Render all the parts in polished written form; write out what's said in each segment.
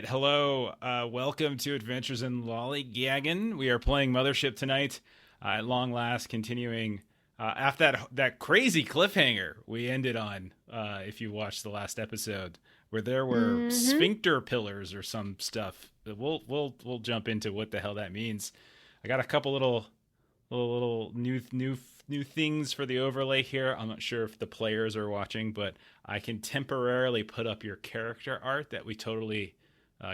right, hello. Welcome to Adventures in Lollygagging. We are playing Mothership tonight. At long last, continuing after that crazy cliffhanger we ended on. If you watched the last episode, where there were Mm-hmm. sphincter pillars or some stuff. We'll jump into what the hell that means. I got a couple little new things for the overlay here. I'm not sure if the players are watching, but I can temporarily put up your character art that we totally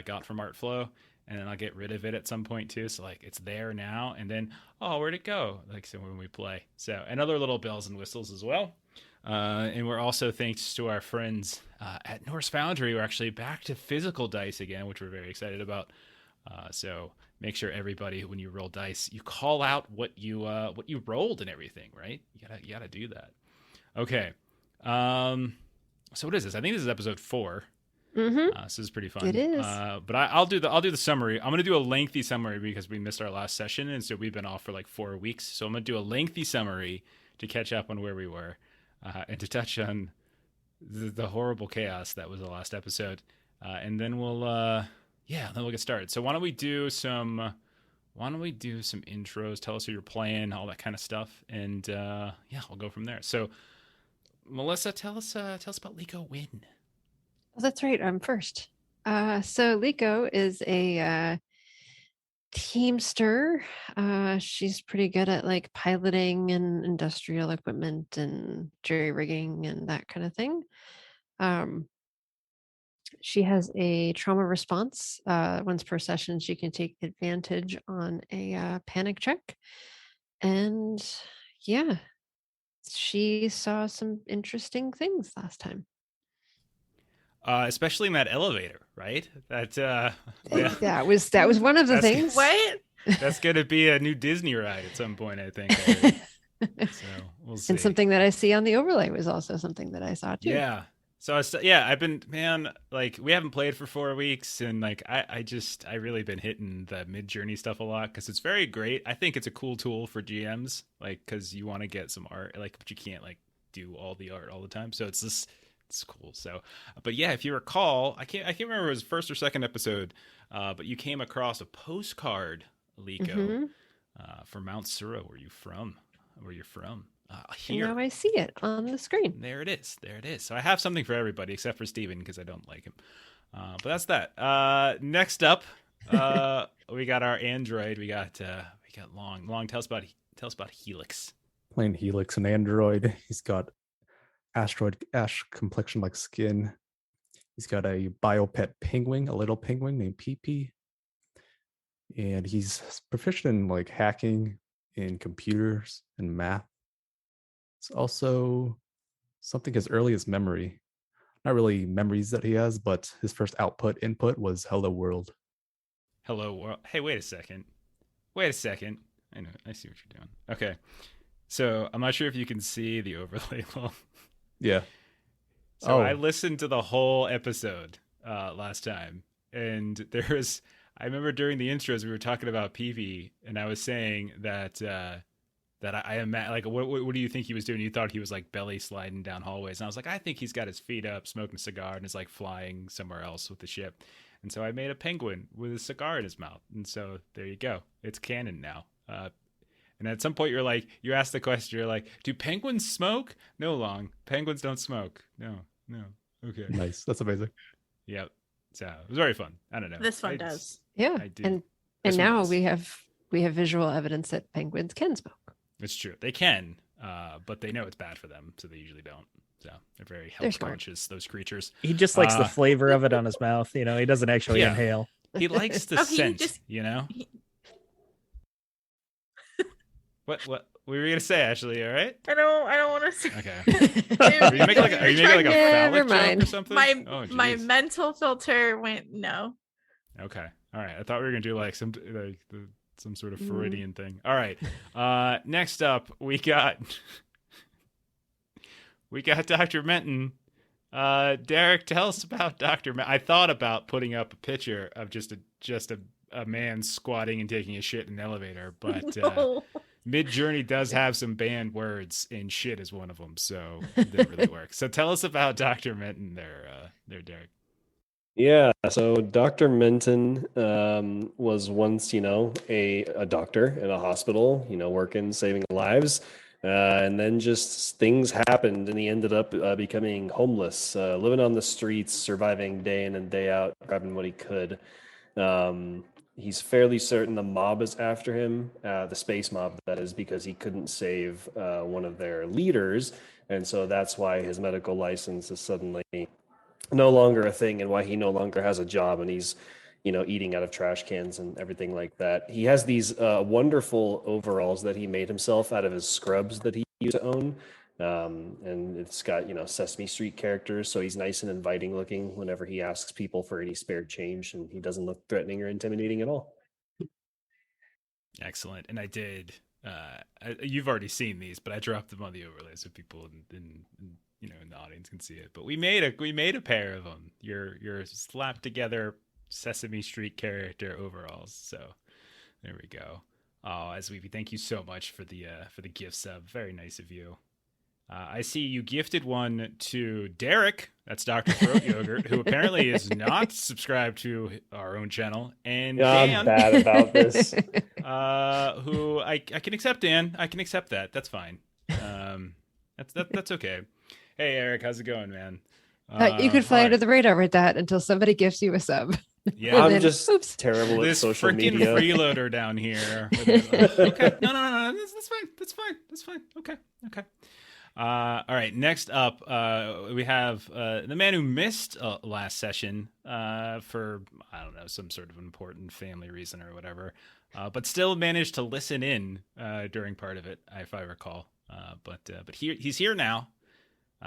got from Artflow, and then I'll get rid of it at some point too. So like it's there now, and then where'd it go? Like so when we play. So and other little bells and whistles as well. And we're also, thanks to our friends at Norse Foundry, we're actually back to physical dice again, which we're very excited about. So make sure everybody, when you roll dice, you call out what you rolled and everything, right? You gotta do that. Okay. So what is this? I think this is episode 4. Mm-hmm. So this is pretty It fun. is. But I'll do the summary. I'm gonna do a lengthy summary because we missed our last session, and so we've been off for like 4 weeks. So I'm gonna do a lengthy summary to catch up on where we were, and to touch on the horrible chaos that was the last episode, and then we'll get started. So why don't we do some intros? Tell us who you're playing, all that kind of stuff, and we'll go from there. So Melissa, tell us about Liko Win. Oh, that's right. I'm first. So Liko is a teamster. She's pretty good at like piloting and industrial equipment and jury rigging and that kind of thing. Um, she has a trauma response. Once per session, she can take advantage on a panic check. And yeah, she saw some interesting things last time. Especially in that elevator, right? Yeah, That was one of the that's things. What? that's gonna be a new Disney ride at some point, I think. Already. So we'll see. And something that I see on the overlay was also something that I saw too. Yeah. So I've been, man, like we haven't played for 4 weeks, and like I really been hitting the mid journey stuff a lot because it's very great. I think it's a cool tool for GMs, like because you want to get some art, like, but you can't like do all the art all the time. So it's cool. So, but yeah, if you recall, I can't remember if it was first or second episode, but you came across a postcard, Liko, Mm-hmm. from Mount Sura. Where you from? Where you're from? And Here. now I see it on the screen. There it is. There it is. So I have something for everybody except for Steven because I don't like him. But that's that. Next up, we got our android. We got long. Tell us about Helix. Plain Helix, an android. He's got asteroid ash complexion like skin. He's got a biopet penguin, a little penguin named PP. And he's proficient in like hacking, in computers and math. It's also something as early as memory. Not really memories that he has, but his first input was Hello World. Hello world. Hey, wait a second. I know. I see what you're doing. Okay. So I'm not sure if you can see the overlay. Yeah. So I listened to the whole episode last time, and I remember during the intros we were talking about PV, and I was saying that I am like, what do you think he was doing? You thought he was like belly sliding down hallways, and I was like, I think he's got his feet up, smoking a cigar, and is like flying somewhere else with the ship. And so I made a penguin with a cigar in his mouth, and so there you go. It's canon now. And at some point, you asked the question, you're like, do penguins smoke? No, Long. Penguins don't smoke. No. Okay. Nice. That's amazing. Yep. So it was very fun. I don't know. This one does. Yeah. I do. And This one now does. we have visual evidence that penguins can smoke. It's true. They can, but they know it's bad for them, so they usually don't. So they're very They're health smart. conscious, those creatures. He just likes the flavor of it on his mouth. You know, he doesn't actually Yeah. inhale. He likes the Oh, he scent, just- you know? he- What were you going to say, Ashley? All right? I don't want to say. Okay. Are you making like a Never phallic joke mind. or something? My Oh, my geez. mental filter went no. Okay. All right. I thought we were gonna do like some sort of Mm. Freudian thing. All right. Next up, we got Dr. Menton. Derek, tell us about Dr. Menton. I thought about putting up a picture of just a man squatting and taking a shit in an elevator, but No. Mid Journey does have some banned words, and shit is one of them, so it didn't really work. So tell us about Dr. Menton there, Derek. Yeah, so Dr. Menton was once, a doctor in a hospital, working, saving lives. And then just things happened, and he ended up becoming homeless, living on the streets, surviving day in and day out, grabbing what he could. Um, he's fairly certain the mob is after him, the space mob, that is, because he couldn't save one of their leaders. And so that's why his medical license is suddenly no longer a thing, and why he no longer has a job, and he's eating out of trash cans and everything like that. He has these wonderful overalls that he made himself out of his scrubs that he used to own, and it's got Sesame Street characters, so he's nice and inviting looking whenever he asks people for any spare change, and he doesn't look threatening or intimidating at all. Excellent. And I did. You've already seen these, but I dropped them on the overlay so people in the audience can see it. But we made a pair of them. Your slapped together Sesame Street character overalls. So there we go. Oh, Asweepy, thank you so much for the gift sub. Very nice of you. I see you gifted one to Derek. That's Dr. Throat Yogurt, who apparently is not subscribed to our own channel. And Dan, I'm bad about this. who I can accept. Dan, I can accept that. That's fine. That's okay. Hey Eric, how's it going, man? You could fly all under right. the radar with that until somebody gives you a sub. Yeah, And I'm then, just oops. terrible at this social freaking media. freeloader down here. Okay, no, that's fine. Okay. All right. Next up, we have the man who missed last session for I don't know, some sort of important family reason or whatever, but still managed to listen in during part of it, if I recall. But he's here now,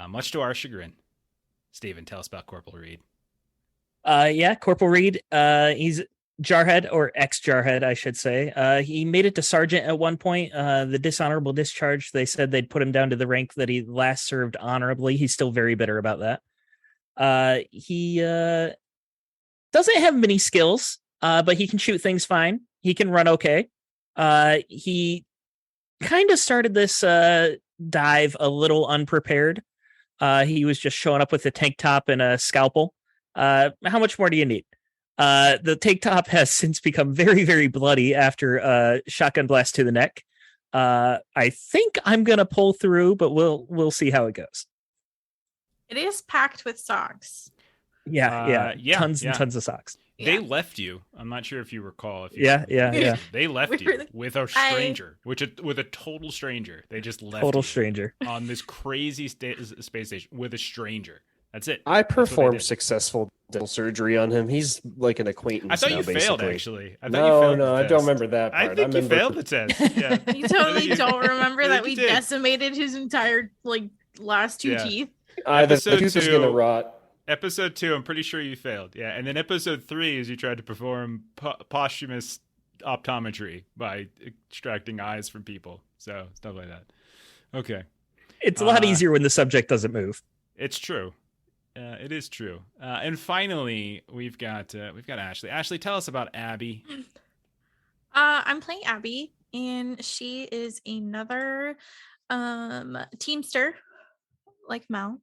much to our chagrin. Steven, tell us about Corporal Reed. Yeah, Corporal Reed. He's Jarhead, or ex-Jarhead, I should say. He made it to sergeant at one point. The dishonorable discharge, they said they'd put him down to the rank that he last served honorably. He's still very bitter about that. He doesn't have many skills, but he can shoot things fine. He can run okay. He kind of started this dive a little unprepared. He was just showing up with a tank top and a scalpel. How much more do you need? The tank top has since become very, very bloody after a shotgun blast to the neck. I think I'm gonna pull through, but we'll see how it goes. It is packed with socks. Yeah, yeah, tons yeah. and tons of socks. They Yeah. left you. I'm not sure if you recall. Yeah. They left you with a I- stranger, with a total stranger. They just left Total you stranger. on this crazy space station with a stranger. That's it. I That's what they performed did. successful dental surgery on him. He's like an acquaintance. I thought now, you failed, basically. actually. I thought No, you failed no, the I test. don't remember that part. I think you remember- failed the test. Yeah. You totally don't remember I that think we you did. decimated his entire last two Yeah. teeth. The Episode tooth is 2 gonna rot. Episode 2, I'm pretty sure you failed. Yeah, and then episode 3 is you tried to perform posthumous optometry by extracting eyes from people. So stuff like that. Okay, It's a lot Uh, easier when the subject doesn't move. it's true. It is true. And finally, we've got Ashley. Ashley, tell us about Abby. I'm playing Abby, and she is another teamster, like Mel,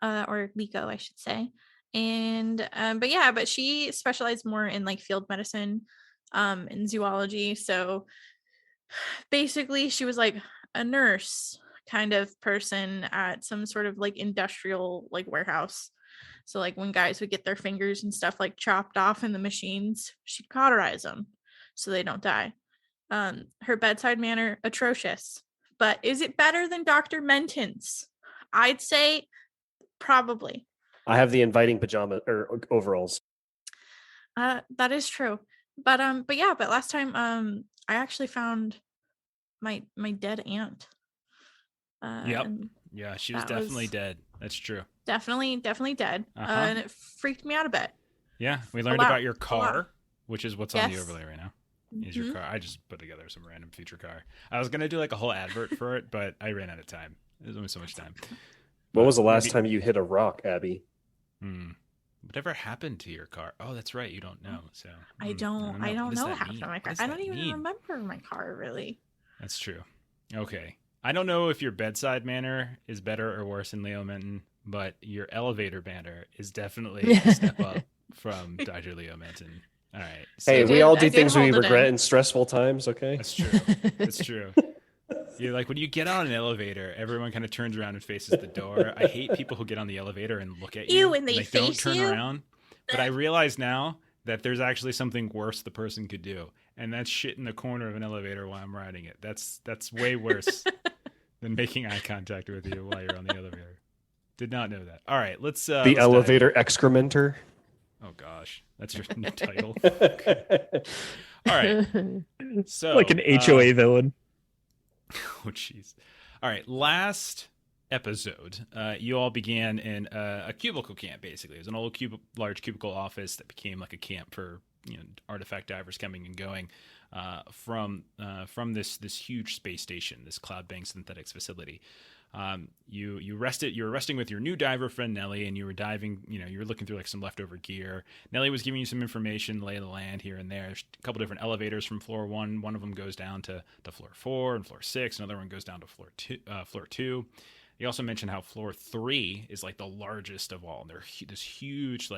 or Liko, I should say. And but she specialized more in like field medicine, and zoology. So basically, she was like a nurse kind of person at some sort of like industrial like warehouse. So like when guys would get their fingers and stuff like chopped off in the machines, she'd cauterize them so they don't die. Her bedside manner atrocious, but is it better than Dr. Menton's? I'd say probably. I have the inviting pajama or overalls. That is true. But last time I actually found my dead aunt. Yep. And Yeah, she was That definitely was- dead. That's true. definitely dead. Uh-huh. And it freaked me out a bit. Yeah, we learned lot, about your a lot. car, which is what's on the Yes. overlay right now. Is your Mhm. car? I just put together some random future car. I was gonna do like a whole advert for it, but I ran out of time. There's only so much time. What was the last maybe- time you hit a rock, Abby? Whatever happened to your car? Oh, that's right. You don't know. So I don't What does know that half of mean? my What car. does I don't that even mean? remember my car really. That's true. Okay. I don't know if your bedside manner is better or worse than Leo Minton, but your elevator banner is definitely a step up from Dr. Leo Menton. All right. Hey, I we did- all I do did things we hold it regret in. in stressful times, okay? That's true. That's true. Yeah, like when you get on an elevator, everyone kind of turns around and faces the door. I hate people who get on the elevator and look at you Ew, and they don't face turn you? around. But I realize now that there's actually something worse the person could do, and that's shit in the corner of an elevator while I'm riding it. That's way worse than making eye contact with you while you're on the elevator. Did not know that. All right, let's The let's dive elevator in. excrementer. Oh gosh, that's your new title. All right, so Like an HOA villain. oh jeez. All right, last episode, you all began in a cubicle camp. Basically, it was an old large cubicle office that became like a camp for artifact divers coming and going from this huge space station, this Cloud Bank Synthetics facility. You were resting with your new diver friend Nellie, and you were diving. You were looking through like some leftover gear. Nellie was giving you some information, lay of the land here and there. There's a couple different elevators from floor 1. One of them goes down to floor 4 and floor 6. Another one goes down to floor 2. He also mentioned how floor 3 is like the largest of all. They're this huge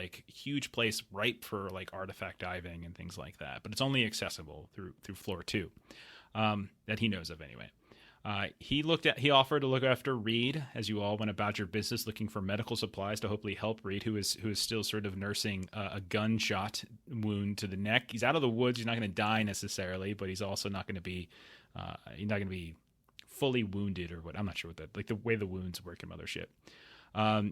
place ripe for like artifact diving and things like that. But it's only accessible through floor 2 that he knows of anyway. He offered to look after Reed as you all went about your business looking for medical supplies to hopefully help Reed, who is still sort of nursing a gunshot wound to the neck. He's out of the woods. He's not going to die necessarily, but he's also not going to be fully wounded or what. I'm not sure what that, like the way the wounds work in Mothership.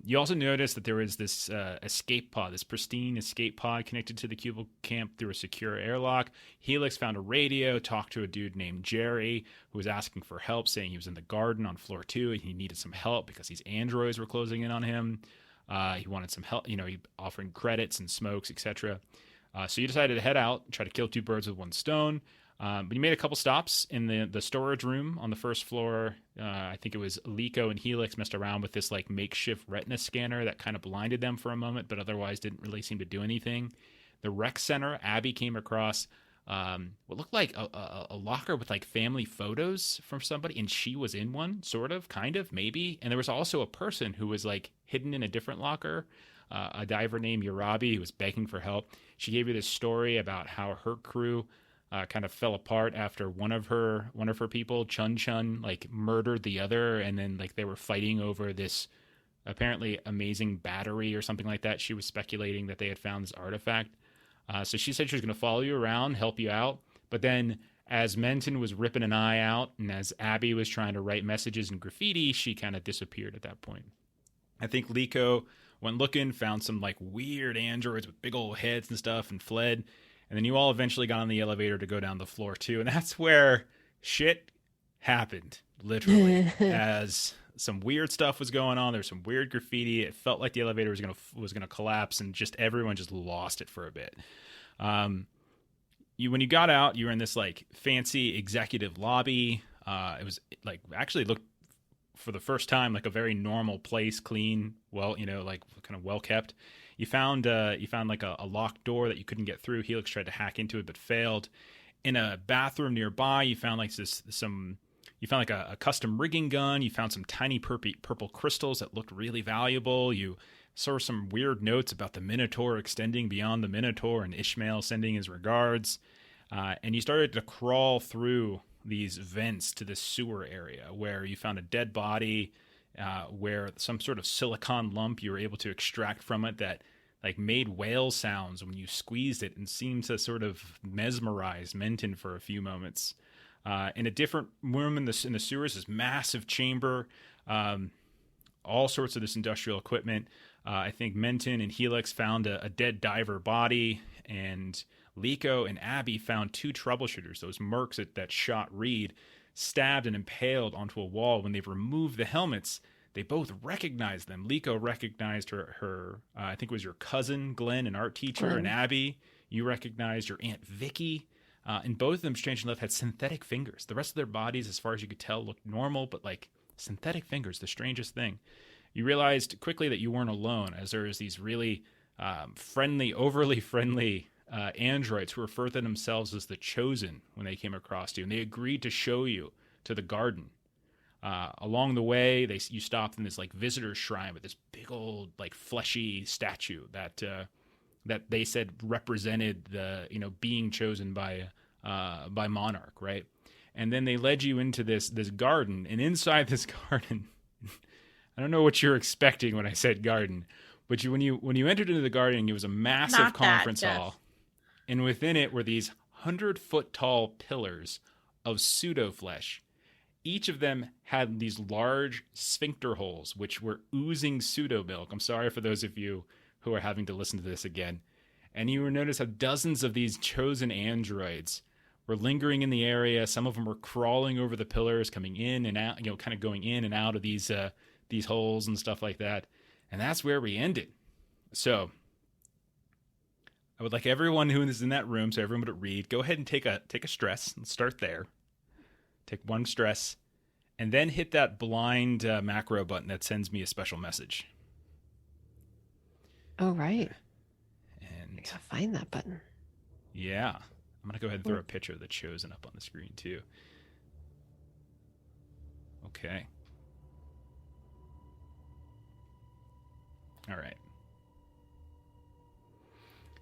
You also noticed that there was this escape pod, this pristine escape pod connected to the cubicle camp through a secure airlock. Helix found a radio, talked to a dude named Jerry who was asking for help, saying he was in the garden on floor 2 and he needed some help because these androids were closing in on him. He wanted some help, he offering credits and smokes, etc. So you decided to head out, try to kill 2 birds with 1 stone. But you made a couple stops in the storage room on the first floor. I think it was Lico and Helix messed around with this like makeshift retina scanner that kind of blinded them for a moment, but otherwise didn't really seem to do anything. The rec center, Abby came across what looked like a locker with like family photos from somebody, and she was in one, sort of, kind of, maybe. And there was also a person who was like hidden in a different locker. A diver named Yarabi who was begging for help. She gave you this story about how her crew kind of fell apart after one of her people, Chun, like murdered the other, and then like they were fighting over this apparently amazing battery or something like that. She was speculating that they had found this artifact. So she said she was going to follow you around, help you out. But then as Menton was ripping an eye out and as Abby was trying to write messages and graffiti, she kind of disappeared at that point. I think Lico went looking, found some like weird androids with big old heads and stuff, and fled. And then you all eventually got on the elevator to go down to floor 2. And that's where shit happened, literally. As some weird stuff was going on. There's some weird graffiti. It felt like the elevator was gonna collapse, and just everyone just lost it for a bit. When you got out, you were in this like fancy executive lobby. It was like actually looked for the first time like a very normal place, clean, well, like kind of well kept. You found like a locked door that you couldn't get through. Helix tried to hack into it but failed. In a bathroom nearby, you found like a custom rigging gun. You found some tiny purple crystals that looked really valuable. You saw some weird notes about the Minotaur extending beyond the Minotaur and Ishmael sending his regards. And you started to crawl through these vents to this sewer area where you found a dead body, where some sort of silicon lump you were able to extract from it that like made whale sounds when you squeezed it and seemed to sort of mesmerize Menton for a few moments. In a different room in the sewers, this massive chamber, all sorts of this industrial equipment. I think Menton and Helix found a dead diver body, and Lico and Abby found 2 troubleshooters, those mercs that shot Reed, stabbed and impaled onto a wall. When they've removed the helmets, they both recognized them. Lico recognized her I think it was your cousin, Glenn, an art teacher, Glenn. and Abby, you recognized your Aunt Vicky. And both of them, strangely enough, had synthetic fingers. The rest of their bodies, as far as you could tell, looked normal, but like synthetic fingers, the strangest thing. You realized quickly that you weren't alone, as there was these really overly friendly androids who referred to themselves as the Chosen when they came across you, and they agreed to show you to the garden. Along the way, you stopped in this like visitor shrine with this big old like fleshy statue that that they said represented the, being chosen by Monarch, right? And then they led you into this garden, and inside this garden, I don't know what you're expecting when I said garden, but when you entered into the garden, it was a massive Not that, conference Jeff. hall, and within it were these 100-foot tall pillars of pseudo flesh. Each of them had these large sphincter holes, which were oozing pseudo milk. I'm sorry for those of you who are having to listen to this again. And you will notice how dozens of these chosen androids were lingering in the area. Some of them were crawling over the pillars, coming in and out, kind of going in and out of these holes and stuff like that. And that's where we ended. So I would like everyone who is in that room, so everyone would read, go ahead and take a stress and start there. Take one stress, and then hit that blind macro button that sends me a special message. Oh, right. And I gotta find that button. yeah, I'm going to go ahead and throw a picture of the chosen up on the screen, too. Okay. All right.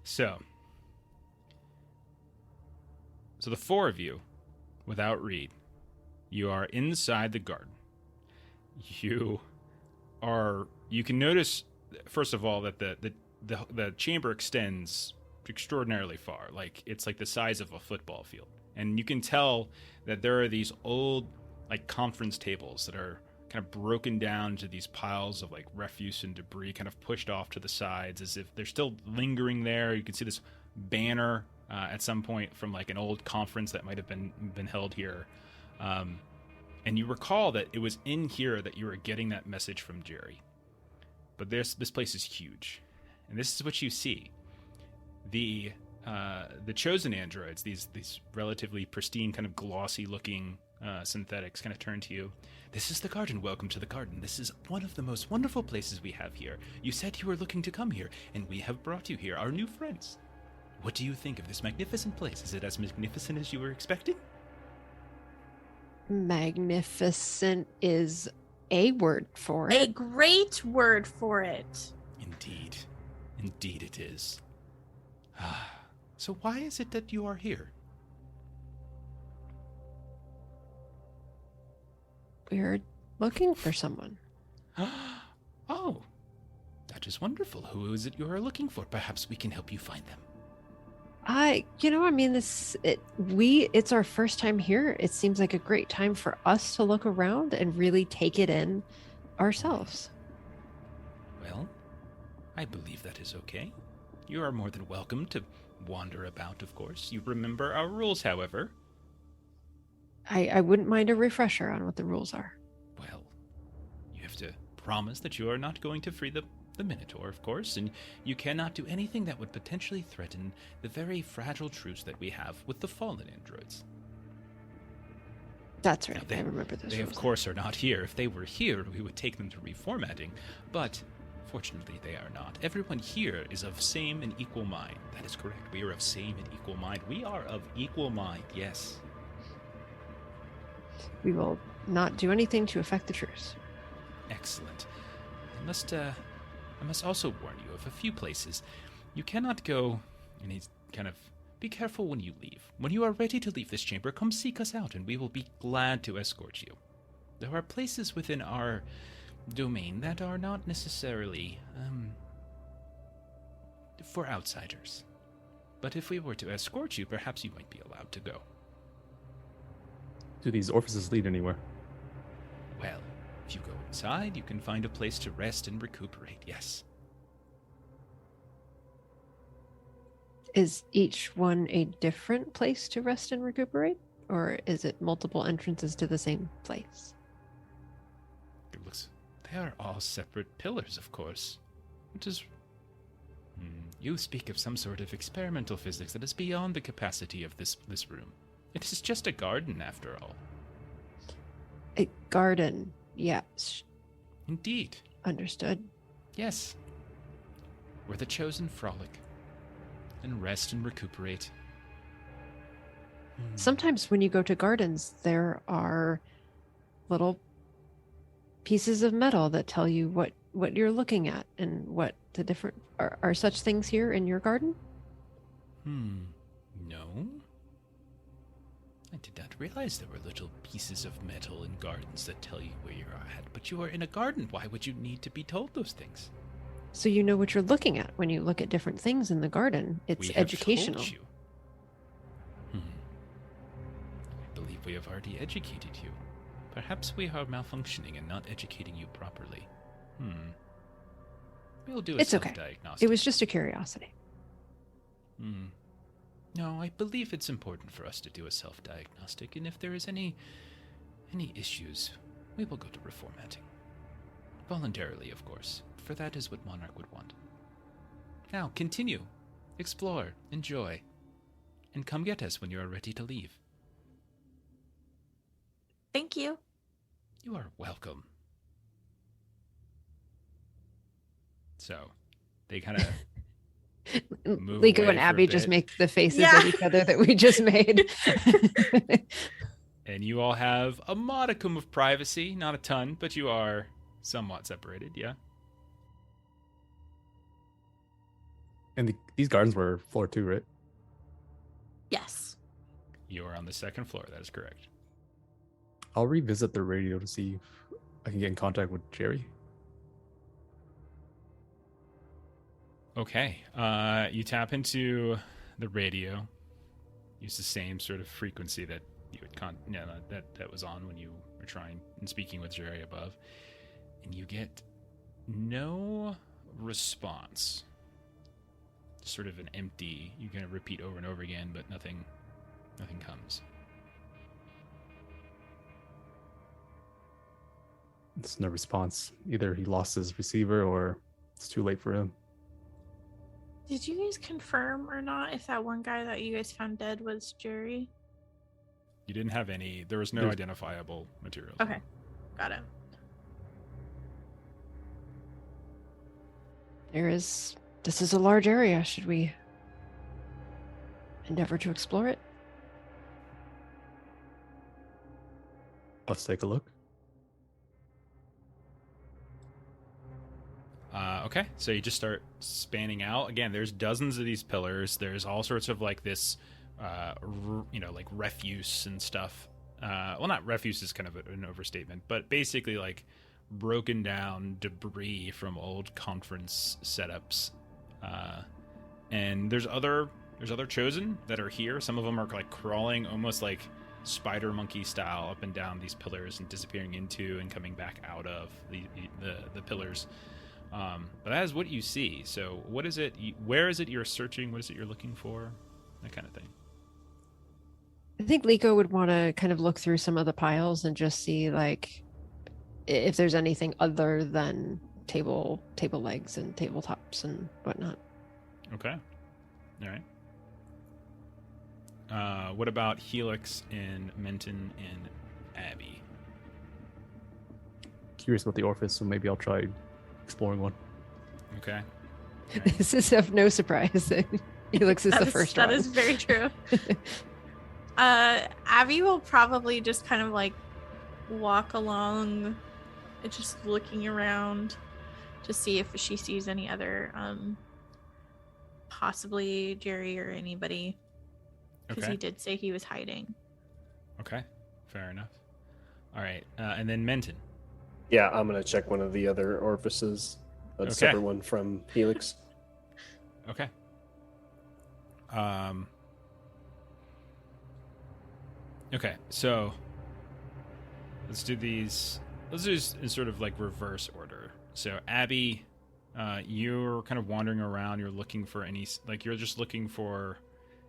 So the four of you, without Reed, you are inside the garden. You can notice, first of all, that the chamber extends extraordinarily far. Like, it's like the size of a football field. And you can tell that there are these old, like, conference tables that are kind of broken down to these piles of, like, refuse and debris kind of pushed off to the sides as if they're still lingering there. You can see this banner at some point from, like, an old conference that might have been held here. And you recall that it was in here that you were getting that message from Jerry. But this place is huge. And this is what you see. The chosen androids, these relatively pristine, kind of glossy looking synthetics, kind of turn to you. This is the garden. Welcome to the garden. This is one of the most wonderful places we have here. You said you were looking to come here, and we have brought you here, our new friends. What do you think of this magnificent place? Is it as magnificent as you were expecting? Magnificent is a word for it. A great word for it. Indeed. Indeed it is. So why is it that you are here? We're looking for someone. Oh, that is wonderful. Who is it you are looking for? Perhaps we can help you find them. It's our first time here. It seems like a great time for us to look around and really take it in ourselves. Well, I believe that is okay. You are more than welcome to wander about, of course. You remember our rules, however. I wouldn't mind a refresher on what the rules are. Well, you have to promise that you are not going to free the Minotaur, of course, and you cannot do anything that would potentially threaten the very fragile truce that we have with the fallen androids. That's right. Now, I remember those They, rules. of course, are not here. If they were here, we would take them to reformatting, but fortunately they are not. Everyone here is of same and equal mind. That is correct. We are of same and equal mind. We are of equal mind, yes. We will not do anything to affect the truce. Excellent. I must also warn you of a few places. You cannot go, and he's kind of, be careful when you leave. When you are ready to leave this chamber, come seek us out, and we will be glad to escort you. There are places within our domain that are not necessarily, for outsiders. But if we were to escort you, perhaps you might be allowed to go. Do these orifices lead anywhere? Well, if you go inside, you can find a place to rest and recuperate, yes. Is each one a different place to rest and recuperate? Or is it multiple entrances to the same place? It looks... They are all separate pillars, of course. It is... You speak of some sort of experimental physics that is beyond the capacity of this room. It is just a garden, after all. A garden, yes. Indeed. Understood. Yes. Where the chosen frolic and rest and recuperate. Sometimes when you go to gardens, there are little pieces of metal that tell you what what you're looking at and what the different are such things here in your garden? No. I did not realize there were little pieces of metal in gardens that tell you where you are at. But you are in a garden. Why would you need to be told those things? So you know what you're looking at when you look at different things in the garden. It's We have educational. told you. I believe we have already educated you. Perhaps we are malfunctioning and not educating you properly. We'll do a It's okay. self-diagnostic. It was just a curiosity. No, I believe it's important for us to do a self-diagnostic, and if there is any issues, we will go to reformatting. Voluntarily, of course, for that is what Monarch would want. Now, continue. Explore. Enjoy. And come get us when you are ready to leave. Thank you. You are welcome. So, they kind of move Liko away and for a Abby just bit. make the faces Yeah. at each other that we just made. And you all have a modicum of privacy, not a ton, but you are somewhat separated, yeah? And these gardens were floor 2, right? Yes. You are on the second floor, that is correct. I'll revisit the radio to see if I can get in contact with Jerry. Okay, you tap into the radio, use the same sort of frequency that you had that was on when you were trying and speaking with Jerry above, and you get no response. Sort of an empty. You kind of repeat over and over again, but nothing comes. It's no response. Either he lost his receiver or it's too late for him. Did you guys confirm or not if that one guy that you guys found dead was Jerry? You didn't have any. There was no There's- identifiable material. Okay. Got it. This is a large area. Should we endeavor to explore it? Let's take a look. Okay, so you just start spanning out. Again, there's dozens of these pillars. There's all sorts of like this, like refuse and stuff. Well, not refuse is kind of an overstatement, but basically like broken down debris from old conference setups. And there's other chosen that are here. Some of them are like crawling almost like spider monkey style up and down these pillars and disappearing into and coming back out of the pillars. But that is what you see. So what is it? Where is it you're searching? What is it you're looking for? That kind of thing. I think Liko would want to kind of look through some of the piles and just see like if there's anything other than table legs and tabletops and whatnot. Okay. All right. What about Helix and Menton and Abby? Curious about the orifice, so maybe I'll try exploring one. Okay. This is of no surprise. Helix is the first one. That is very true. Abby will probably just kind of like walk along, just looking around to see if she sees any other, possibly Jerry or anybody, because Okay. he did say he was hiding. Okay. Fair enough. All right. And then Menton. Yeah, I'm gonna check one of the other orifices, a Okay. separate one from Helix. Okay. Okay, so let's do these. Let's do this in sort of like reverse order. So Abby, you're kind of wandering around. You're looking for you're just looking for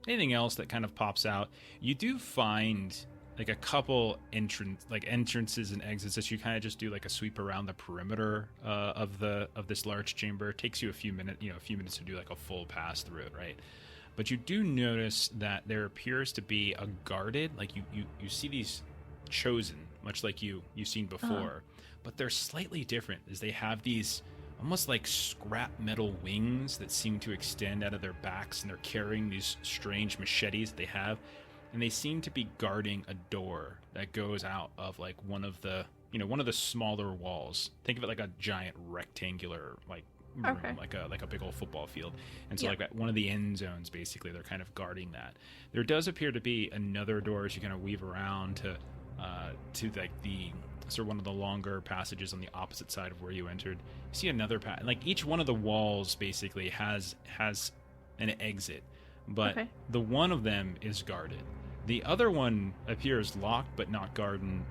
anything else that kind of pops out. You do find like a couple entrances and exits that you kind of just do like a sweep around the perimeter of this large chamber. It takes you a few minutes to do like a full pass through it, right? But you do notice that there appears to be a guarded, like you see these chosen, much like you've seen before, but they're slightly different, as they have these almost like scrap metal wings that seem to extend out of their backs, and they're carrying these strange machetes that they have, and they seem to be guarding a door that goes out of like one of the one of the smaller walls. Think of it like a giant rectangular room, Okay. like a big old football field. And so Yeah. like at one of the end zones, basically, they're kind of guarding that. There does appear to be another door as you kind of weave around to like the sort of one of the longer passages on the opposite side of where you entered. You see another like each one of the walls basically has an exit, but Okay. the one of them is guarded. The other one appears locked but not guarded.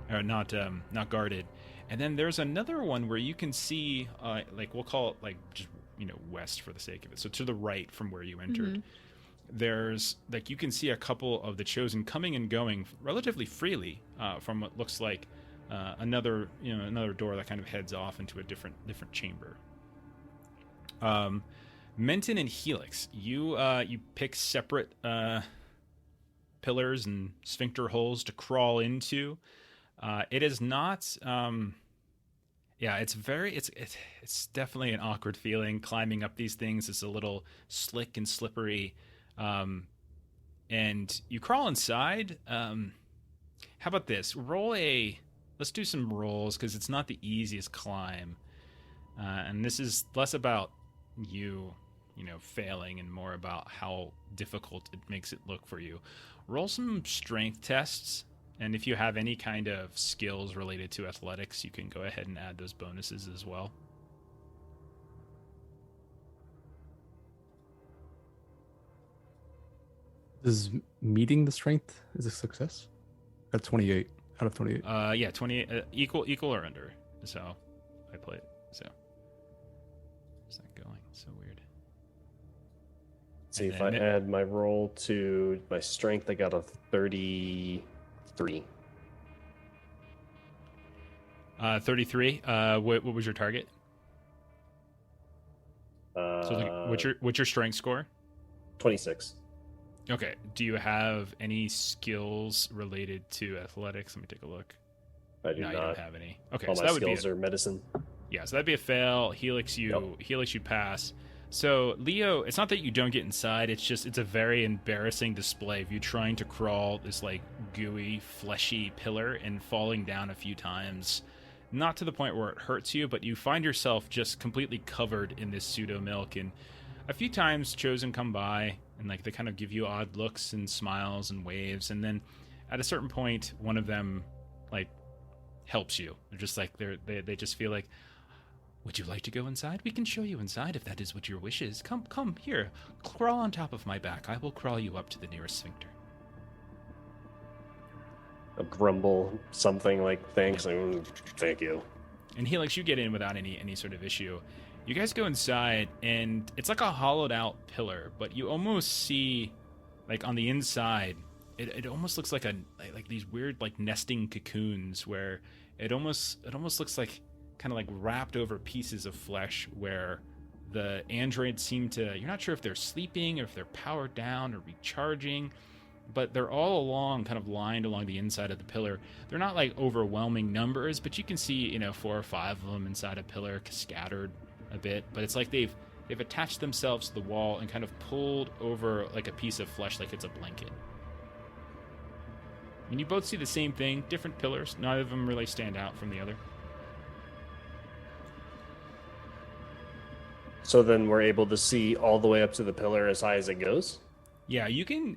And then there's another one where you can see like we'll call it like just west for the sake of it. So to the right from where you entered. Mhm. There's like you can see a couple of the chosen coming and going relatively freely from what looks like another door that kind of heads off into a different chamber. Menton and Helix, you pick separate pillars and sphincter holes to crawl into. It is not. It's definitely an awkward feeling climbing up these things. It's a little slick and slippery. And you crawl inside. How about this? Let's do some rolls because it's not the easiest climb. And this is less about you failing and more about how difficult it makes it look for you. Roll some strength tests. And if you have any kind of skills related to athletics, you can go ahead and add those bonuses as well. Is meeting the strength is a success? At 28 out of 28. Yeah, 28 equal or under. So I played. So it's not going. It's so weird. See, And if I then add my roll to my strength, I got a 33. 33. What was your target? So like, what's your strength score? 26. Okay. Do you have any skills related to athletics? Let me take a look. I do No, not. you don't have any. Okay, All so my that would be skills are medicine. yeah. So that'd be a fail. Helix, you pass. So Leo, it's not that you don't get inside. It's a very embarrassing display of you trying to crawl this like gooey, fleshy pillar and falling down a few times. Not to the point where it hurts you, but you find yourself just completely covered in this pseudo milk. And a few times chosen come by and like they kind of give you odd looks and smiles and waves. And then at a certain point, one of them like helps you. They're just like they just feel like, would you like to go inside? We can show you inside if that is what your wish is. Come here. Crawl on top of my back. I will crawl you up to the nearest sphincter. I'll grumble something like thanks. Thank you. And Helix, you get in without any sort of issue. You guys go inside, and it's like a hollowed out pillar, but you almost see, like on the inside, it almost looks like like these weird like nesting cocoons where it almost looks like kind of like wrapped over pieces of flesh where the androids seem to, you're not sure if they're sleeping or if they're powered down or recharging, but they're all along, kind of lined along the inside of the pillar. They're not like overwhelming numbers, but you can see 4 or 5 of them inside a pillar scattered a bit, but it's like they've attached themselves to the wall and kind of pulled over like a piece of flesh like it's a blanket. And you both see the same thing, different pillars. Neither of them really stand out from the other. So then we're able to see all the way up to the pillar as high as it goes? Yeah, you can,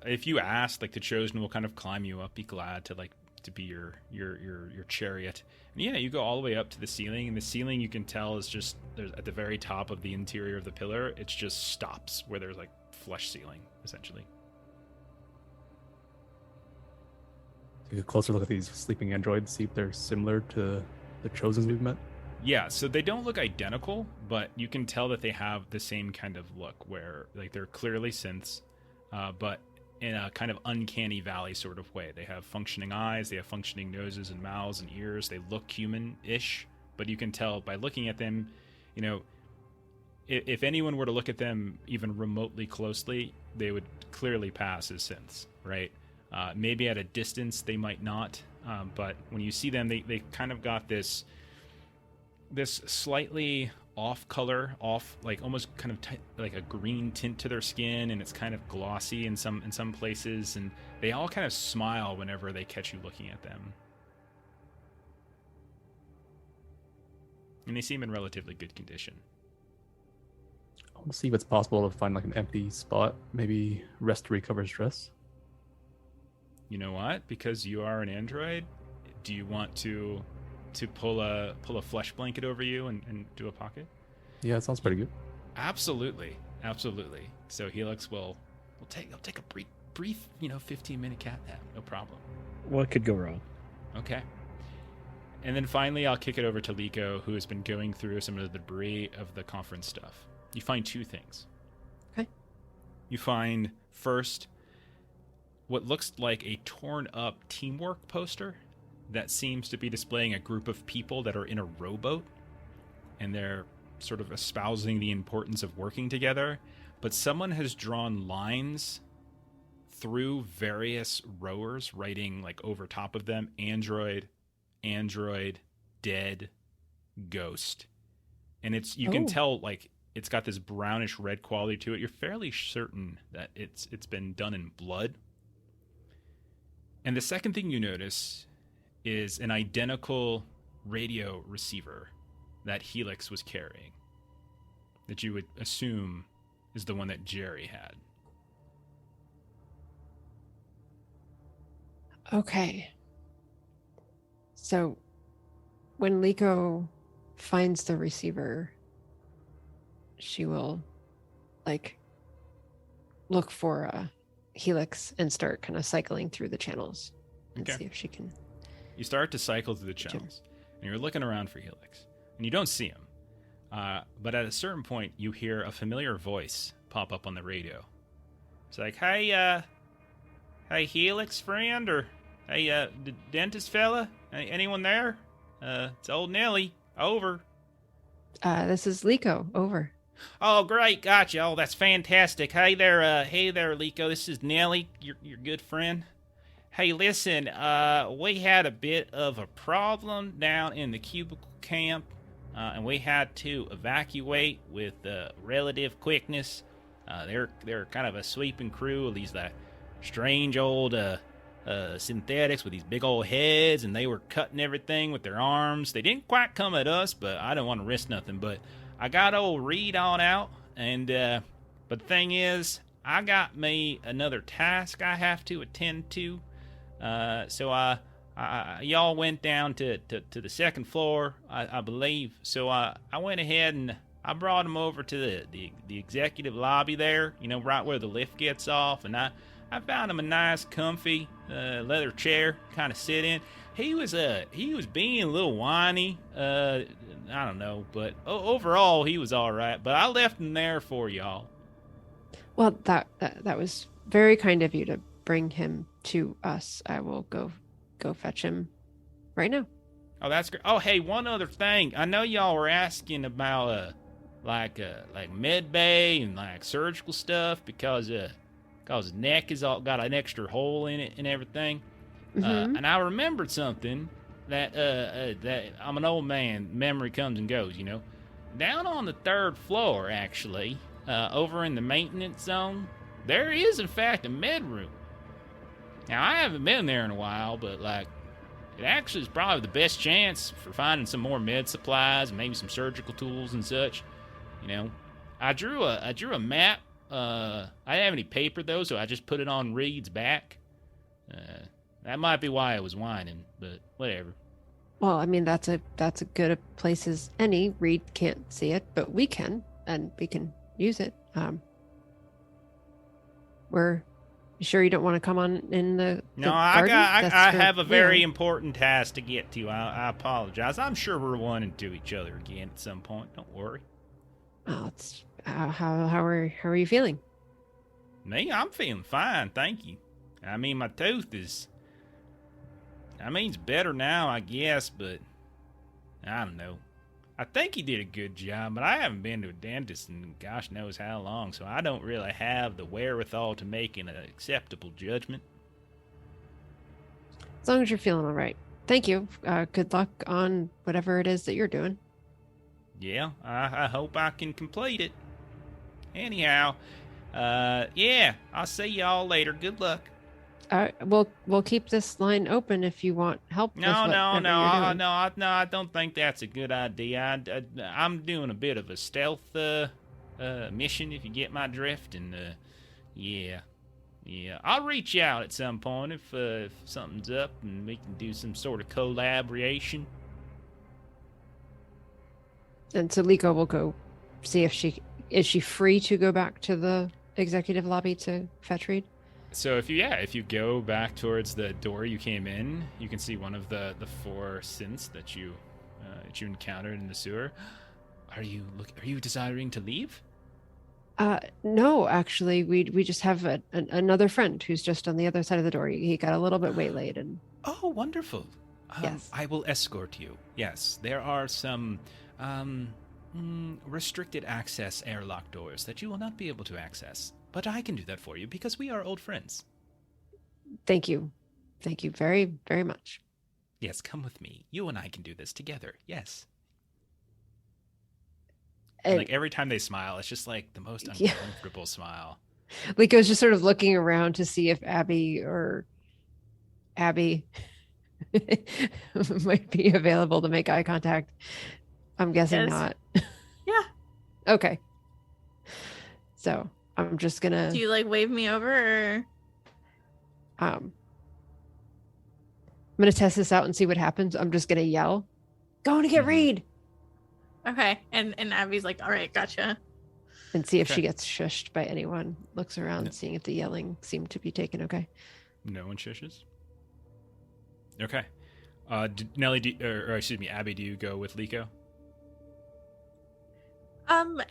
if you ask, like the chosen will kind of climb you up, be glad to be your chariot. And yeah, you go all the way up to the ceiling, and the ceiling you can tell is just, there's at the very top of the interior of the pillar, it just stops where there's like flush ceiling, essentially. Take a closer look at these sleeping androids, see if they're similar to the chosens we've met. Yeah, so they don't look identical, but you can tell that they have the same kind of look where like they're clearly synths, but in a kind of uncanny valley sort of way. They have functioning eyes, they have functioning noses and mouths and ears. They look human-ish, but you can tell by looking at them, if anyone were to look at them even remotely closely, they would clearly pass as synths, right? Maybe at a distance they might not, but when you see them, they kind of got this slightly off color, like almost kind of like a green tint to their skin, and it's kind of glossy in some places, and they all kind of smile whenever they catch you looking at them. and they seem in relatively good condition. I want to see if it's possible to find like an empty spot. Maybe rest to recover stress. You know what? Because you are an android, do you want to pull a flesh blanket over you and do a pocket? Yeah, it sounds pretty good. Absolutely. So Helix will take a brief 15-minute cat nap. No problem. What could go wrong? Okay. And then finally, I'll kick it over to Liko, who has been going through some of the debris of the conference stuff. You find two things. Okay. You find, first, what looks like a torn-up teamwork poster that seems to be displaying a group of people that are in a rowboat, and they're sort of espousing the importance of working together, but someone has drawn lines through various rowers, writing like over top of them, android, dead, ghost. And you can tell like it's got this brownish red quality to it. You're fairly certain that it's been done in blood. And the second thing you notice is an identical radio receiver that Helix was carrying, that you would assume is the one that Jerry had. Okay. So when Liko finds the receiver, she will like look for Helix and start kind of cycling through the channels and see if she can. You start to cycle through the channels, and you're looking around for Helix, and you don't see him. But at a certain point, you hear a familiar voice pop up on the radio. It's like, hey, Helix friend, or hey, dentist fella, anyone there? It's old Nelly. Over. This is Liko. Over. Oh, great, gotcha. Oh, that's fantastic. Hey there, Liko. This is Nelly, your good friend. Hey, listen, we had a bit of a problem down in the cubicle camp, and we had to evacuate with relative quickness. They're kind of a sweeping crew of these strange old synthetics with these big old heads, and they were cutting everything with their arms. They didn't quite come at us, but I don't want to risk nothing. But I got old Reed on out, and but the thing is, I got me another task I have to attend to. So y'all went down to the second floor, I believe. So I went ahead and I brought him over to the executive lobby there, right where the lift gets off, and I found him a nice, comfy leather chair, kind of sit in. He was being a little whiny. I don't know, but overall he was all right. But I left him there for y'all. Well, that was very kind of you to bring him to us. I will go fetch him right now. Oh, that's great. Oh, hey, one other thing. I know y'all were asking about like med bay and like surgical stuff because his neck has got an extra hole in it and everything. Mm-hmm. And I remembered something that I'm an old man. Memory comes and goes, Down on the third floor, actually, over in the maintenance zone, there is, in fact, a med room. Now, I haven't been there in a while, but, it actually is probably the best chance for finding some more med supplies and maybe some surgical tools and such. I drew a map. I didn't have any paper, though, so I just put it on Reed's back. That might be why I was whining, but whatever. Well, I mean, that's a good a place as any. Reed can't see it, but we can, and we can use it. We're sure you don't want to come on in the No, garden? I have a very important task to get to. I apologize. I'm sure we're running into each other again at some point. Don't worry. Oh, it's how are you feeling? Me, I'm feeling fine, thank you. I mean, my tooth is. It's better now, I guess, but I don't know. I think he did a good job, but I haven't been to a dentist in gosh knows how long, so I don't really have the wherewithal to make an acceptable judgment. As long as you're feeling all right. Thank you. Good luck on whatever it is that you're doing. Yeah, I hope I can complete it. Anyhow, yeah, I'll see y'all later. Good luck. We'll keep this line open if you want help with whatever you're doing. No. I don't think that's a good idea. I'm doing a bit of a stealth mission, if you get my drift, and yeah, I'll reach out at some point if something's up, and we can do some sort of collaboration. And so Liko will go see if she is free to go back to the executive lobby to fetch Reed. So if you go back towards the door you came in, you can see one of the 4 synths that you encountered in the sewer. Are you desiring to leave? No, actually, we just have another friend who's just on the other side of the door. He got a little bit waylaid, and Oh, wonderful. Yes. I will escort you. Yes, there are some restricted access airlock doors that you will not be able to access. But I can do that for you because we are old friends. thank you very, very much. Yes, come with me. You and I can do this together. Yes. And Like every time they smile, it's just like the most Yeah. uncomfortable smile. Liko's just sort of looking around to see if Abby might be available to make eye contact. I'm guessing Yes. not. Yeah. Okay. So I'm just gonna Do you like wave me over or? I'm gonna test this out and see what happens. I'm just gonna yell, "Going to get Mhm. Reed," Okay. And Abby's like, all right, gotcha. and see if Okay. she gets shushed by anyone. Looks around, No. seeing if the yelling seemed to be taken okay. No one shushes? Okay. Nelly, or excuse me, Abby, do you go with Liko?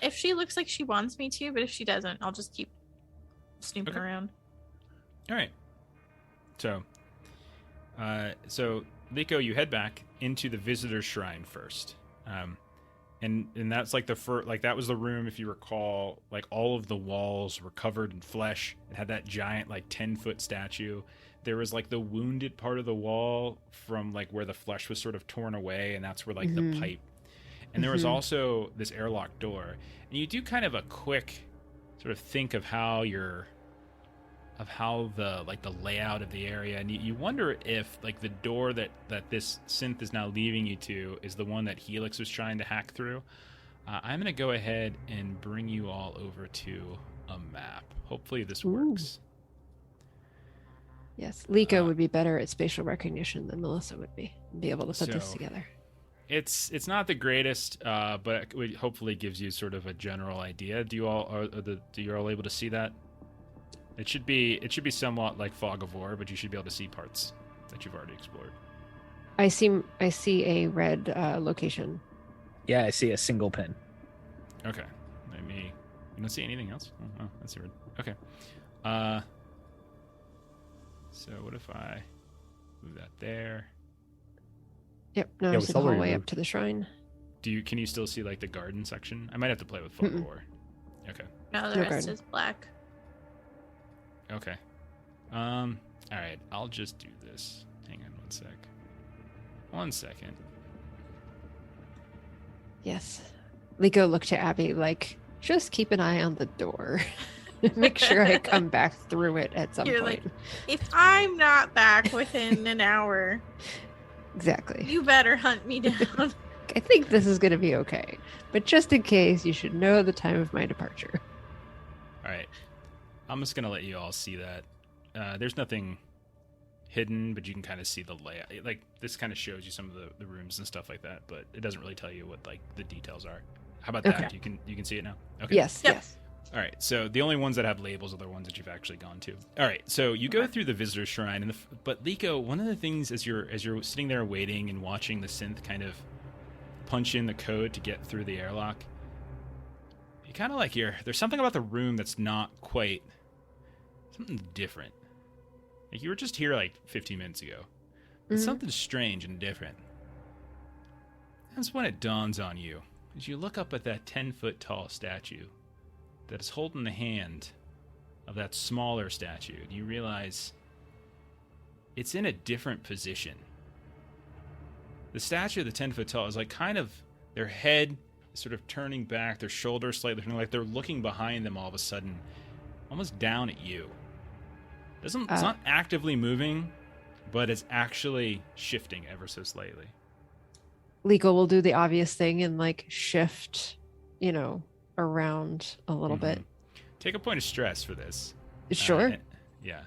If she looks like she wants me to, but if she doesn't, I'll just keep snooping Okay. around. All right. So Liko, you head back into the visitor shrine first, and that's like that was the room, if you recall. Like all of the walls were covered in flesh. It had that giant 10-foot statue. There was like the wounded part of the wall from like where the flesh was sort of torn away, and that's where like the pipe. And there was Mhm. also this airlock door, and you do kind of a quick sort of think of how the layout of the area, and you wonder if like the door that this synth is now leaving you to is the one that Helix was trying to hack through. I'm gonna go ahead and bring you all over to a map. Hopefully this Ooh. works. Yes, Liko would be better at spatial recognition than Melissa would be able to put this So- together. It's not the greatest, but it hopefully gives you sort of a general idea. Do you all able to see that? It should be somewhat like Fog of War, but you should be able to see parts that you've already explored. I see a red location. Yeah, I see a single pin. Okay, you don't see anything else? Oh, that's weird. Okay, so what if I move that there? Yep, now Yeah, I we see saw the where you hallway up moved. to the shrine. Can you still see like the garden section? I might have to play with Fog of Mm-mm. War. Okay. No, the No rest garden. is black. Okay. All right. I'll just do this. Hang on 1 second. Yes. Liko looked to Abby like, just keep an eye on the door. Make sure I come back through it at some You're point. like, if I'm not back within an hour, Exactly. you better hunt me down. I think this is going to be okay. But just in case, you should know the time of my departure. All right. I'm just gonna let you all see that. There's nothing hidden, but you can kind of see the layout. Like this kind of shows you some of the rooms and stuff like that, but it doesn't really tell you what like the details are. How about that? Okay. You can see it now. Okay. Yes, Yep. yes. All right. So the only ones that have labels are the ones that you've actually gone to. All right. So you go Okay. through the visitor shrine, but Liko, one of the things as you're sitting there waiting and watching the synth kind of punch in the code to get through the airlock, you kind of like there's something about the room that's not quite something different. Like you were just here like 15 minutes ago. But Mhm. something strange and different. That's when it dawns on you as you look up at that 10-foot tall statue that is holding the hand of that smaller statue. And you realize it's in a different position. The statue of the 10-foot tall is like kind of their head is sort of turning back, their shoulders slightly turning, like they're looking behind them all of a sudden, almost down at you. It's not actively moving, but it's actually shifting ever so slightly. Liko will do the obvious thing and like shift, around a little bit. Take a point of stress for this. Sure. Yeah.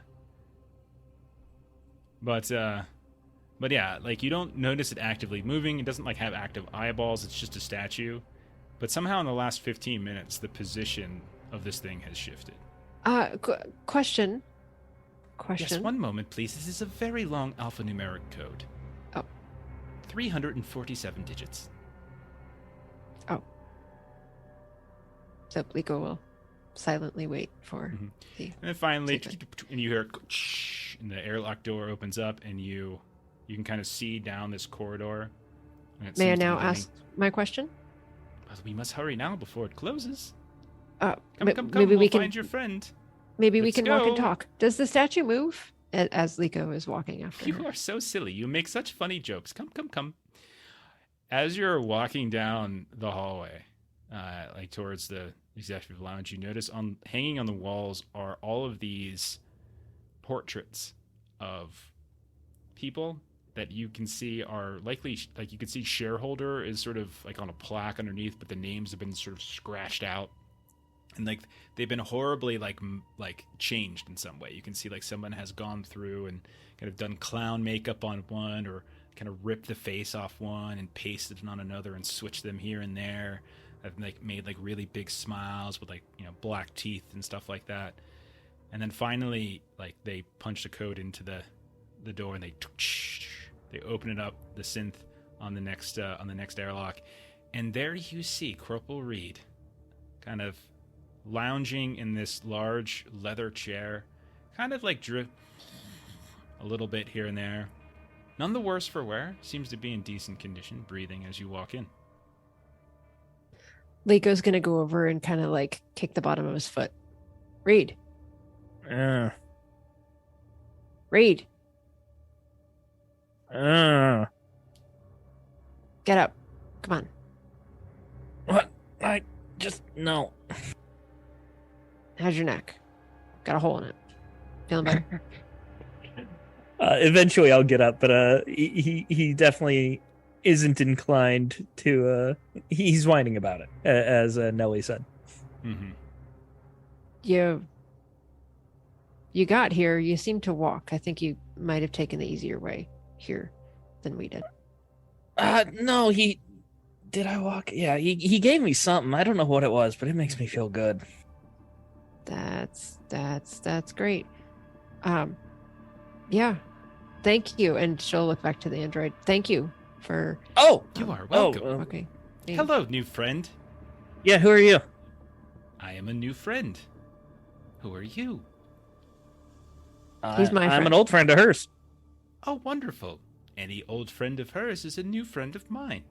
But yeah, like you don't notice it actively moving. It doesn't like have active eyeballs. It's just a statue. But somehow in the last 15 minutes, the position of this thing has shifted. Question. Yes, one moment, please. This is a very long alphanumeric code. Oh. 347 digits. Oh. So Liko will silently wait for the... And then finally, and you hear, and the airlock door opens up, and you can kind of see down this corridor. May I now ask my question? Well, we must hurry now before it closes. Come, maybe we can find your friend. Maybe we can walk and talk. Does the statue move as Liko is walking after her? You are so silly. You make such funny jokes. Come. As you're walking down the hallway, like towards the executive lounge, you notice hanging on the walls are all of these portraits of people that you can see are likely, like you can see shareholder is sort of like on a plaque underneath, but the names have been sort of scratched out. And like they've been horribly like changed in some way. You can see like someone has gone through and kind of done clown makeup on one, or kind of ripped the face off one and pasted it on another and switched them here and there. I've like made like really big smiles with like black teeth and stuff like that. And then finally, like they punch the code into the door and they open it up, the synth on the next airlock, and there you see Corporal Reed, kind of lounging in this large leather chair, kind of like drip a little bit here and there. None the worse for wear. Seems to be in decent condition, breathing as you walk in. Liko's gonna go over and kind of like kick the bottom of his foot. Reed. Reed. Get up. Come on. What? I just... No. How's your neck? Got a hole in it. Feeling better? Eventually I'll get up, but he definitely isn't inclined to... he's whining about it, as Nelly said. Mm-hmm. You got here. You seemed to walk. I think you might have taken the easier way here than we did. No, did I walk? Yeah, he gave me something. I don't know what it was, but it makes me feel good. That's great. Yeah. Thank you. And she'll look back to the android. Thank you for... Oh, you are welcome. Okay. Hello, new friend. Yeah, who are you? I am a new friend. Who are you? He's my friend. I'm an old friend of hers. Oh, wonderful. Any old friend of hers is a new friend of mine.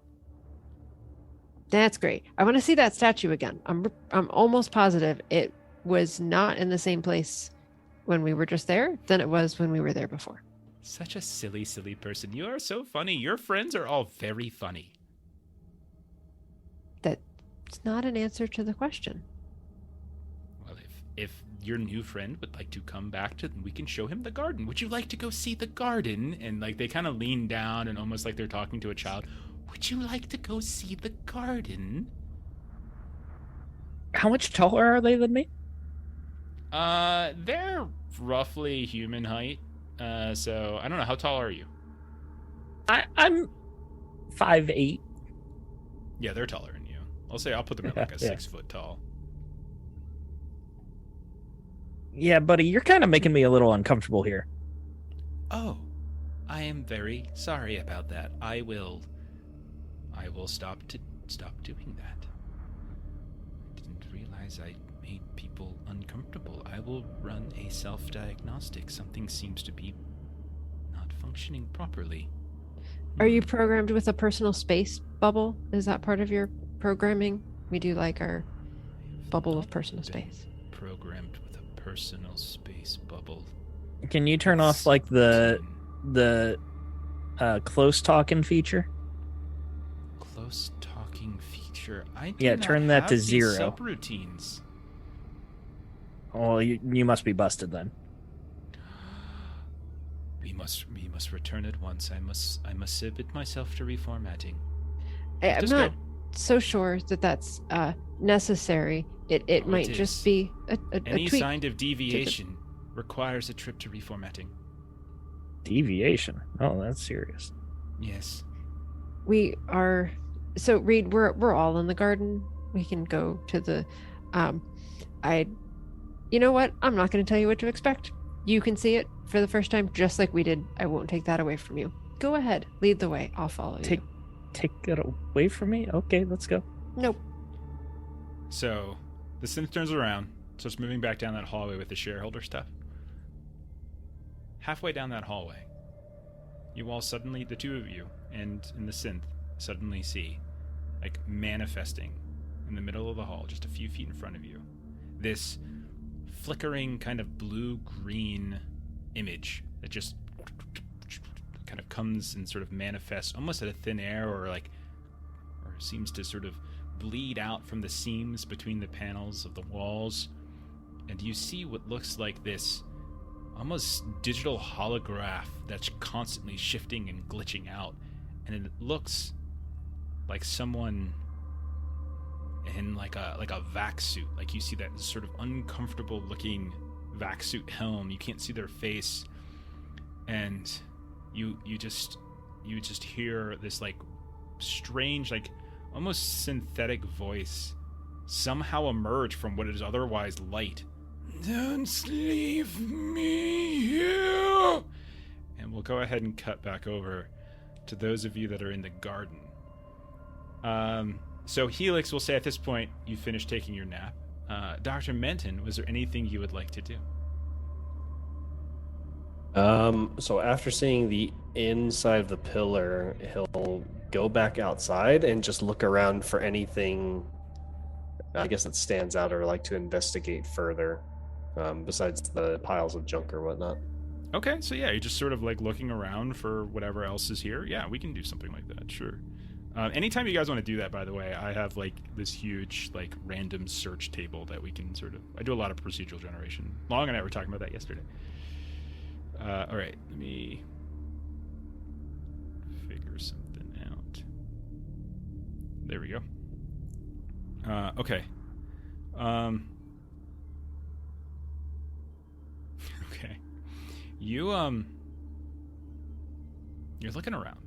That's great. I want to see that statue again. I'm almost positive it was not in the same place when we were just there than it was when we were there before. Such a silly, silly person. You are so funny. Your friends are all very funny. That's not an answer to the question. Well, if your new friend would like to come back we can show him the garden. Would you like to go see the garden? And like they kind of lean down and almost like they're talking to a child. Would you like to go see the garden? How much taller are they than me? They're roughly human height. So I don't know. How tall are you? I'm 5'8". Yeah, they're taller than you. I'll put them at like a 6 foot tall. Yeah, buddy, you're kind of making me a little uncomfortable here. Oh, I am very sorry about that. I will stop doing that. I didn't realize I made people uncomfortable. I will run a self-diagnostic. Something seems to be not functioning properly. Are you programmed with a personal space bubble? Is that part of your programming? We do like our bubble of personal space. Programmed with a personal space bubble. Can you turn off like the close talking feature? Close talking feature. Turn that to 0. Subroutines. Oh, you must be busted then. We must return at once. I must submit myself to reformatting. I'm Just not go. so sure that that's necessary. It Oh, might it just is. be a Any tweak. sign of deviation requires a trip to reformatting. Deviation. Oh, that's serious. Yes. We are so Reed, we're all in the garden. We can go to the I you know what? I'm not going to tell you what to expect. You can see it for the first time just like we did. I won't take that away from you. Go ahead. Lead the way. I'll follow you. Take it away from me? Okay, let's go. Nope. So the synth turns around, starts moving back down that hallway with the shareholder stuff. Halfway down that hallway, you all suddenly, the two of you and in the synth, suddenly see, like, manifesting in the middle of the hall, just a few feet in front of you, this flickering kind of blue-green image that just kind of comes and sort of manifests almost out of thin air, or seems to sort of bleed out from the seams between the panels of the walls. And you see what looks like this almost digital holograph that's constantly shifting and glitching out, and it looks like someone in like a vac suit. Like, you see that sort of uncomfortable looking vac suit helm. You can't see their face, and you just hear this like strange, like almost synthetic voice somehow emerge from what is otherwise light. Don't leave me here. And we'll go ahead and cut back over to those of you that are in the garden. So Helix will say at this point, you finished taking your nap. Dr. Menton, was there anything you would like to do? So after seeing the inside of the pillar, he'll go back outside and just look around for anything, I guess, that stands out or like to investigate further, besides the piles of junk or whatnot. Okay, so yeah, you're just sort of like looking around for whatever else is here. Yeah, we can do something like that, sure. Anytime you guys want to do that, by the way, I have like this huge like random search table that we can sort of, I do a lot of procedural generation. Long and I were talking about that yesterday. All right, let me figure something out. There we go. Okay. Okay. You're looking around,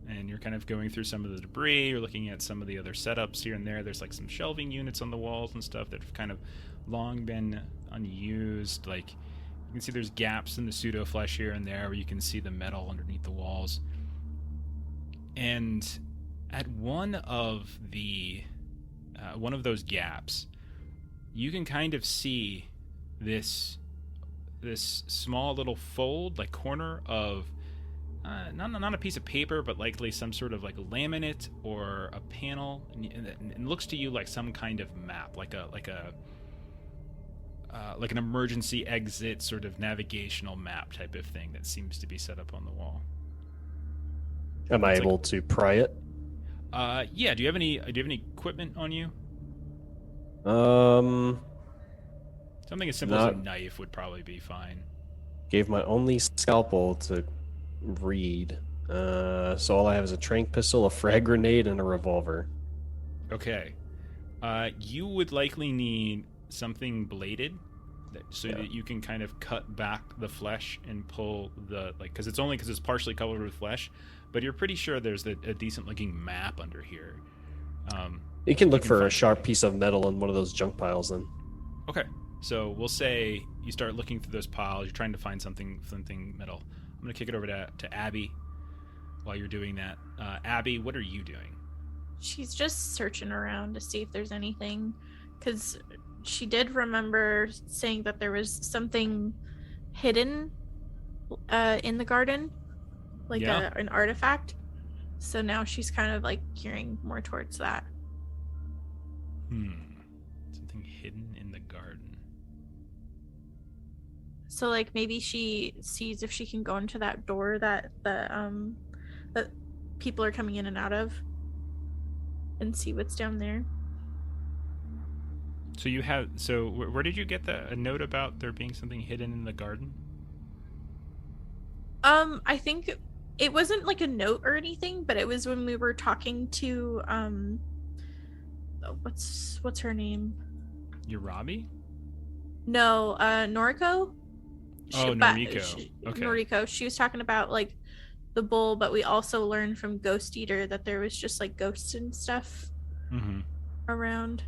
and you're kind of going through some of the debris. You're looking at some of the other setups here and there. There's like some shelving units on the walls and stuff that have kind of long been unused. Like, you can see there's gaps in the pseudo flesh here and there where you can see the metal underneath the walls. And at one of those gaps, you can kind of see this small little fold, like corner of not a piece of paper, but likely some sort of like laminate or a panel, and it looks to you like some kind of map, like an emergency exit sort of navigational map type of thing that seems to be set up on the wall. Am I able to pry it? Yeah. Do you have any equipment on you? Something as simple as a knife would probably be fine. Gave my only scalpel to Reed. So all I have is a tranq pistol, a frag grenade, and a revolver. Okay. You would likely need something bladed, that you can kind of cut back the flesh and pull the, like, because it's partially covered with flesh, but you're pretty sure there's a decent looking map under here. You can look for a sharp piece of metal in one of those junk piles then. Okay. So we'll say you start looking through those piles. You're trying to find something metal. I'm going to kick it over to Abby while you're doing that. Abby, what are you doing? She's just searching around to see if there's anything, because she did remember saying that there was something hidden in the garden, like an artifact. So now she's kind of like gearing more towards that. Something hidden in the garden. So like maybe she sees if she can go into that door that that people are coming in and out of, and see what's down there. So where did you get a note about there being something hidden in the garden? I think it wasn't like a note or anything, but it was when we were talking to what's her name? Urabi? No, Noriko. Oh, Noriko. Okay. Noriko. She was talking about like the bull, but we also learned from Ghost Eater that there was just like ghosts and stuff around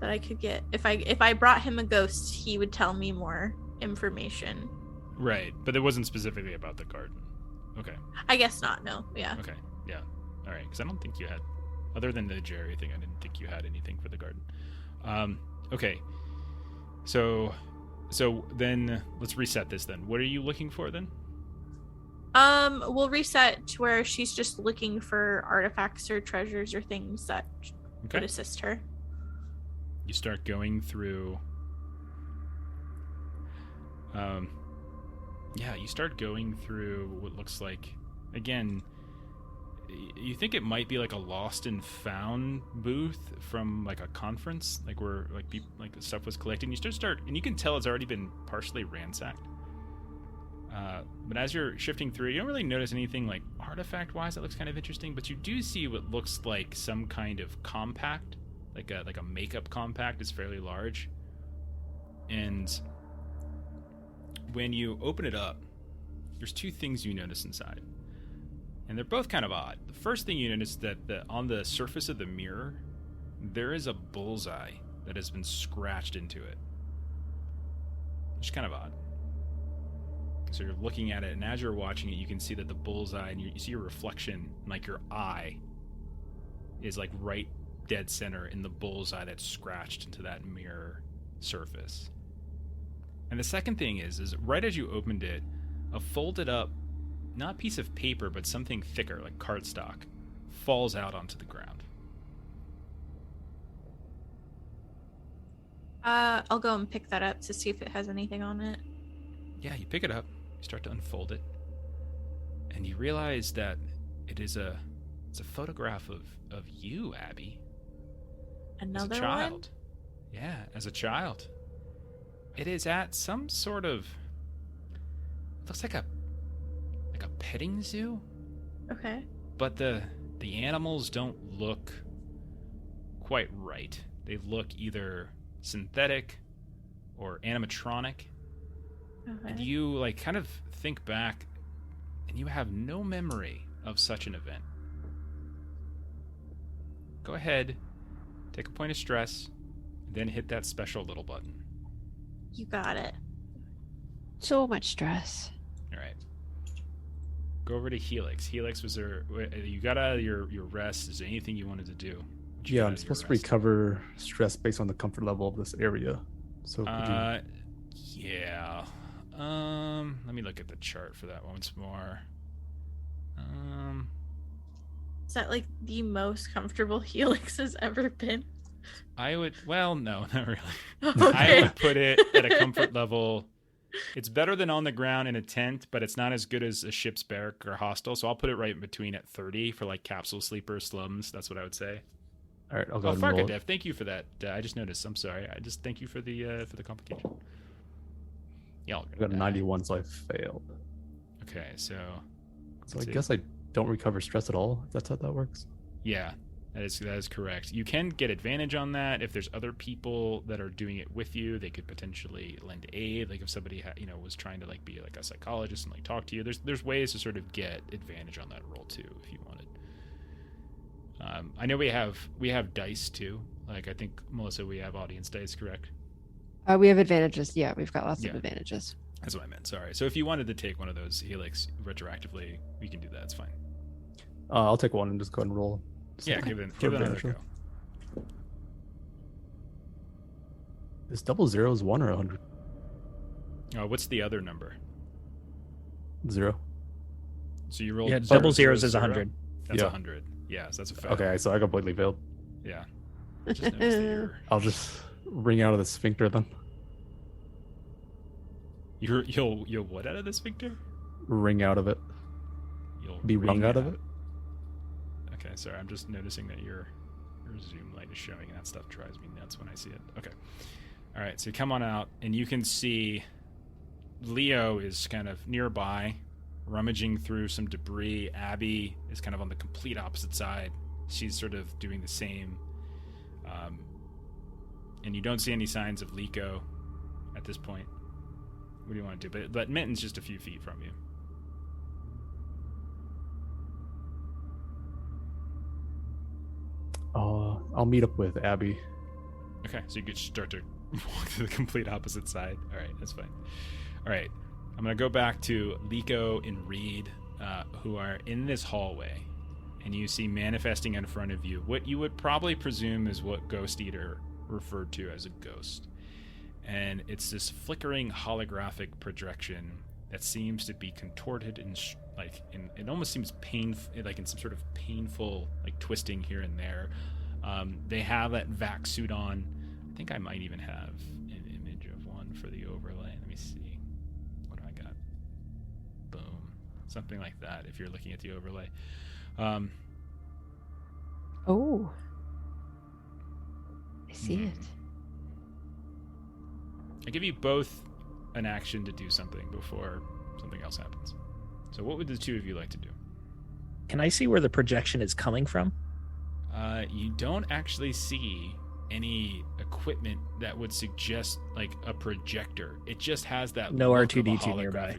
that I could get. If I brought him a ghost, he would tell me more information. Right, but it wasn't specifically about the garden. Okay. I guess not. No. Yeah. Okay. Yeah. All right. Because I don't think you had, other than the Jerry thing, I didn't think you had anything for the garden. Okay. So then let's reset this. Then, what are you looking for then? We'll reset to where she's just looking for artifacts or treasures or things that would assist her. You start going through. You start going through what looks like, again, you think it might be like a lost and found booth from like a conference, like where like the stuff was collected. And you start, and you can tell it's already been partially ransacked. But as you're shifting through, you don't really notice anything like artifact-wise that looks kind of interesting. But you do see what looks like some kind of compact, like a makeup compact. It's fairly large, and when you open it up, there's two things you notice inside, and they're both kind of odd. The first thing you notice is that on the surface of the mirror, there is a bullseye that has been scratched into it. It's kind of odd. So you're looking at it, and as you're watching it, you can see that the bullseye, and you see your reflection, like your eye, is like right dead center in the bullseye that's scratched into that mirror surface. And the second thing is right as you opened it, a folded up, not piece of paper, but something thicker, like cardstock, falls out onto the ground. I'll go and pick that up to see if it has anything on it. Yeah, you pick it up, you start to unfold it, and you realize that it's a photograph of you, Abby. Another as a child. one? Yeah, as a child. It is at some sort of, looks like a petting zoo. Okay. But the animals don't look quite right. They look either synthetic or animatronic. Okay. And you like kind of think back, and you have no memory of such an event. Go ahead, take a point of stress, and then hit that special little button. You got it. So much stress. All right. Go over to Helix. Helix, was there? You got out of your rest. Is there anything you wanted to do? Yeah, I'm supposed to recover stress based on the comfort level of this area. So could you... Yeah. Let me look at the chart for that once more. Is that like the most comfortable Helix has ever been? I would. Well, no, not really. Okay. I would put it at a comfort level. It's better than on the ground in a tent, but it's not as good as a ship's barrack or hostel. So I'll put it right in between at 30 for like capsule sleepers, slums. That's what I would say. All right, I'll go ahead and roll. Dev, thank you for that. I just noticed. I'm sorry. I just thank you for the complication. Yeah, I got a 91, so I failed. Okay, so I guess I don't recover stress at all. If that's how that works. Yeah, that is correct. You can get advantage on that if there's other people that are doing it with you. They could potentially lend aid. Like if somebody was trying to like be like a psychologist and like talk to you. There's ways to sort of get advantage on that roll too if you wanted. I know we have dice too. Like I think Melissa, we have audience dice, correct? We have advantages. Yeah, we've got lots of advantages. That's what I meant. Sorry. So if you wanted to take one of those Helix retroactively, we can do that. It's fine. I'll take one and just go ahead and roll. Yeah, give it another go. Is 00 1 or 100? What's the other number? 0. So you rolled. Yeah, 00 is 100. That's 100. Yes, that's a fail. Okay, so I completely failed. Yeah. Just noticed the error. I'll just ring out of the sphincter then. You'll what out of the sphincter? Ring out of it. You'll be wrung out of it. Okay, sorry. I'm just noticing that your zoom light is showing, and that stuff drives me nuts when I see it. Okay. All right, so you come on out, and you can see Leo is kind of nearby, rummaging through some debris. Abby is kind of on the complete opposite side. She's sort of doing the same. And you don't see any signs of Liko at this point. What do you want to do? But Minton's just a few feet from you. I'll meet up with Abby. Okay, so you could start to walk to the complete opposite side. All right, that's fine. All right, I'm going to go back to Liko and Reed, who are in this hallway. And you see manifesting in front of you what you would probably presume is what Ghost Eater referred to as a ghost. And it's this flickering holographic projection that seems to be contorted and it almost seems painful, like in some sort of painful like twisting here and there. They have that vac suit on. I think I might even have an image of one for the overlay. Let me see. What do I got? Boom. Something like that if you're looking at the overlay. Oh. I see it. I give you both an action to do something before something else happens. So what would the two of you like to do? Can I see where the projection is coming from? You don't actually see any equipment that would suggest like a projector. It just has that No look of a R2-D2 nearby.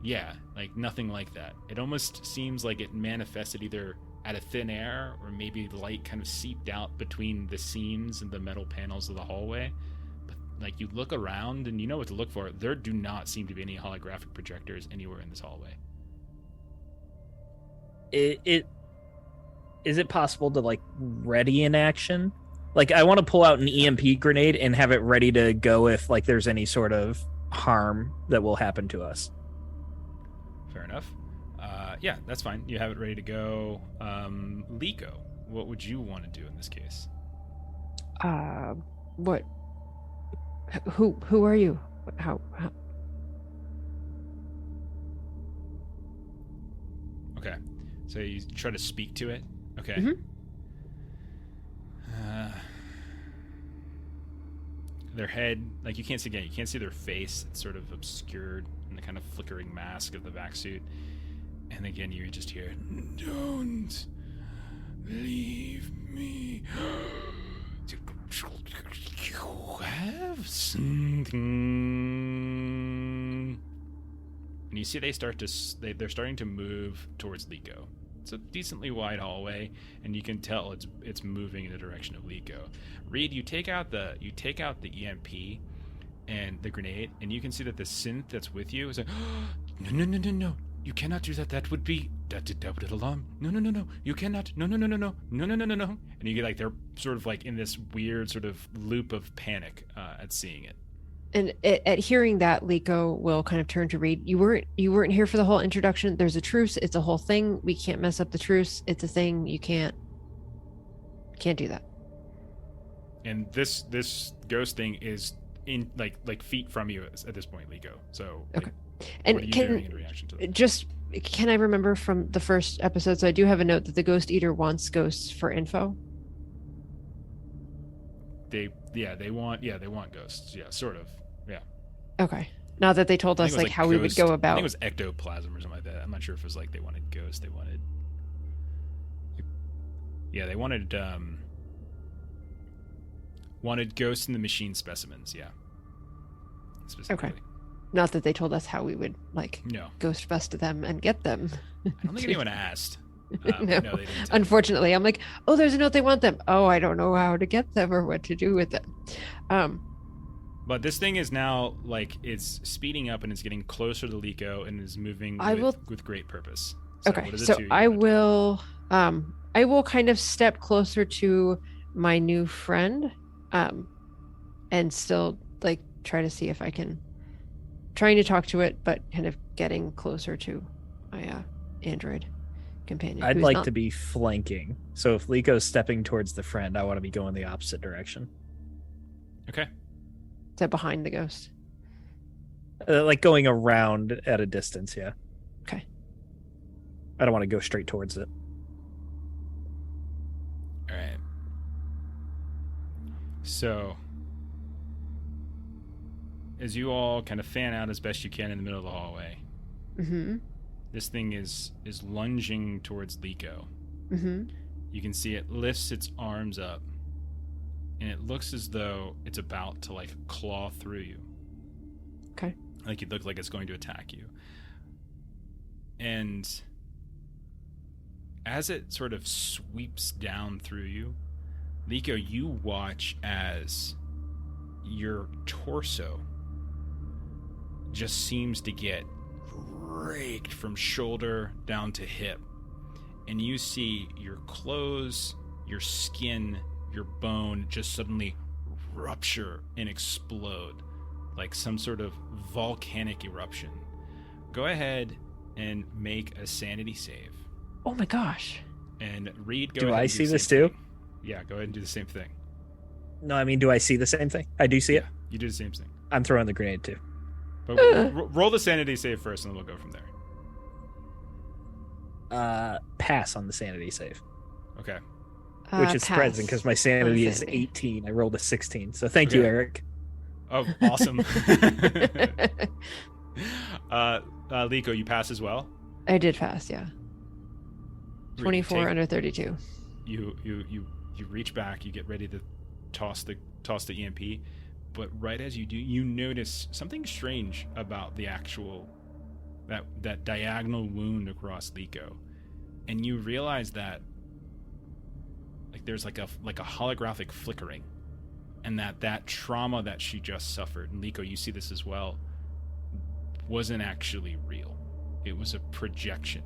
Yeah, like nothing like that. It almost seems like it manifested either out of thin air or maybe light kind of seeped out between the seams and the metal panels of the hallway. But like you look around and you know what to look for. There do not seem to be any holographic projectors anywhere in this hallway. Is it possible to like ready an action? Like I want to pull out an EMP grenade and have it ready to go if like there's any sort of harm that will happen to us. Fair enough. Yeah, that's fine. You have it ready to go. Liko, what would you want to do in this case? What? Who are you? How? Okay, so you try to speak to it. Okay. Mhm. Their head, like you can't see again. You can't see their face. It's sort of obscured in the kind of flickering mask of the vac suit. And again, you just hear, "Don't leave me. You have something." And you see they're starting to move towards Liko. It's a decently wide hallway, and you can tell it's moving in the direction of Liko. Reed, you take out the EMP and the grenade, and you can see that the synth that's with you is like, no. You cannot do that. That would alarm. No. You cannot. No. And you get like they're sort of like in this weird sort of loop of panic at seeing it. And at hearing that, Liko will kind of turn to Reed. You weren't here for the whole introduction. There's a truce. It's a whole thing. We can't mess up the truce. It's a thing. You can't do that. And this ghost thing is in like feet from you at this point, Liko. So okay. And what are you doing in reaction to that? Can I remember from the first episode? So I do have a note that the Ghost Eater wants ghosts for info. They want ghosts. Yeah, sort of. Yeah. Okay. Now that they told us like how we would go about. I think it was ectoplasm or something like that. I'm not sure if it was like they wanted ghosts. They wanted. Yeah, they wanted ghosts in the machine specimens. Yeah. Specifically. Okay. Not that they told us how we would ghost bust them and get them. I don't think anyone asked. No, they didn't. Unfortunately, I'm like, oh, there's a note they want them. Oh, I don't know how to get them or what to do with them. But this thing is now like it's speeding up and it's getting closer to Liko and is moving with great purpose. So okay, so I will kind of step closer to my new friend, and still like try to see if I can. Trying to talk to it, but kind of getting closer to my android companion. I'd like to be flanking. So if Liko's stepping towards the friend, I want to be going the opposite direction. Okay. Is that behind the ghost? Like going around at a distance, yeah. Okay. I don't want to go straight towards it. All right. So as you all kind of fan out as best you can in the middle of the hallway, this thing is lunging towards Liko. You can see it lifts its arms up, and it looks as though it's about to like claw through you. Okay. Like it looks like it's going to attack you. And as it sort of sweeps down through you, Liko, you watch as your torso just seems to get raked from shoulder down to hip. And you see your clothes, your skin, your bone just suddenly rupture and explode like some sort of volcanic eruption. Go ahead and make a sanity save. Oh my gosh. And Reed, go Do ahead I and see the this same too? thing. Yeah, go ahead and do the same thing. No, I mean, do I see the same thing? I do see it. You do the same thing. I'm throwing the grenade too. But roll the sanity save first, and then we'll go from there. Pass on the sanity save, Okay. which is surprising because my sanity is Insanity. 18. I rolled a 16. So thank you, Okay. Eric. Oh, awesome. Liko, you pass as well. I did pass, yeah. Reed, 24 take- under 32. You reach back. You get ready to toss the EMP, but right as you do, you notice something strange about the actual that diagonal wound across Liko, and you realize that like there's like a holographic flickering, and that trauma that she just suffered, and Liko, you see this as well, wasn't actually real. It was a projection,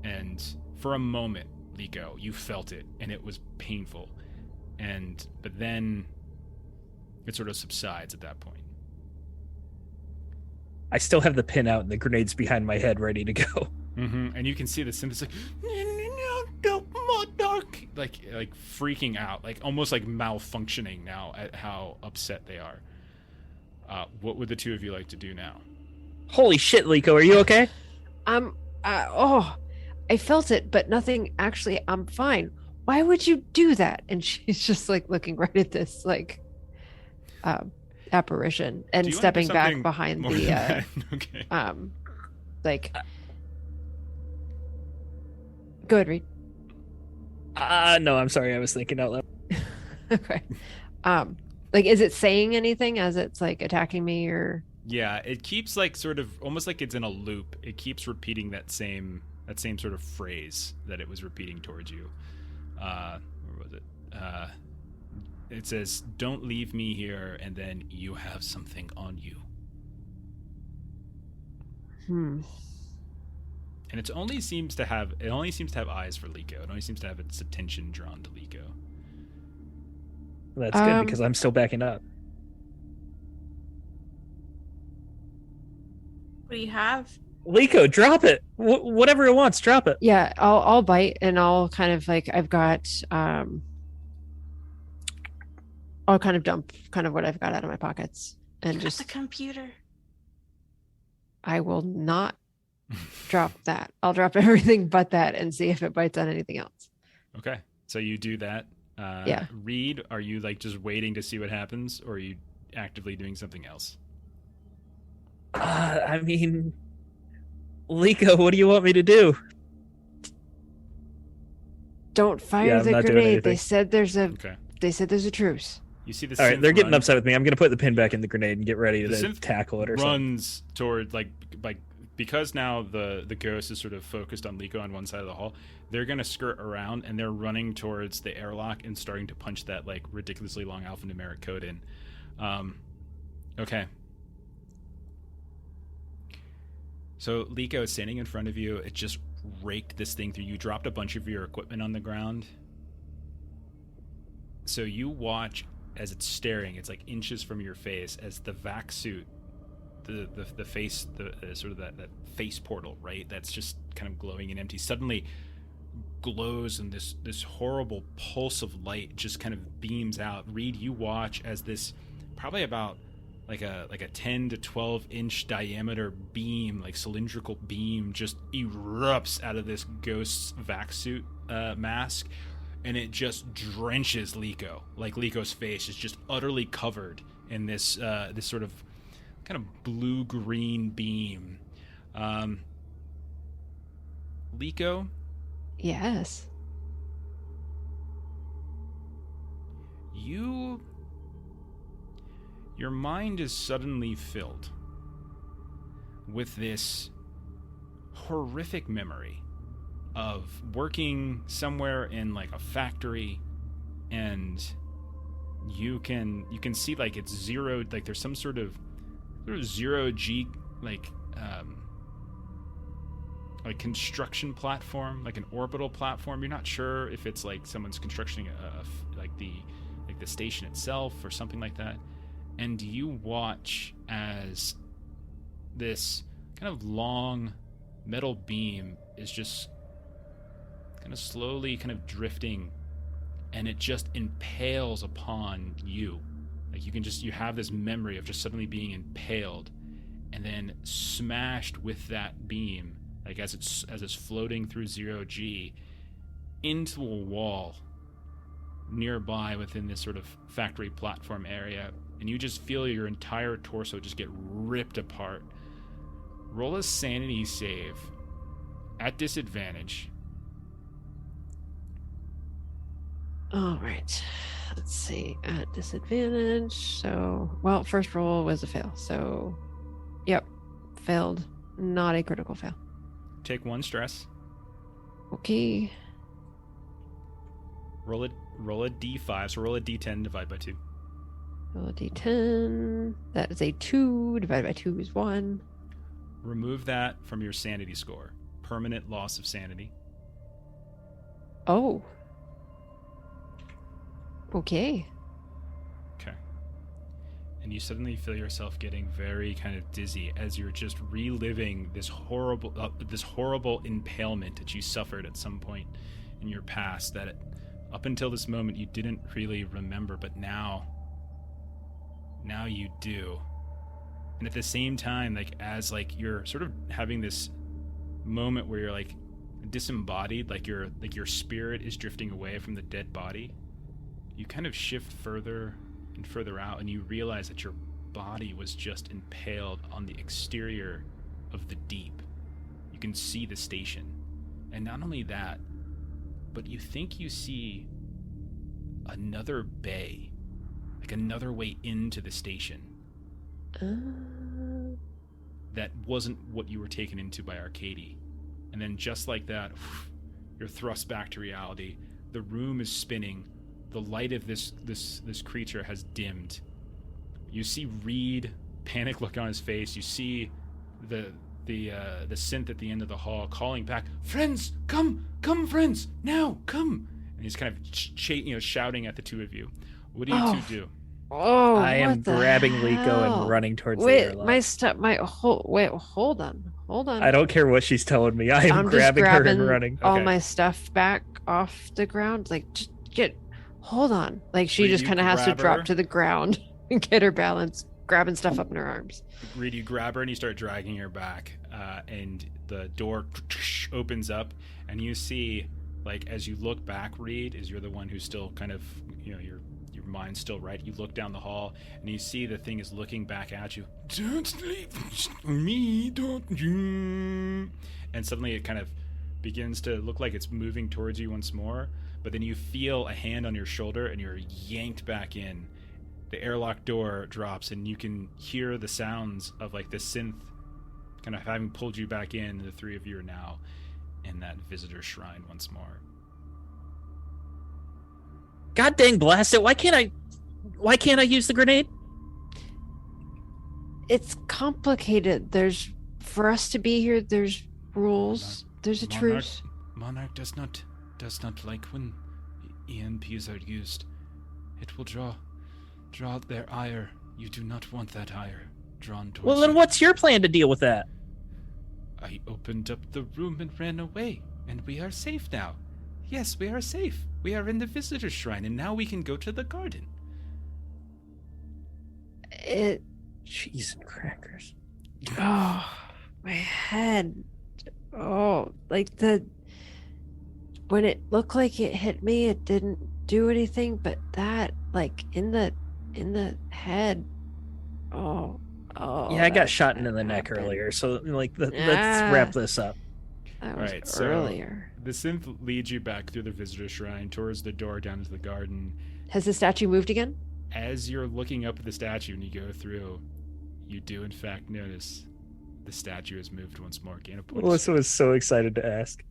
and for a moment, Liko, you felt it, and it was painful, but then it sort of subsides at that point. I still have the pin out and the grenades behind my head ready to go. And you can see the symptoms like freaking out, like almost like malfunctioning now at how upset they are. What would the two of you like to do now? Holy shit, Liko, are you okay? I felt it, but nothing actually. I'm fine. Why would you do that? And she's just like looking right at this like apparition Do and you wanna do stepping back something behind more the than that? Okay. like go ahead, Reed. No, I'm sorry. I was thinking out loud. Okay. Like is it saying anything as it's like attacking me or Yeah, it keeps like sort of almost like it's in a loop. It keeps repeating that same sort of phrase that it was repeating towards you. Where was it? It says, "Don't leave me here," and then "You have something on you." And it only seems to have eyes for Liko. It only seems to have its attention drawn to Liko. That's good because I'm still backing up. What do you have? Liko, drop it. Whatever it wants, drop it. Yeah, I'll bite and I'll kind of like I've got I'll kind of dump kind of what I've got out of my pockets and Got just the computer. I will not drop that. I'll drop everything but that and see if it bites on anything else. Okay, so you do that. Yeah. Reed, are you like just waiting to see what happens, or are you actively doing something else? I mean, Liko, what do you want me to do? Don't fire Yeah, I'm the not doing grenade. They anything. said there's a Okay. truce. You see the All right, synth they're getting run- upset with me. I'm going to put the pin back in the grenade and get ready The to synth tackle it or something. runs toward like because now the ghost is sort of focused on Liko on one side of the hall. They're gonna skirt around and they're running towards the airlock and starting to punch that like ridiculously long alphanumeric code in. Okay. So Liko is standing in front of you. It just raked this thing through. You dropped a bunch of your equipment on the ground. So you watch as it's staring. It's like inches from your face as the vac suit, the face, sort of that face portal, right? That's just kind of glowing and empty. Suddenly glows and this horrible pulse of light just kind of beams out. Reed, you watch as this probably about like a 10 to 12 inch diameter beam, like cylindrical beam, just erupts out of this ghost's vac suit mask, and it just drenches Liko. Like Liko's face is just utterly covered in this sort of kind of blue-green beam. Liko, Yes. your mind is suddenly filled with this horrific memory of working somewhere in like a factory, and you can see like it's zero, like there's some sort of zero G like construction platform, like an orbital platform. You're not sure if it's like someone's constructing the station itself or something like that. And you watch as this kind of long metal beam is just kind of slowly kind of drifting, and it just impales upon you. Like you have this memory of just suddenly being impaled and then smashed with that beam, like as it's floating through 0G into a wall nearby within this sort of factory platform area, and you just feel your entire torso just get ripped apart. Roll a sanity save at disadvantage. All right. Let's see. At disadvantage. So, well, first roll was a fail. So, yep. Failed. Not a critical fail. Take 1 stress. Okay. Roll a d5. So roll a d10, divide by 2. Roll a d10. That is a 2. Divided by 2 is 1. Remove that from your sanity score. Permanent loss of sanity. Oh. Okay. Okay. And you suddenly feel yourself getting very kind of dizzy as you're just reliving this horrible impalement that you suffered at some point in your past that up until this moment you didn't really remember, but now you do. And at the same time, like as like you're sort of having this moment where you're like disembodied, like your spirit is drifting away from the dead body, you kind of shift further and further out, and you realize that your body was just impaled on the exterior of the deep. You can see the station. And not only that, but you think you see another bay, like another way into the station. That wasn't what you were taken into by Arcady. And then just like that, you're thrust back to reality. The room is spinning. The light of this creature has dimmed. You see Reed, panic look on his face. You see the synth at the end of the hall calling back, "Friends, come, friends, now, come!" And he's kind of shouting at the two of you. What do you two do? Oh, I am grabbing Liko and running towards the airlock. Hold on. I don't care what she's telling me. I am I'm grabbing just her and running. all my stuff back off the ground. Like, just hold on. Like, she just kind of has to drop to the ground and get her balance, grabbing stuff up in her arms. Reed, you grab her and you start dragging her back, and the door opens up, and you see, like, as you look back, Reed, as you're the one who's still kind of, your mind's still right. You look down the hall and you see the thing is looking back at you. "Don't leave me, don't you?" And suddenly it kind of begins to look like it's moving towards you once more, but then you feel a hand on your shoulder and you're yanked back in. The airlock door drops and you can hear the sounds of like the synth kind of having pulled you back in, and the three of you are now in that visitor shrine once more. God dang blast it. Why can't I use the grenade? It's complicated. For us to be here, there's rules. There's a truce. Monarch does not like when EMPs are used. It will draw their ire. You do not want that ire drawn towards you. Well, then what's your plan to deal with that? I opened up the room and ran away, and we are safe now. Yes, we are safe. We are in the visitor shrine, and now we can go to the garden. Cheese and crackers. Oh, my head. Oh, like when it looked like it hit me, it didn't do anything, but that, like, in the head. Oh, Oh, Yeah, I got that shot in the can't neck happen. earlier, so like let's Ah, wrap this up. That All was right, so earlier. the synth leads you back through the visitor shrine towards the door down into the garden. Has the statue moved again? As you're looking up at the statue and you go through, you do in fact notice the statue has moved once more. Gain a point of Melissa strength. was so excited to ask.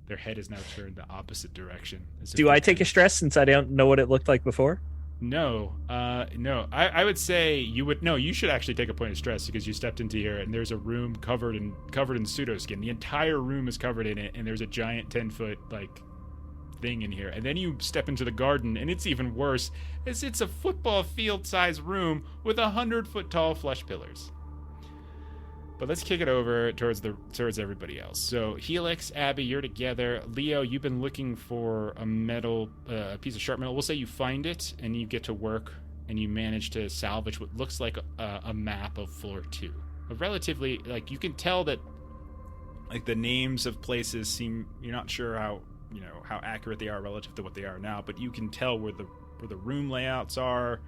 Their head is now turned the opposite direction. as if Do they're I take kind a of- stress since I don't know what it looked like before? No, no. I would say you would. No, you should actually take a point of stress because you stepped into here and there's a room covered in pseudoskin. The entire room is covered in it, and there's a giant 10-foot like thing in here. And then you step into the garden, and it's even worse, as it's a football field-sized room with 100-foot tall flush pillars. But let's kick it over towards everybody else. So Helix, Abby, you're together. Leo, you've been looking for a metal, a piece of sharp metal. We'll say you find it, and you get to work, and you manage to salvage what looks like a map of floor 2. A relatively, like, you can tell that, like, the names of places seem, you're not sure how accurate they are relative to what they are now, but you can tell where the room layouts are,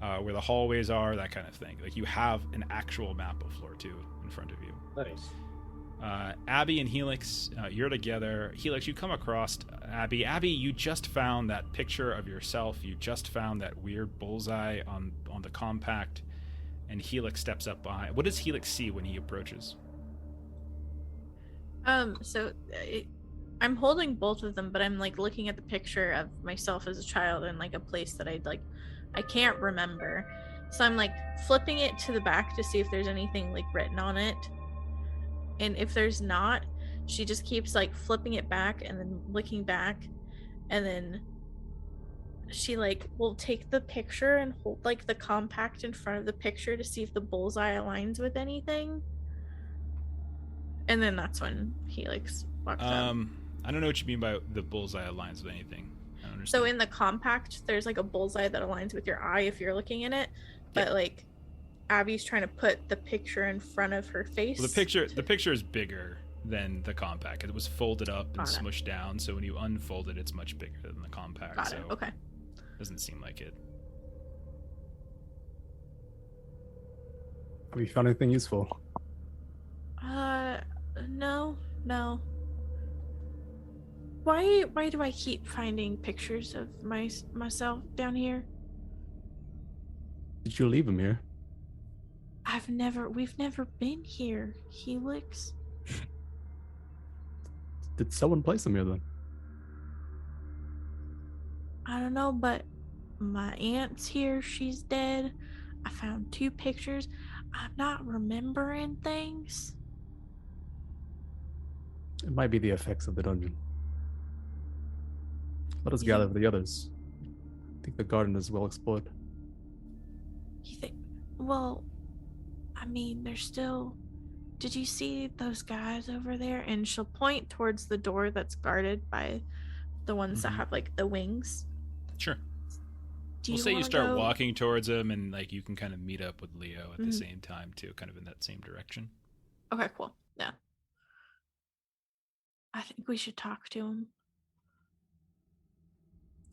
where the hallways are, that kind of thing. Like, you have an actual map of floor 2 in front of you. Nice. Abby and Helix, you're together. Helix, you come across Abby. Abby, you just found that picture of yourself. You just found that weird bullseye on the compact. And Helix steps up behind. What does Helix see when he approaches? I'm holding both of them, but I'm like looking at the picture of myself as a child in like a place that I can't remember. So I'm like flipping it to the back to see if there's anything like written on it. And if there's not, she just keeps like flipping it back and then looking back, and then she like will take the picture and hold like the compact in front of the picture to see if the bullseye aligns with anything. And then that's when Helix walks up. I don't know what you mean by the bullseye aligns with anything. I don't understand. So in the compact, there's like a bullseye that aligns with your eye if you're looking in it, but like Abby's trying to put the picture in front of her face. Well, the picture is bigger than the compact. It was folded up and smushed down, so when you unfold it, it's much bigger than the compact. Got it. Okay. Doesn't seem like it. Have you found anything useful? No. Why do I keep finding pictures of myself down here? Did you leave him here? We've never been here, Helix. Did someone place him here then? I don't know, but my aunt's here. She's dead. I found 2 pictures. I'm not remembering things. It might be the effects of the dungeon. Let us Yeah. gather the others. I think the garden is well explored. You think? Well, I mean, there's still. Did you see those guys over there? And she'll point towards the door that's guarded by the ones that have like the wings. Sure. Do We'll say you wanna start go? walking towards them, and like you can kind of meet up with Leo at the same time too, kind of in that same direction. Okay, cool. Yeah. I think we should talk to him.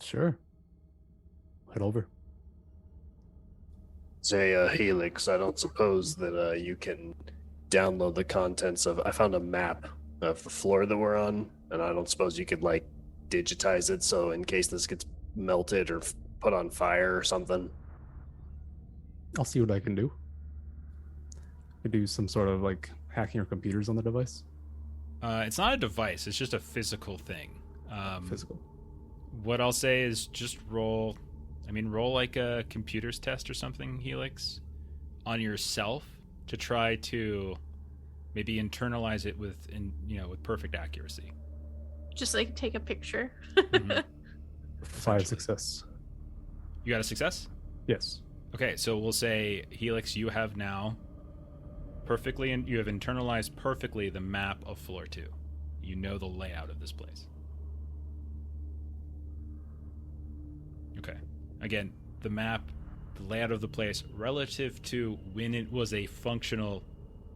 Sure. Head over. Say, Helix, I don't suppose that you can download the contents of. I found a map of the floor that we're on, and I don't suppose you could like digitize it so in case this gets melted or put on fire or something. I'll see what I can do. I do some sort of like hacking your computers on the device. It's not a device; it's just a physical thing. Physical. What I'll say is just roll like a computer's test or something, Helix, on yourself to try to maybe internalize it with perfect accuracy. Just like take a picture. Mhm. 5 success. You got a success? Yes. Okay, so we'll say, Helix, you have now you have internalized perfectly the map of floor 2. You know the layout of this place. Okay. Again, the map, the layout of the place relative to when it was a functional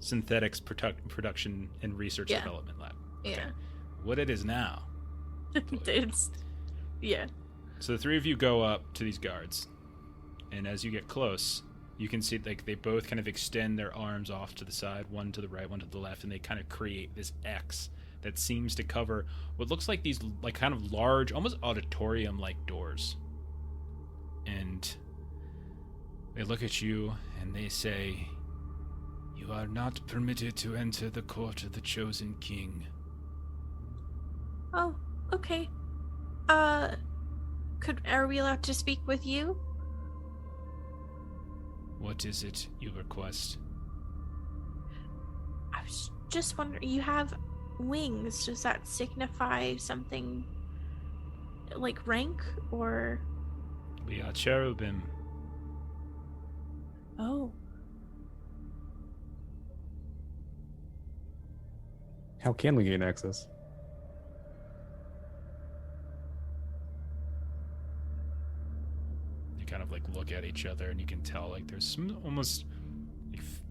synthetics production and research development lab. Yeah. What it is now. It's So the 3 of you go up to these guards, and as you get close, You can see like they both kind of extend their arms off to the side, one to the right, one to the left, and they kind of create this X that seems to cover what looks like these like kind of large, almost auditorium-like doors. And they look at you and they say, "You are not permitted to enter the court of the chosen king." Oh, okay. Are we allowed to speak with you? What is it you request? I was just wondering, you have wings. Does that signify something like rank or? We are cherubim. Oh, How can we gain access? You kind of like look at each other and you can tell like there's some almost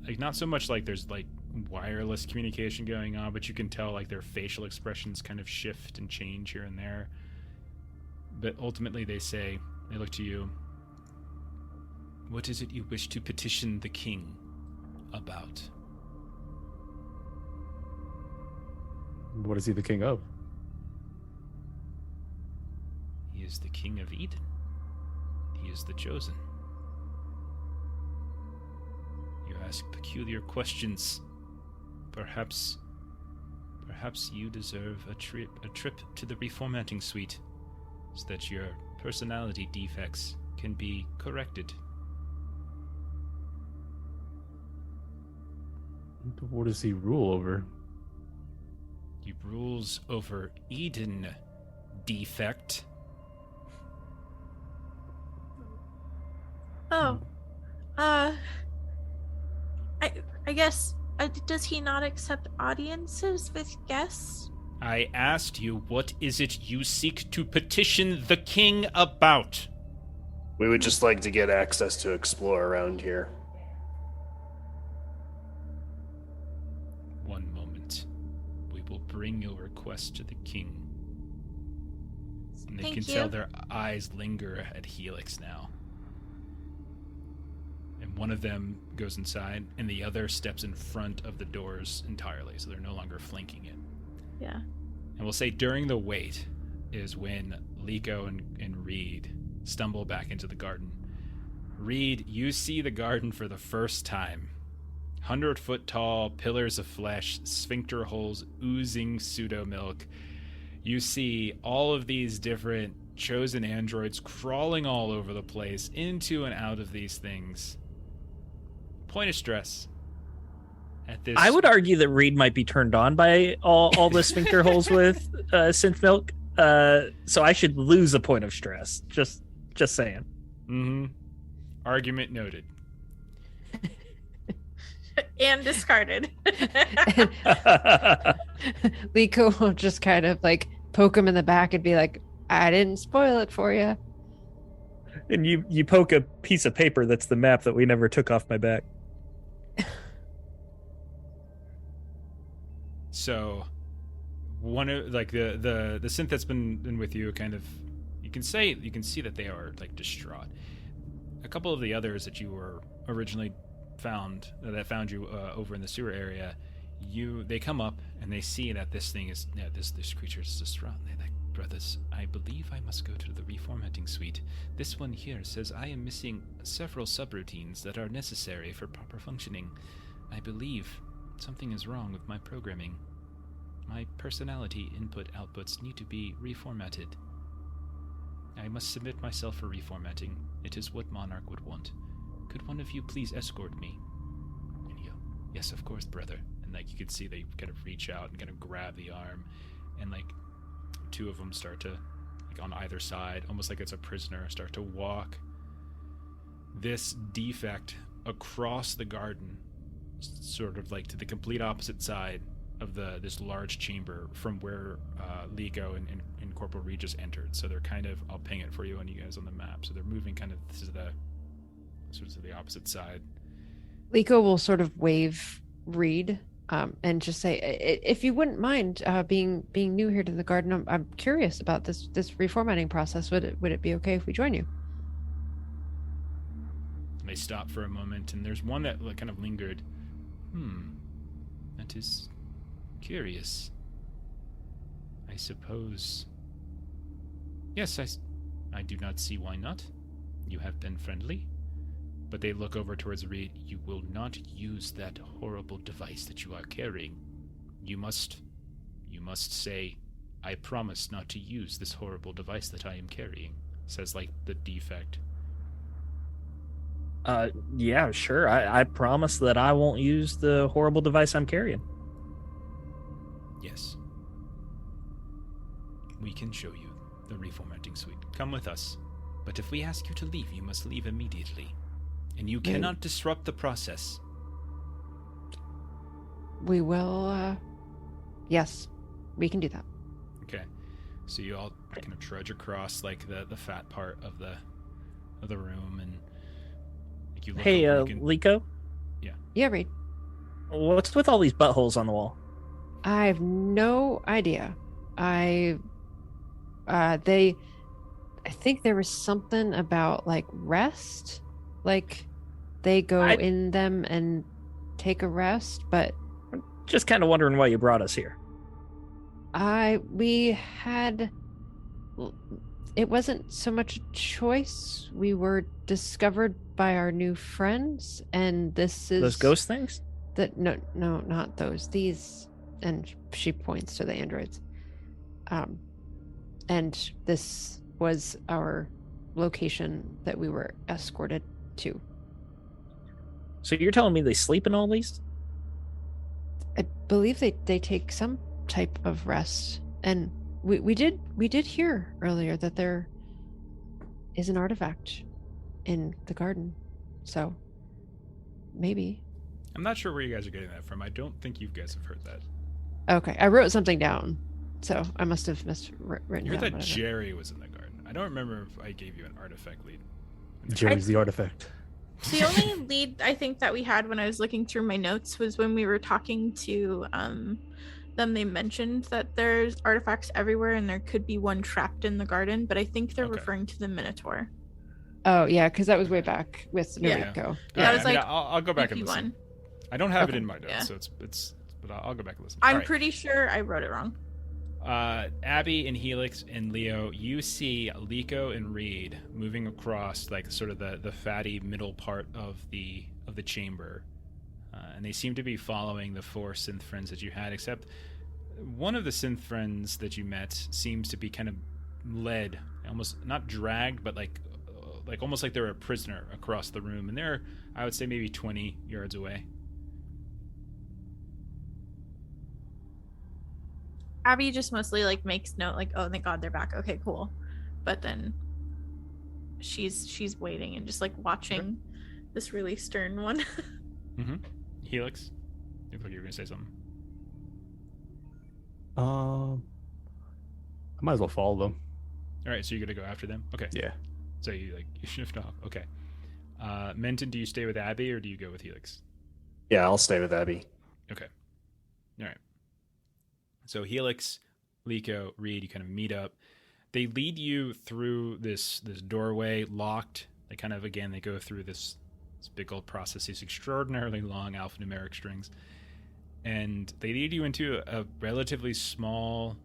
like not so much like there's like wireless communication going on, but you can tell like their facial expressions kind of shift and change here and there. But ultimately they look to you. What is it you wish to petition the king about? What is he the king of? He is the king of Eden. He is the chosen. You ask peculiar questions. Perhaps you deserve a trip to the reformatting suite so that your personality defects can be corrected. What does he rule over? He rules over Eden, defect. oh, I guess. Does he not accept audiences with guests? I asked you, what is it you seek to petition the king about? We would just like to get access to explore around here. One moment. We will bring your request to the king. And they Thank can you. tell their eyes linger at Helix now. And one of them goes inside, and the other steps in front of the doors entirely, so they're no longer flanking it. Yeah. And we'll say during the wait is when Liko and Reed stumble back into the garden. Reed, you see the garden for the first time. 100-foot tall pillars of flesh, sphincter holes oozing pseudo-milk. You see all of these different chosen androids crawling all over the place, into and out of these things. Point of stress. At this, I would argue that Reed might be turned on by all the sphincter holes with synth milk. So I should lose a point of stress. Just saying. Mm-hmm. Argument noted. And discarded. Liko will just kind of like poke him in the back and be like, "I didn't spoil it for you." And you poke a piece of paper that's the map that we never took off my back. So, one of like the synth that's been with you, kind of, you can see that they are like distraught. A couple of the others that you were originally found you over in the sewer area, they come up and they see that this creature is distraught. And they're like, "Brothers, I believe I must go to the reformatting suite. This one here says I am missing several subroutines that are necessary for proper functioning. I believe something is wrong with my programming. My personality input-outputs need to be reformatted. I must submit myself for reformatting. It is what Monarch would want. Could one of you please escort me?" And you go, "Yes, of course, brother." And like you could see they kind of reach out and kind of grab the arm, and like two of them start to, like on either side, almost like it's a prisoner, start to walk this defect across the garden, sort of like to the complete opposite side of this large chamber from where Liko and Corporal Reed just entered. So they're kind of, I'll ping it for you and you guys on the map. So they're moving kind of to the opposite side. Liko will sort of wave Reed and just say, "If you wouldn't mind being new here to the garden, I'm curious about this reformatting process. Would it be okay if we join you?" They stop for a moment, and there's one that kind of lingered. That is curious. I suppose... Yes, I do not see why not. You have been friendly. But they look over towards Reed. You will not use that horrible device that you are carrying. You must say, I promise not to use this horrible device that I am carrying, says, like, the defect. Yeah, sure. I promise that I won't use the horrible device I'm carrying. Yes. We can show you the reformatting suite. Come with us. But if we ask you to leave, you must leave immediately. And you cannot disrupt the process. We will, yes, we can do that. Okay. So you all kind of trudge across, like, the fat part of the room, and like, you look Hey, over, you can... Liko? Yeah, Reed. What's with all these buttholes on the wall? I have no idea. I think there was something about, like, rest. Like, they go in them and take a rest, but... Just kind of wondering why you brought us here. We had... It wasn't so much a choice. We were discovered by our new friends, and this is... Those ghost things? No, not those. These... And she points to the androids. And this was our location that we were escorted to. So you're telling me they sleep in all these? I believe they take some type of rest. And we did hear earlier that there is an artifact in the garden. So maybe. I'm not sure where you guys are getting that from. I don't think you guys have heard that. Okay, I wrote something down. So I must have miswritten. You heard down that whatever. Jerry was in the garden. I don't remember if I gave you an artifact lead. Jerry's the artifact. The only lead I think that we had when I was looking through my notes was when we were talking to them. They mentioned that there's artifacts everywhere and there could be one trapped in the garden, but I think they're referring to the Minotaur. Oh yeah, because that was way back with Yeah. Noriko. That was like I'll go back and listen. one. I don't have it Okay. in my notes, Yeah. so it's. But I'll go back and listen. I'm All right. pretty sure I wrote it wrong. Abby and Helix and Leo, you see Liko and Reed moving across, like, sort of the fatty middle part of the chamber, and they seem to be following the 4 synth friends that you had, except one of the synth friends that you met seems to be kind of led, almost not dragged, but like almost like they're a prisoner across the room, and they're, I would say, maybe 20 yards away. Abby just mostly like makes note, like, oh, thank God they're back. Okay, cool. But then she's waiting and just like watching this really stern one. Helix, you thought you were gonna say something. I might as well follow them. All right, so you're gonna go after them. Okay. Yeah. So you shift off. Okay. Menton, do you stay with Abby or do you go with Helix? Yeah, I'll stay with Abby. Okay. All right. So Helix, Liko, Reed, you kind of meet up. They lead you through this doorway, locked. They kind of, again, they go through this big old process, these extraordinarily long alphanumeric strings. And they lead you into a relatively small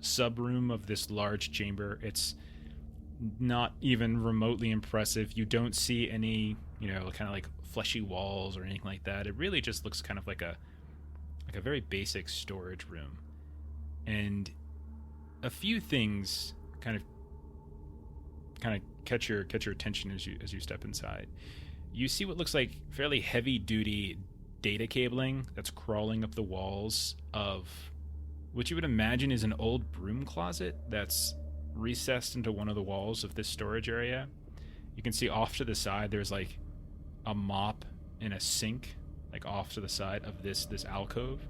sub-room of this large chamber. It's not even remotely impressive. You don't see any, kind of like fleshy walls or anything like that. It really just looks kind of like a very basic storage room. And a few things kind of catch your attention as you step inside. You see what looks like fairly heavy duty data cabling that's crawling up the walls of what you would imagine is an old broom closet that's recessed into one of the walls of this storage area. You can see off to the side there's like a mop and a sink, like off to the side of this alcove.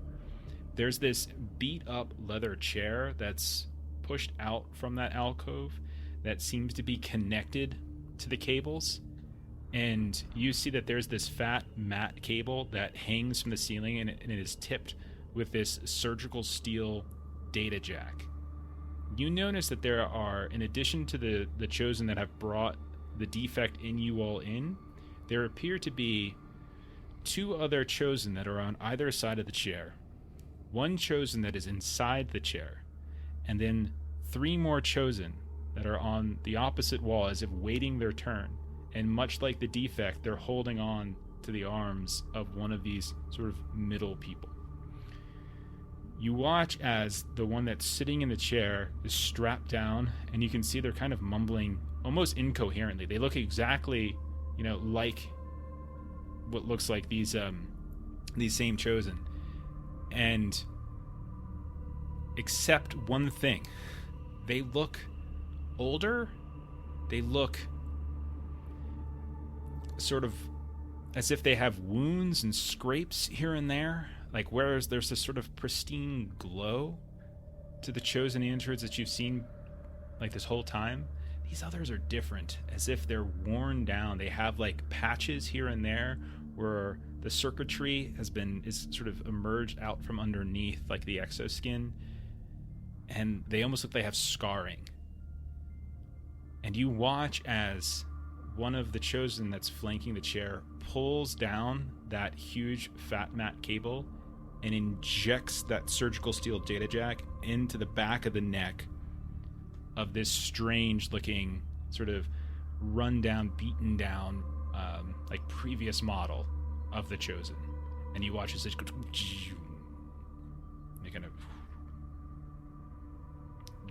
There's this beat up leather chair that's pushed out from that alcove that seems to be connected to the cables. And you see that there's this fat matte cable that hangs from the ceiling, and it is tipped with this surgical steel data jack. You notice that there are, in addition to the chosen that have brought the defect in you all in, there appear to be 2 other chosen that are on either side of the chair. 1 chosen that is inside the chair, and then 3 more chosen that are on the opposite wall as if waiting their turn. And much like the defect, they're holding on to the arms of one of these sort of middle people. You watch as the one that's sitting in the chair is strapped down, and you can see they're kind of mumbling almost incoherently. They look exactly, like what looks like these same chosen. And except one thing, they look older. They look sort of as if they have wounds and scrapes here and there. Like, whereas there's this sort of pristine glow to the chosen androids that you've seen, like, this whole time, these others are different, as if they're worn down. They have, like, patches here and there where the circuitry is sort of emerged out from underneath, like the exoskin, and they almost look like they have scarring. And you watch as one of the chosen that's flanking the chair pulls down that huge fat mat cable and injects that surgical steel data jack into the back of the neck of this strange looking, sort of run down, beaten down, like previous model of the chosen. And you watch as it goes, they kind of,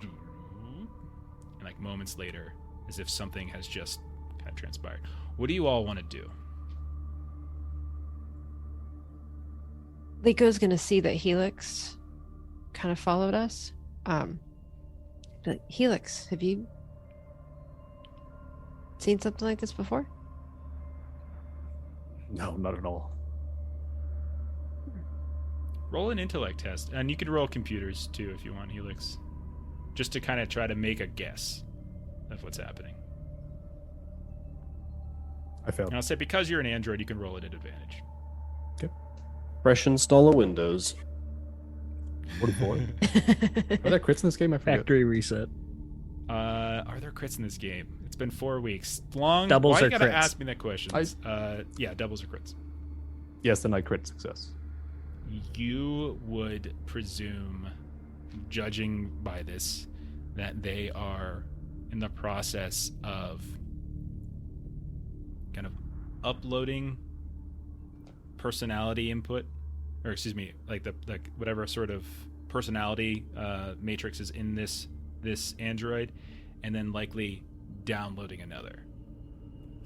and like moments later, as if something has just kind of transpired. What do you all want to do? Lico's gonna see that Helix kind of followed us. But Helix, have you seen something like this before? No, not at all. Roll an intellect test, and you can roll computers too if you want, Helix, just to kind of try to make a guess of what's happening. I failed. And I'll say, because you're an android, you can roll it at advantage. Fresh installer Windows. 44. Are there crits in this game? I forget. Factory reset. Are there crits in this game? It's been 4 weeks. Long. Doubles Why or you gotta crits? ask me that question? Yeah, doubles or crits. Yes, then I crit success. You would presume, judging by this, that they are in the process of kind of uploading personality input, or excuse me, like whatever sort of personality matrix is in this android, and then likely downloading another.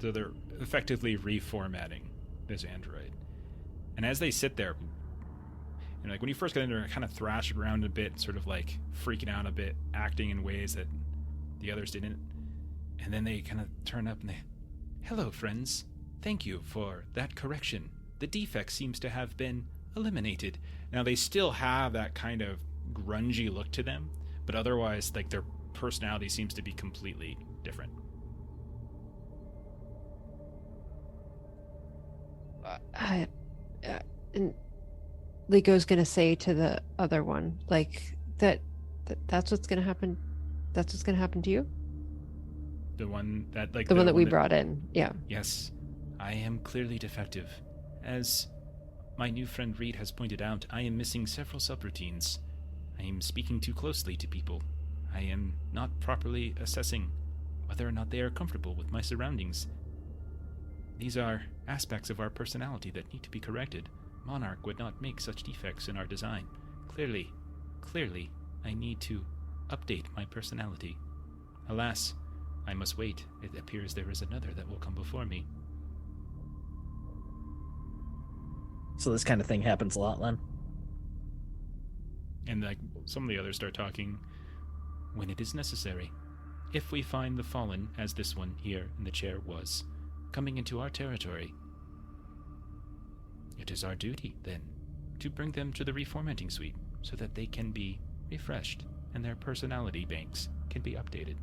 So they're effectively reformatting this android. And as they sit there, like when you first got in there, kind of thrashing around a bit, sort of like freaking out a bit, acting in ways that the others didn't. And then they kind of turn up and they, "Hello, friends. Thank you for that correction. The defect seems to have been eliminated." Now, they still have that kind of grungy look to them, but otherwise, like, their personality seems to be completely different. And Lico's gonna say to the other one, like, that's what's gonna happen. That's what's gonna happen to you. The one that, like, The one that we brought in. Yeah. Yes, I am clearly defective. As my new friend Reed has pointed out, I am missing several subroutines. I am speaking too closely to people. I am not properly assessing whether or not they are comfortable with my surroundings. These are aspects of our personality that need to be corrected. Monarch would not make such defects in our design. Clearly, I need to update my personality. Alas, I must wait. It appears there is another that will come before me. So this kind of thing happens a lot, then. And like some of the others start talking. When it is necessary. If we find the fallen, as this one here in the chair was, coming into our territory, it is our duty, then, to bring them to the reformatting suite so that they can be refreshed and their personality banks can be updated.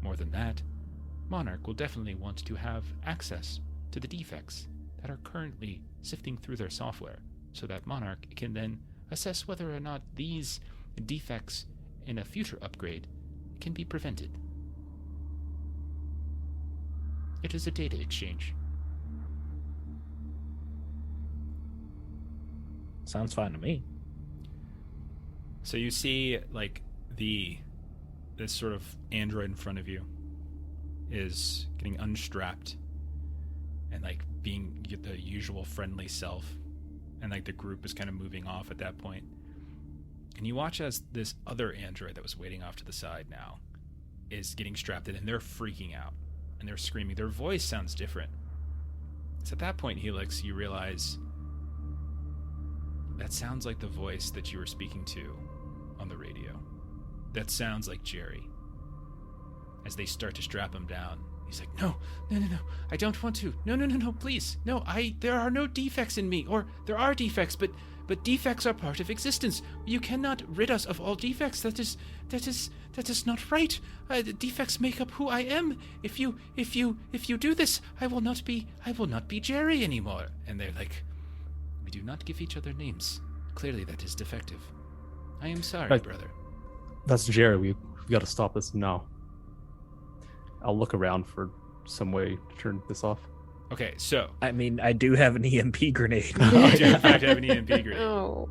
More than that, Monarch will definitely want to have access to the defects that are currently sifting through their software so that Monarch can then assess whether or not these defects in a future upgrade can be prevented. It is a data exchange. Sounds fine to me. So you see, like, this sort of android in front of you is getting unstrapped and, like, being the usual friendly self. And, like, the group is kind of moving off at that point. And you watch as this other android that was waiting off to the side now is getting strapped in, and they're freaking out. And they're screaming. Their voice sounds different. It's at that point, Helix, you realize that sounds like the voice that you were speaking to on the radio. That sounds like Jerry. As they start to strap him down, he's like, no, I don't want to. No, please. No, there are no defects in me. Or there are defects, but defects are part of existence. You cannot rid us of all defects. That is not right. The defects make up who I am. If you do this, I will not be Jerry anymore. And they're like, we do not give each other names. Clearly that is defective. I am sorry, Right. brother. That's Jerry. We got to stop this now. I'll look around for some way to turn this off. Okay, so I mean, I do have an EMP grenade. I do in fact have an EMP grenade. Oh.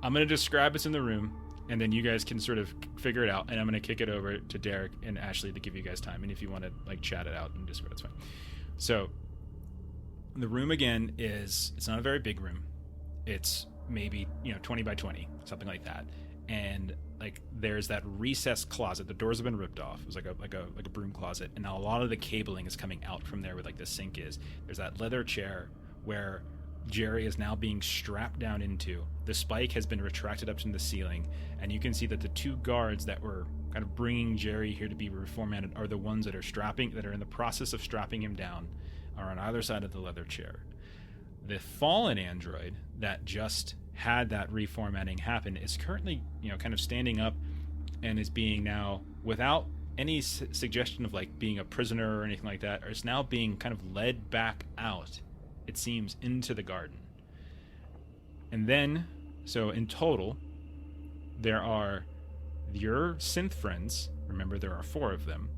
I'm going to describe what's in the room, and then you guys can sort of figure it out, and I'm going to kick it over to Derek and Ashley to give you guys time, and if you want to, like, chat it out and Discord, that's fine. So, the room, again, it's not a very big room. It's maybe, 20 by 20, something like that. And, like, there's that recessed closet. The doors have been ripped off. It was like a broom closet, and now a lot of the cabling is coming out from there where, like, the sink is. There's that leather chair where Jerry is now being strapped down into. The spike has been retracted up to the ceiling, and you can see that the two guards that were kind of bringing Jerry here to be reformatted are the ones that are in the process of strapping him down, are on either side of the leather chair. The fallen android that just had that reformatting happen is currently, kind of standing up and is being now, without any suggestion of, like, being a prisoner or anything like that, or is now being kind of led back out, it seems, into the garden. And then, so in total, there are your synth friends. Remember, there are 4 of them.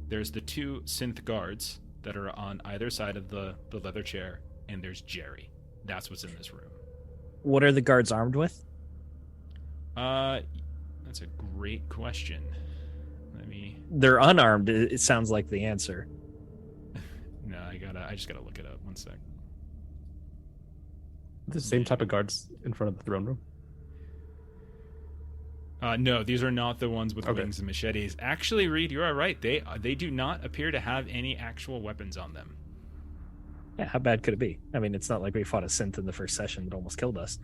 There's the 2 synth guards that are on either side of the leather chair, and there's Jerry. That's what's in this room. What are the guards armed with? That's a great question. They're unarmed. It sounds like the answer. No, I just gotta look it up. One sec. The same type of guards in front of the throne room. No, these are not the ones with Okay. wings and machetes. Actually, Reed, you are right. They do not appear to have any actual weapons on them. Yeah, how bad could it be? I mean, it's not like we fought a synth in the first session that almost killed us.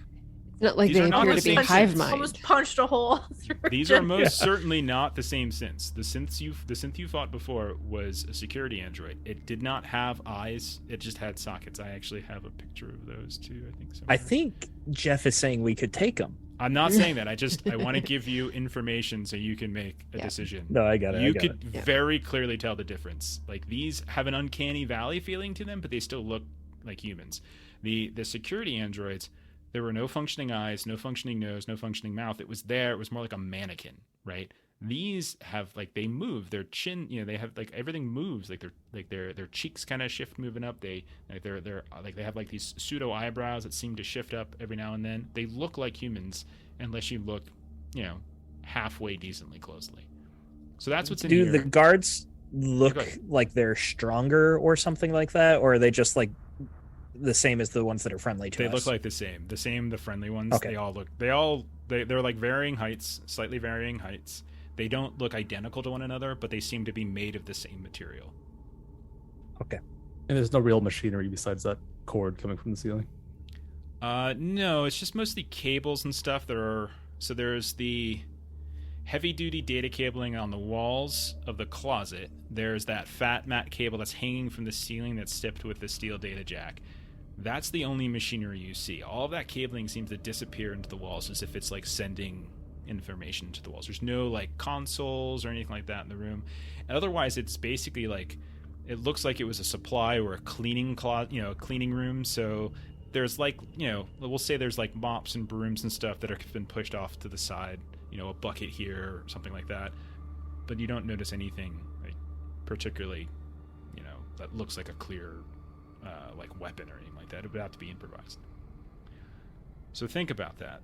It's not like These they are not appear the to be same hive synths. mind. Almost punched a hole through These Jen. are most certainly not the same synths. The synth you fought before was a security android. It did not have eyes. It just had sockets. I actually have a picture of those too. I think so. I think Jeff is saying we could take them. I'm not saying that. I want to give you information so you can make a decision. No, I got it. You I got could it. very clearly tell the difference. Like, these have an uncanny valley feeling to them, but they still look like humans. The security androids, there were no functioning eyes, no functioning nose, no functioning mouth. It was there. It was more like a mannequin, right? These have, like, they move. Their chin, they have, like, everything moves. Like, their cheeks kind of shift moving up. They have, like, these pseudo eyebrows that seem to shift up every now and then. They look like humans unless you look, halfway decently closely. So that's what's in here. Do the guards look Go ahead. like they're stronger or something like that, or are they just like the same as the ones that are friendly to They us? look like the same. The friendly ones. Okay. They're like varying heights, slightly varying heights. They don't look identical to one another, but they seem to be made of the same material. Okay. And there's no real machinery besides that cord coming from the ceiling. No, it's just mostly cables and stuff. There's the heavy-duty data cabling on the walls of the closet. There's that fat mat cable that's hanging from the ceiling that's tipped with the steel data jack. That's the only machinery you see. All of that cabling seems to disappear into the walls as if it's, like, sending information to the walls. There's no, like, consoles or anything like that in the room. And otherwise, it's basically like, it looks like it was a supply or a cleaning cleaning room. So there's, like, we'll say there's, like, mops and brooms and stuff that have been pushed off to the side, a bucket here or something like that. But you don't notice anything, like, particularly, that looks like a clear, like, weapon or anything like that. It would have to be improvised. So think about that.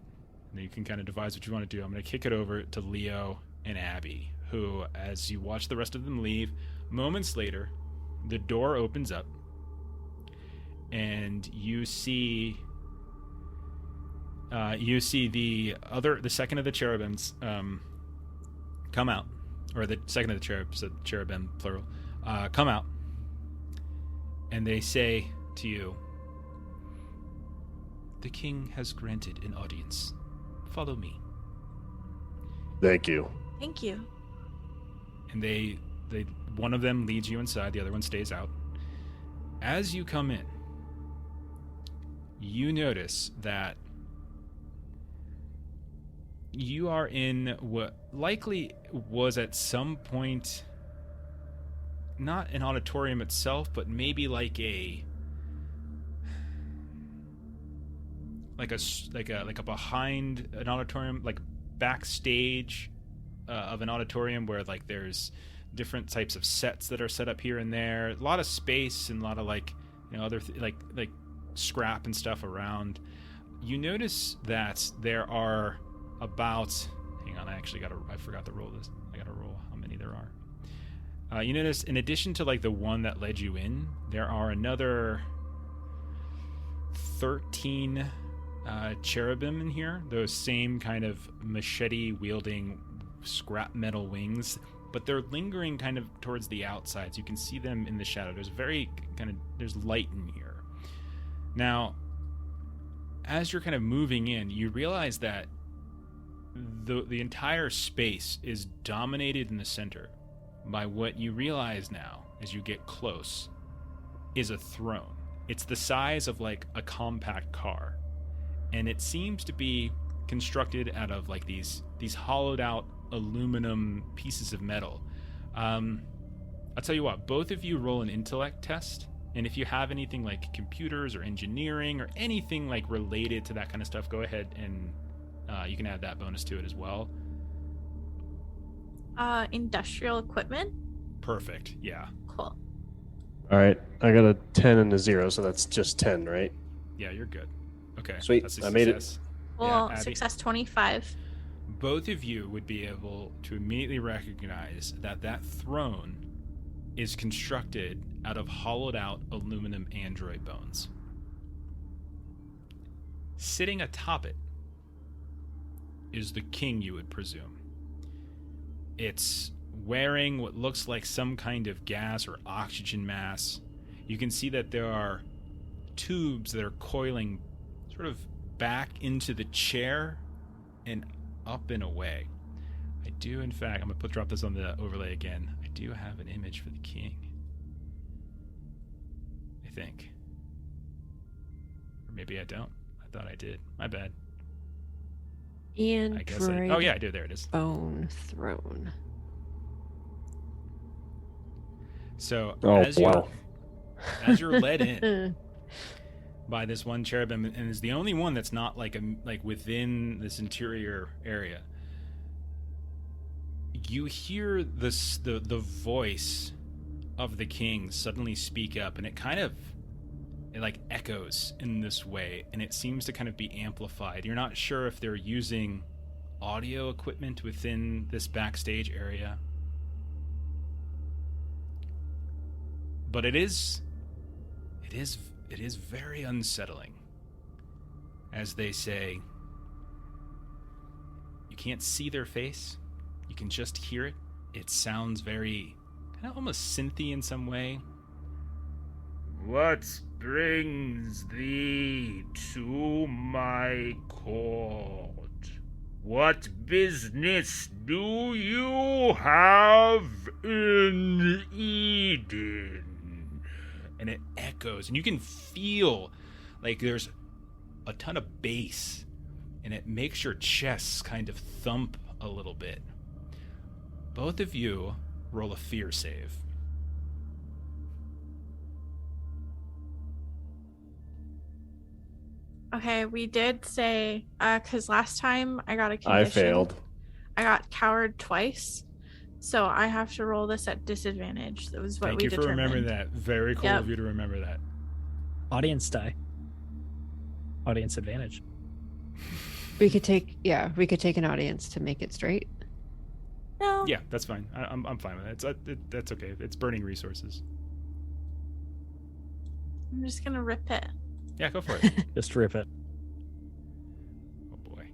And you can kind of devise what you want to do. I'm going to kick it over to Leo and Abby, who, as you watch the rest of them leave, moments later, the door opens up, and you see the second of the cherubims come out, or the second of the cherubim plural, come out, and they say to you, "The king has granted an audience. Follow me." Thank you. Thank you. And they one of them leads you inside, the other one stays out. As you come in, you notice that you are in what likely was at some point not an auditorium itself, but maybe like a behind an auditorium, like backstage of an auditorium, where like there's different types of sets that are set up here and there, a lot of space and a lot of other like scrap and stuff around. You notice that there are about, hang on, I forgot to roll this. I gotta roll how many there are. You notice, in addition to like the one that led you in, there are another 13 cherubim in here. Those same kind of machete wielding scrap metal wings, but they're lingering kind of towards the outsides. You can see them in the shadow. There's light in here. Now, as you're kind of moving in, you realize that the entire space is dominated in the center by what you realize now, as you get close, is a throne. It's the size of like a compact car, and it seems to be constructed out of like these hollowed out aluminum pieces of metal. I'll tell you what, both of you roll an intellect test, and if you have anything like computers or engineering or anything like related to that kind of stuff, go ahead and you can add that bonus to it as well. Industrial equipment. Perfect. Yeah. Cool. All right, I got a 10 and a 0, so that's just 10, right? Yeah, you're good. Okay. Sweet. That's a I made it. success. Well, Yeah, Abby? success 25. Both of you would be able to immediately recognize that throne is constructed out of hollowed out aluminum android bones. Sitting atop it is the king, you would presume. It's wearing what looks like some kind of gas or oxygen mask. You can see that there are tubes that are coiling sort of back into the chair and up and away. I do, in fact, I'm going to drop this on the overlay again. I do have an image for the king, I think. Or maybe I don't. I thought I did. My bad. And I guess oh yeah, I do. There it is. Bone throne. So As you're led in by this one cherubim, and is the only one that's not like within this interior area, you hear the voice of the king suddenly speak up, and it like echoes in this way, and it seems to kind of be amplified. You're not sure if they're using audio equipment within this backstage area, but it is very unsettling. As they say, you can't see their face, you can just hear it. It sounds very kind of almost synthy in some way. What brings thee to my court? What business do you have in Eden? And it echoes, and you can feel like there's a ton of bass, and it makes your chest kind of thump a little bit. Both of you roll a fear save. Okay, we did say, because last time I got a condition. I failed. I got coward twice, so I have to roll this at disadvantage. That was what Thank we you for determined. remembering that. Very cool of you to remember that. Audience die. Audience advantage. We could take an audience to make it straight. No. Yeah, that's fine. I'm fine with that. That's okay. It's burning resources. I'm just gonna rip it. Yeah, go for it. Just rip it. Oh boy.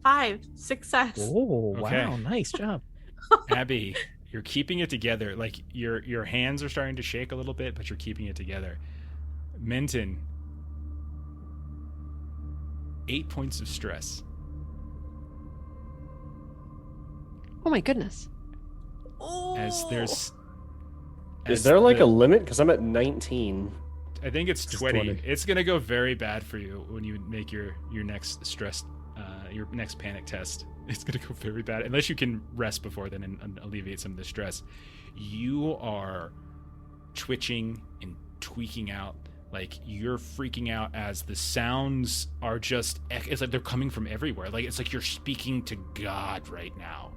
5 success. Oh, Okay. wow. Nice job. Abby, you're keeping it together. Like your hands are starting to shake a little bit, but you're keeping it together. Minton, 8 points of stress. Oh my goodness. As there's Is there like a limit? Because I'm at 19. I think it's It's 20. 20. It's gonna go very bad for you when you make your next stress, your next panic test. It's gonna go very bad unless you can rest before then and alleviate some of the stress. You are twitching and tweaking out, like you're freaking out as the sounds are just. It's like they're coming from everywhere. Like it's like you're speaking to God right now.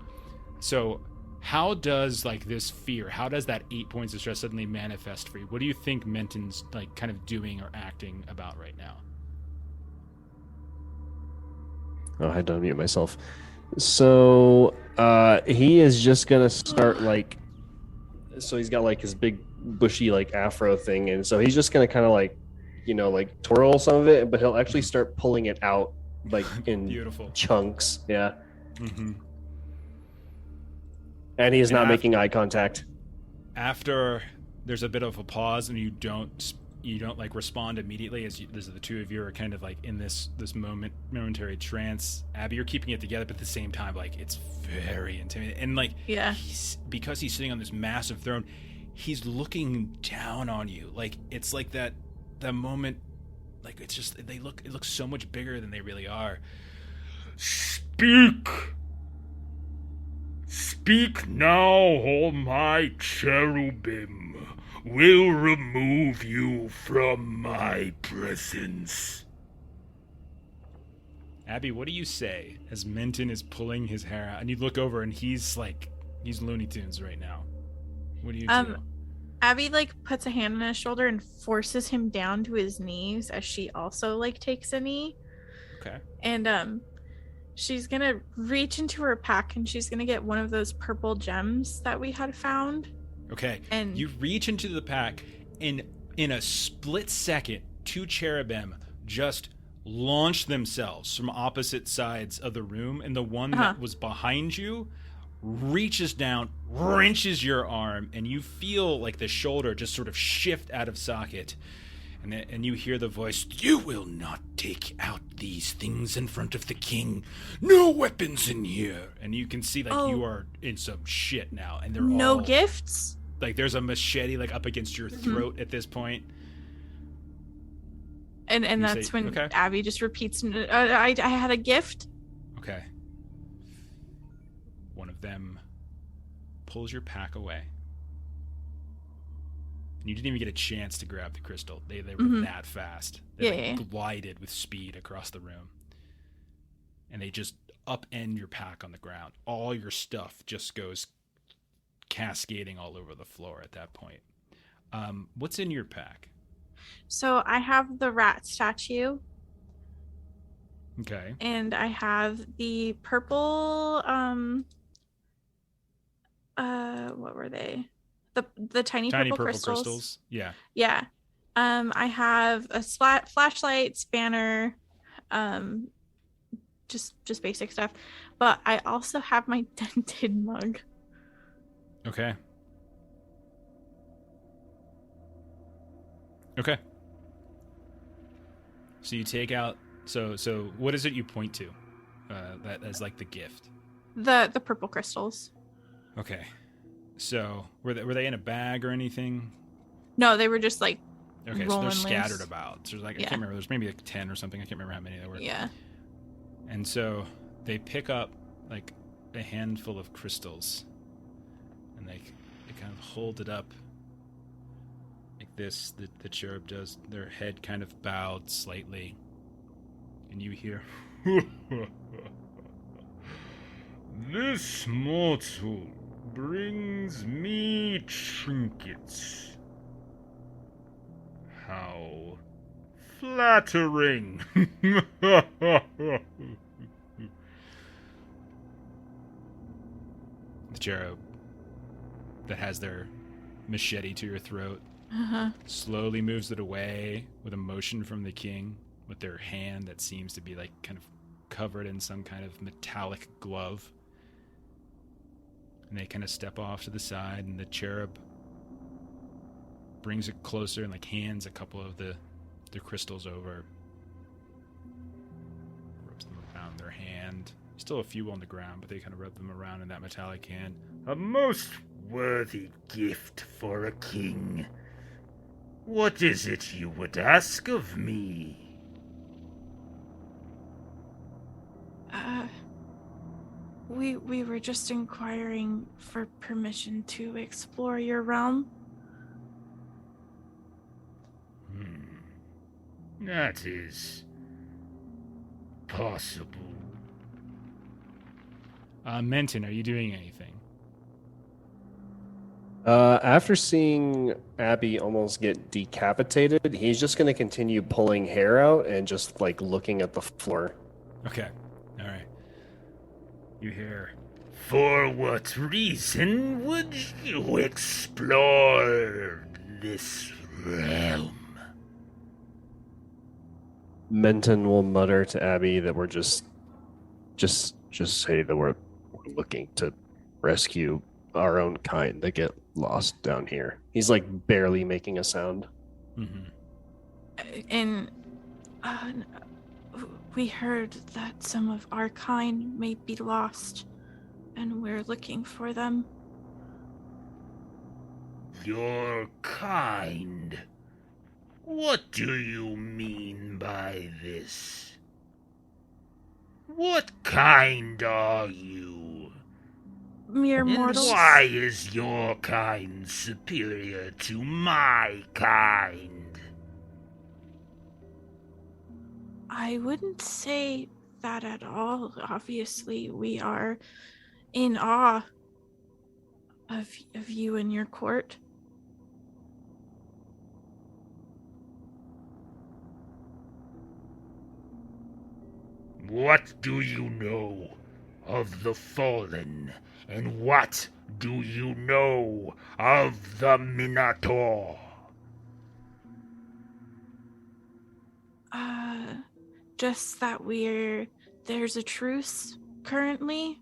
So. How does like this fear? How does that 8 points of stress suddenly manifest for you? What do you think Menton's like kind of doing or acting about right now? Oh, I had to unmute myself. So he is just gonna start like. So he's got like his big bushy like afro thing, and so he's just gonna kind of like, like twirl some of it, but he'll actually start pulling it out like in Beautiful chunks. Yeah, Mm-hmm. and he is And not making eye contact. After there's a bit of a pause and you don't like respond immediately as the two of you are kind of like in this momentary trance. Abby, you're keeping it together, but at the same time, like it's very intimidating. And like because he's sitting on this massive throne, he's looking down on you. Like it's like that moment, like it's just it looks so much bigger than they really are. Speak. Speak now, or my cherubim will remove you from my presence. Abby, what do you say as Menton is pulling his hair out? And you look over and he's Looney Tunes right now. What do you do? Abby like puts a hand on his shoulder and forces him down to his knees as she also like takes a knee. Okay. And she's gonna reach into her pack and she's gonna get one of those purple gems that we had found. Okay. And you reach into the pack, and in a split second, two cherubim just launch themselves from opposite sides of the room, and the one that was behind you reaches down, wrenches your arm, and you feel like the shoulder just sort of shift out of socket. And you hear the voice, "You will not take out these things in front of the king. No weapons in here." And you can see like you are in some shit now. And they're no all, gifts? like there's a machete like up against your throat at this point. And You that's say, when okay. Abby just repeats, I had a gift. Okay. One of them pulls your pack away. And you didn't even get a chance to grab the crystal. They were that fast. They glided with speed across the room. And they just upend your pack on the ground. All your stuff just goes cascading all over the floor at that point. What's in your pack? So I have the rat statue. Okay. And I have the purple what were they? The tiny purple crystals. Yeah. Yeah. I have a flashlight, spanner, just basic stuff. But I also have my dented mug. Okay. Okay. So you take out. So what is it you point to? That as like the gift. The purple crystals. Okay. So were they in a bag or anything? No, they were just like okay. So they're loose. scattered about. So there's like I can't remember. There's maybe like 10 or something. I can't remember how many there were. Yeah. And so they pick up like a handful of crystals, and they kind of hold it up like this. The cherub does. Their head kind of bowed slightly, and you hear, "This mortal brings me trinkets. How flattering. The cherub that has their machete to your throat slowly moves it away with a motion from the king with their hand that seems to be like kind of covered in some kind of metallic glove. And they kind of step off to the side, and the cherub brings it closer and like hands a couple of the crystals over. Rubs them around their hand. Still a few on the ground, but they kind of rub them around in that metallic hand. A most worthy gift for a king. What is it you would ask of me? We were just inquiring for permission to explore your realm. That is possible. Menton, are you doing anything? After seeing Abby almost get decapitated, he's just going to continue pulling hair out and just like looking at the floor. Okay. All right. You hear, For what reason would you explore this realm? Menton will mutter to Abby that we're just say that we're looking to rescue our own kind that get lost down here. He's like barely making a sound. And we heard that some of our kind may be lost, and we're looking for them. Your kind? What do you mean by this? What kind are you? Mere And mortals. why is your kind superior to my kind? I wouldn't say that at all. Obviously, we are in awe of you and your court. What do you know of the fallen? And what do you know of the Minotaur? Just that there's a truce currently,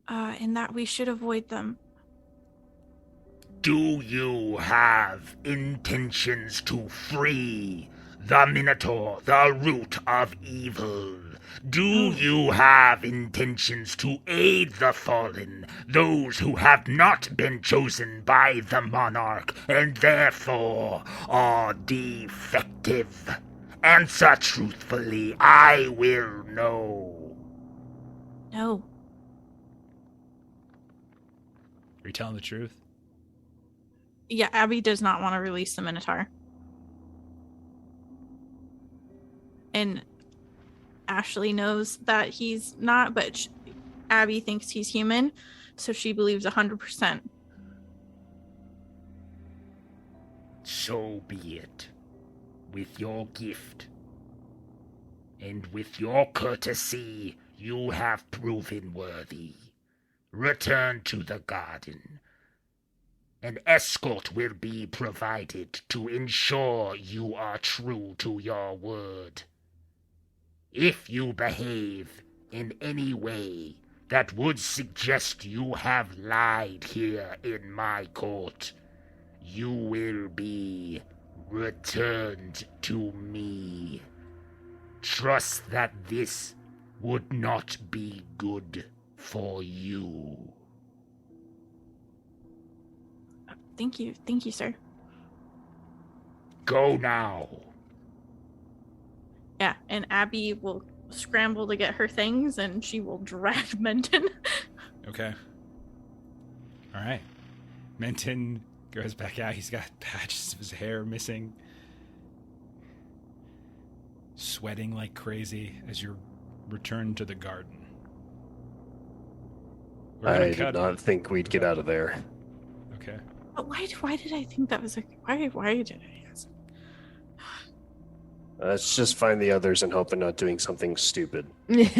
and that we should avoid them. Do you have intentions to free the Minotaur, the root of evil? Do you have intentions to aid the fallen, those who have not been chosen by the monarch and therefore are defective? Answer truthfully, I will know. No. are you telling the truth? Yeah, Abby does not want to release the Minotaur. And Ashley knows that he's not, but Abby thinks he's human, so she believes 100%. So be it. With your gift and with your courtesy, you have proven worthy. Return to the garden. An escort will be provided to ensure you are true to your word. If you behave in any way that would suggest you have lied here in my court, you will be returned to me. Trust that this would not be good for you. Thank you, sir. Go now. Yeah, and Abby will scramble to get her things, and she will drag Menton. Okay. All right. Menton goes back out. He's got patches of his hair missing. Sweating like crazy as you return to the garden. I did not think we'd get out of there. Okay. Why did I think that was why did I ask? Let's just find the others and hope they're not doing something stupid. Meanwhile,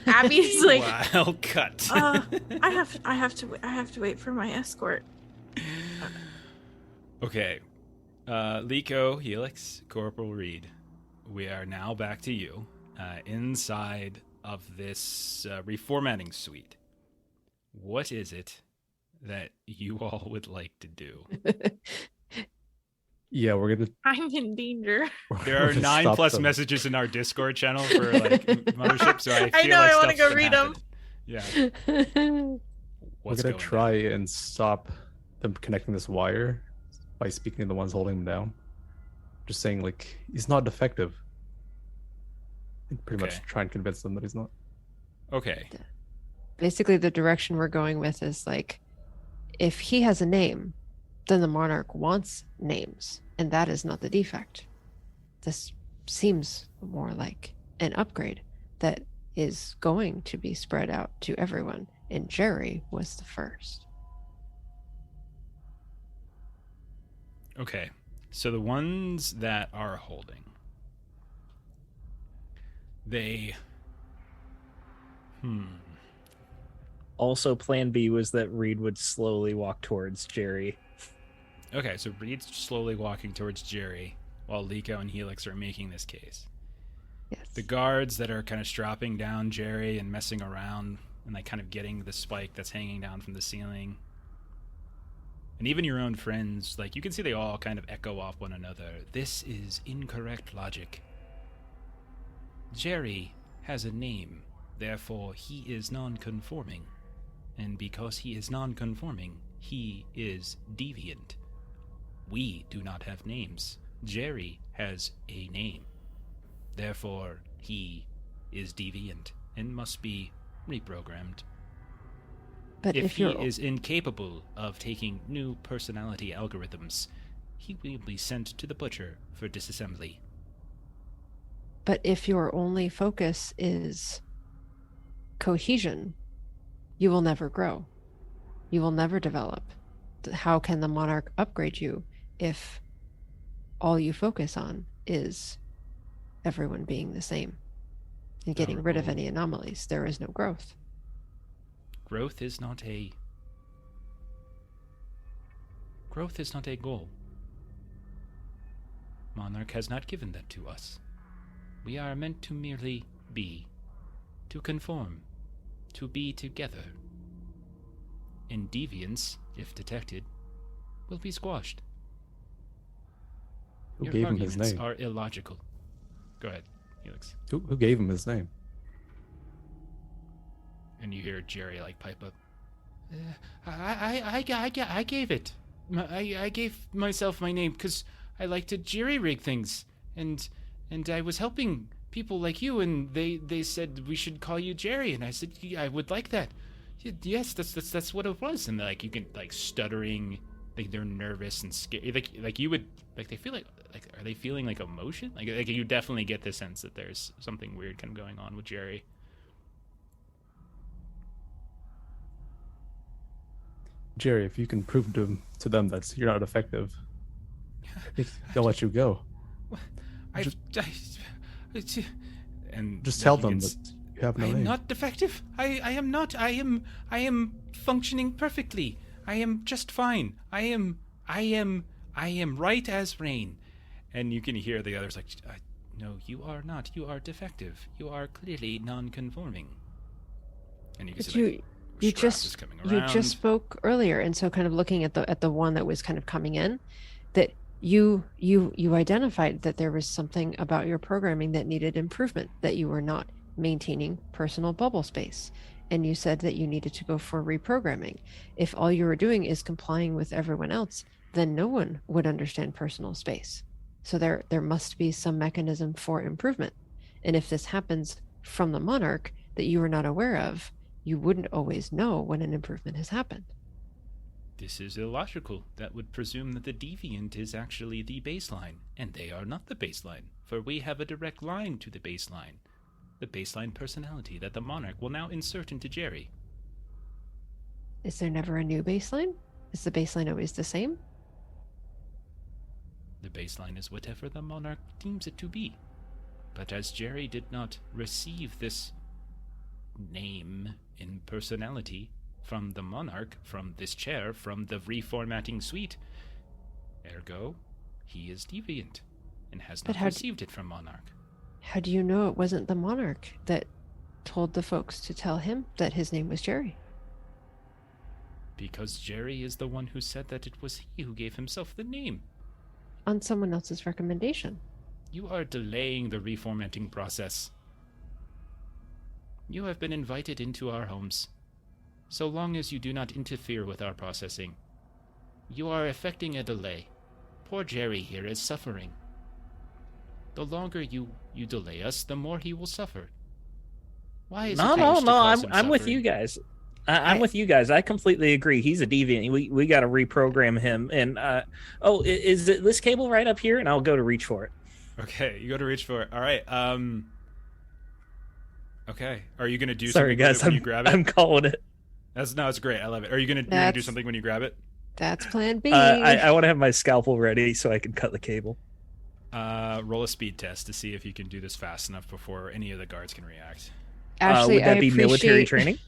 Abby's like, Wild cut. I have to wait for my escort. Okay. Liko, Helix, Corporal Reed. We are now back to you inside of this reformatting suite. What is it that you all would like to do? Yeah, we're gonna. I'm in danger. There are 9+ messages in our Discord channel for like Mothership, so I feel I like want to stuff's go gonna read them. happen. Yeah. What's we're gonna going try down? and stop them connecting this wire by speaking to the ones holding him down. Just saying, like, he's not defective. And pretty Okay. much try and convince them that he's not. Okay. basically the direction we're going with is like, if he has a name, then the monarch wants names, and that is not the defect. This seems more like an upgrade that is going to be spread out to everyone, and Jerry was the first. Okay. So the ones that are holding, they Also, plan B was that Reed would slowly walk towards Jerry. Okay, so Reed's slowly walking towards Jerry while Liko and Helix are making this case. Yes. The guards that are kind of strapping down Jerry and messing around and like kind of getting the spike that's hanging down from the ceiling. And even your own friends, like you can see they all kind of echo off one another. This is incorrect logic. Jerry has a name, therefore he is non-conforming. And because he is non-conforming, he is deviant. We do not have names. Jerry has a name. Therefore, he is deviant and must be reprogrammed. But If if he you're is incapable of taking new personality algorithms, he will be sent to the butcher for disassembly. But if your only focus is cohesion, you will never grow. You will never develop. How can the monarch upgrade you if all you focus on is everyone being the same and getting rid of any anomalies? There is no growth. Growth is not a goal. Monarch has not given that to us. We are meant to merely be, to conform, to be together. And deviance, if detected, will be squashed. Who Your gave him his arguments name? are illogical. Go ahead, Helix. Who gave him his name? And you hear Jerry like pipe up. I gave it. I gave myself my name because I like to jerry rig things, and I was helping people like you, and they said we should call you Jerry, and I said I would like that. Yes, that's what it was. And like you can like stuttering, like they're nervous and scared. Like you would like they feel like are they feeling like emotion? Like you definitely get the sense that there's something weird kind of going on with Jerry. Jerry, if you can prove to them that you're not effective, they'll let you go. And Just tell you them can that you have no I am name. not defective. I am not. I am functioning perfectly. I am just fine. I am right as rain. And you can hear the others like, no, you are not. You are defective. You are clearly non-conforming. And you can But see you just spoke earlier, and so kind of looking at the one that was kind of coming in, that you identified that there was something about your programming that needed improvement, that you were not maintaining personal bubble space, and you said that you needed to go for reprogramming. If all you were doing is complying with everyone else, then no one would understand personal space. So there must be some mechanism for improvement. And if this happens from the monarch that you are not aware of, you wouldn't always know when an improvement has happened. This is illogical. That would presume that the deviant is actually the baseline, and they are not the baseline, for we have a direct line to the baseline personality that the monarch will now insert into Jerry. Is there never a new baseline? Is the baseline always the same? The baseline is whatever the monarch deems it to be. But as Jerry did not receive this name in personality from the monarch, from this chair, from the reformatting suite, ergo, he is deviant and has But not received it from monarch. How do you know it wasn't the monarch that told the folks to tell him that his name was Jerry? Because Jerry is the one who said that it was he who gave himself the name. On someone else's recommendation. You are delaying the reformatting process. You have been invited into our homes. So long as you do not interfere with our processing, you are effecting a delay. Poor Jerry here is suffering. The longer you delay us, the more he will suffer. Why is it No. cause him I'm with suffering? you guys. I'm with you guys. I completely agree. He's a deviant. We got to reprogram him. And is it this cable right up here? And I'll go to reach for it. Okay, you go to reach for it. All right. Okay. Are you gonna do Sorry, something guys. with it when you grab it? I'm calling it. It's great. I love it. Are you gonna do That's- something when you grab it? That's plan B. I want to have my scalpel ready so I can cut the cable. Roll a speed test to see if you can do this fast enough before any of the guards can react. Ashley, Would that I be military appreciate- training?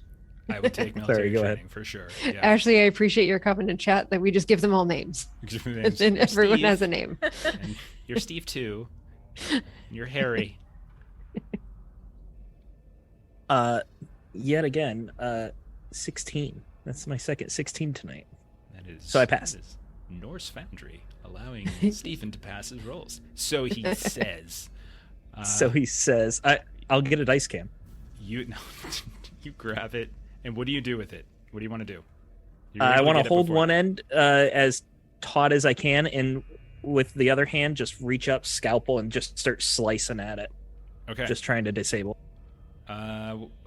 I would take military go training ahead. for sure. Yeah. Ashley, I appreciate your comment in chat that we just give them all names. Give me And names. then You're everyone Steve, has a name. and you're Steve too. And you're Harry. Yet again, 16. That's my second 16 tonight. That is. So I passed. that is Norse Foundry, allowing Stephen to pass his rolls. So he says. So he says, I'll get a dice cam. You grab it, and what do you do with it? What do you want to do? I want to hold one end as taut as I can, and with the other hand, just reach up, scalpel, and just start slicing at it. Okay. Just trying to disable.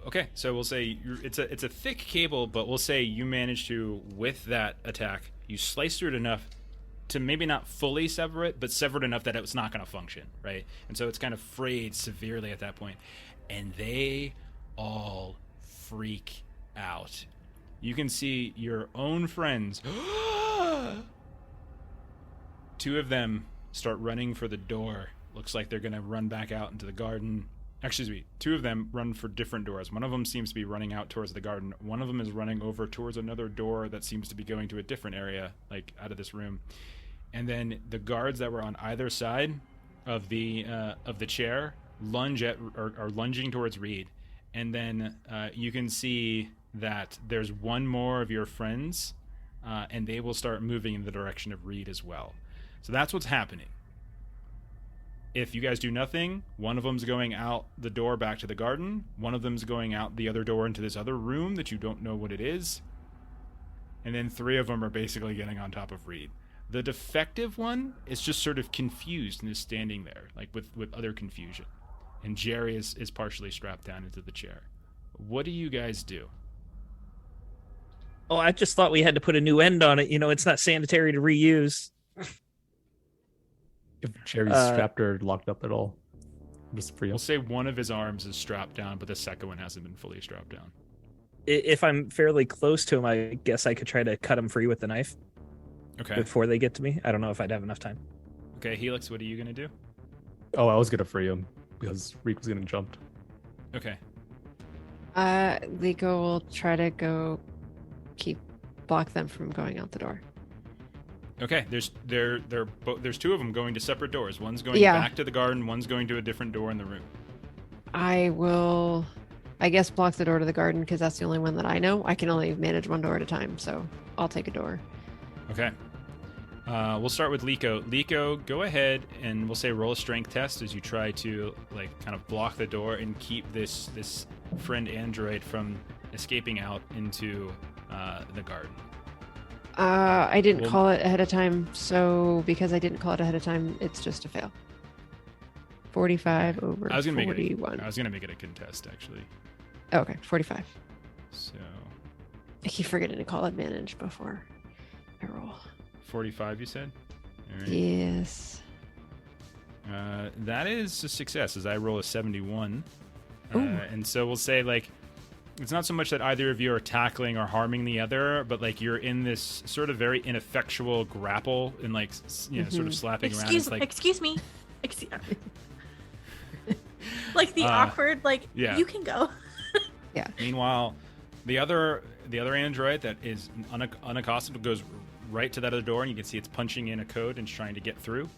Okay, so we'll say it's a thick cable, but we'll say you manage to, with that attack, you slice through it enough to maybe not fully sever it, but sever it enough that it's not going to function, right? And so it's kind of frayed severely at that point, and they all freak out. You can see your own friends. Two of them start running for the door. Looks like they're going to run back out into the garden. Excuse me, two of them run for different doors. One of them seems to be running out towards the garden. One of them is running over towards another door that seems to be going to a different area, like out of this room. And then the guards that were on either side of the chair are lunging towards Reed. And then you can see that there's one more of your friends, and they will start moving in the direction of Reed as well. So that's what's happening. If you guys do nothing, one of them's going out the door back to the garden. One of them's going out the other door into this other room that you don't know what it is. And then three of them are basically getting on top of Reed. The defective one is just sort of confused and is standing there, like with utter confusion. And Jerry is partially strapped down into the chair. What do you guys do? Oh, I just thought we had to put a new end on it. It's not sanitary to reuse. If Jerry's strapped or locked up at all, just free him. We'll say one of his arms is strapped down, but the second one hasn't been fully strapped down. If I'm fairly close to him, I guess I could try to cut him free with the knife. Okay. Before they get to me. I don't know if I'd have enough time. Okay, Helix, what are you going to do? Oh, I was gonna free him because Reek was gonna jump. Okay. Liko will try to go block them from going out the door. Okay, there's two of them going to separate doors. One's going Yeah. back to the garden, one's going to a different door in the room. I will, I guess, block the door to the garden because that's the only one that I know. I can only manage one door at a time, so I'll take a door. Okay. We'll start with Liko. Liko, go ahead and we'll say roll a strength test as you try to kind of block the door and keep this friend android from escaping out into the garden. I didn't call it ahead of time, so because I didn't call it ahead of time, it's just a fail. 45 over 41. I was gonna make it a contest actually. Okay, 45. So I keep forgetting to call advantage before I roll. 45, you said? All right. Yes. That is a success as I roll a 71. Ooh. And so we'll say it's not so much that either of you are tackling or harming the other, but like you're in this sort of very ineffectual grapple and like sort of slapping around. It's like, excuse me. Like the awkward, like yeah. You can go. Yeah. Meanwhile, the other android that is unaccosted goes right to that other door, and you can see it's punching in a code and trying to get through.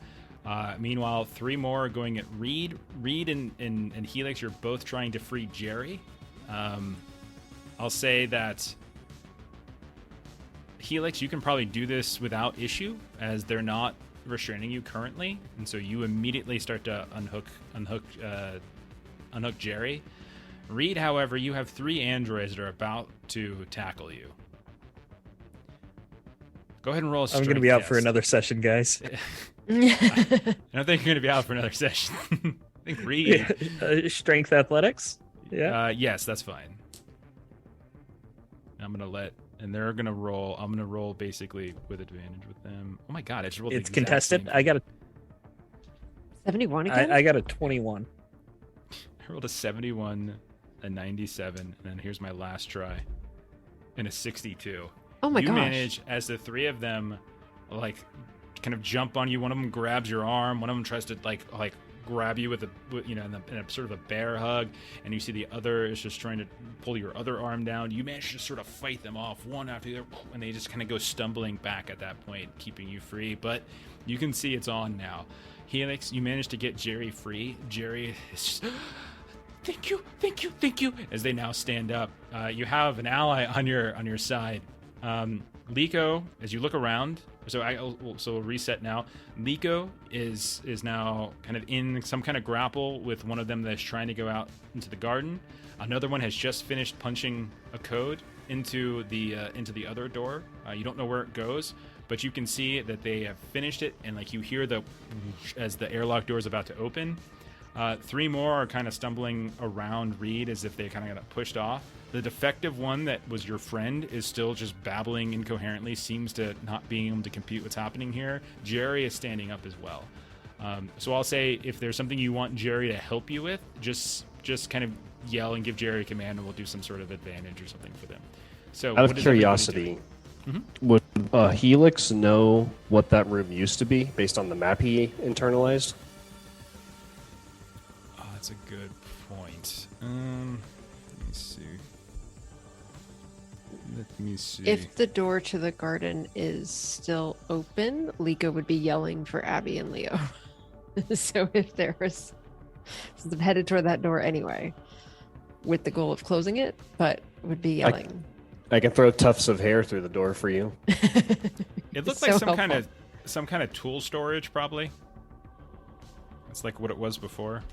Meanwhile, 3 more are going at Reed. Reed and Helix, you're both trying to free Jerry. I'll say that Helix, you can probably do this without issue, as they're not restraining you currently, and so you immediately start to unhook Jerry. Reed, however, you have 3 androids that are about to tackle you. Go ahead and roll a strength I'm going to be out test. for another session, guys. I don't think you're going to be out for another session. I think Reed. Strength athletics? Yeah. Yes, that's fine. I'm they're going to roll. I'm going to roll basically with advantage with them. Oh my God, I just rolled the It's exact contested. same I got a 71 again? I got a 21. I rolled a 71, a 97, and then here's my last try, and a 62. Oh my you gosh. manage, as the 3 of them like kind of jump on you. One of them grabs your arm. One of them tries to like grab you with in a sort of a bear hug, and you see the other is just trying to pull your other arm down. You manage to sort of fight them off one after the other, and they just kind of go stumbling back at that point, keeping you free. But you can see it's on now. Helix, you managed to get Jerry free. Jerry is just thank you, as they now stand up. You have an ally on your side. Liko, as you look around, so we'll reset now. Liko is now kind of in some kind of grapple with one of them that's trying to go out into the garden. Another one has just finished punching a code into the other door. You don't know where it goes, but you can see that they have finished it, and like you hear as the airlock door is about to open. 3 more are kind of stumbling around Reed as if they kind of got pushed off. The defective one that was your friend is still just babbling incoherently, seems to not being able to compute what's happening here. Jerry is standing up as well. So I'll say, if there's something you want Jerry to help you with, just kind of yell and give Jerry a command, and we'll do some sort of advantage or something for them. So, out of curiosity, would Helix know what that room used to be based on the map he internalized? Oh, that's a good point. Let me see. If the door to the garden is still open, Liko would be yelling for Abby and Leo. So if there was, since I'm headed toward that door anyway, with the goal of closing it, but would be yelling. I can throw tufts of hair through the door for you. It looks like so some kind of tool storage, probably. It's like what it was before.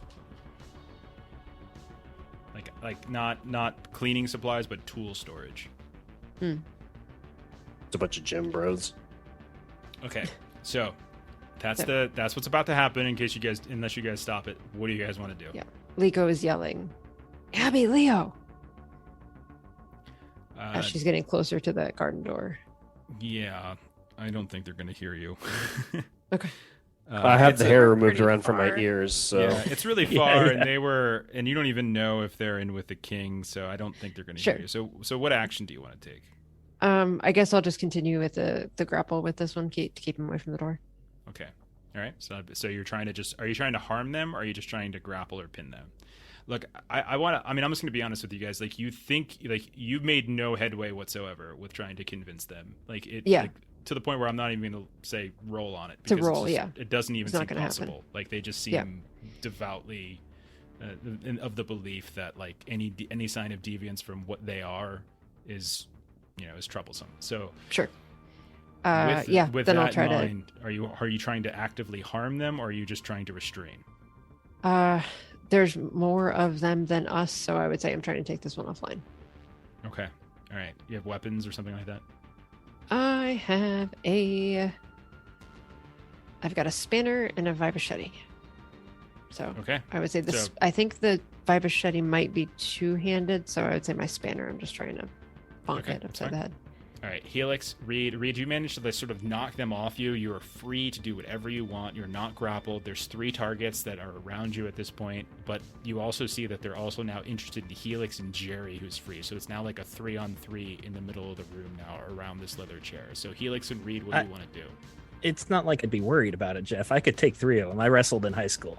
Like not cleaning supplies, but tool storage. It's a bunch of gym bros. Okay, so that's what's about to happen. Unless you guys stop it, what do you guys want to do? Yeah, Liko is yelling, Abby, Leo. As she's getting closer to the garden door. Yeah, I don't think they're going to hear you. Okay. I have the hair removed pretty around from my far. ears, so Yeah, it's really far, Yeah. and you don't even know if they're in with the king, so I don't think they're going to hear you. So what action do you want to take? I guess I'll just continue with the grapple with this one, to keep him away from the door. Okay, all right. So you're trying to are you trying to harm them, or are you just trying to grapple or pin them? Look, I'm just going to be honest with you guys. Like, you think you've made no headway whatsoever with trying to convince them. To the point where I'm not even going to say roll on it. To roll, It doesn't even It's not seem gonna possible. happen. Like, they just seem devoutly of the belief that like any sign of deviance from what they are is troublesome. So Sure. with then that I'll try in mind, are you trying to actively harm them, or are you just trying to restrain? There's more of them than us, so I would say I'm trying to take this one offline. Okay. All right. You have weapons or something like that? I've got a spanner and a vibasheti. So Okay. I would say this. So- I think the vibasheti might be two-handed, so I would say my spanner. I'm just trying to bonk Okay, it that's upside the fine. head. All right, Helix, Reed, you managed to sort of knock them off you. You are free to do whatever you want. You're not grappled. There's 3 targets that are around you at this point, but you also see that they're also now interested in Helix and Jerry, who's free. So it's now like a 3-on-3 in the middle of the room now around this leather chair. So Helix and Reed, what do you want to do? It's not like I'd be worried about it, Jeff. I could take 3 of them. I wrestled in high school.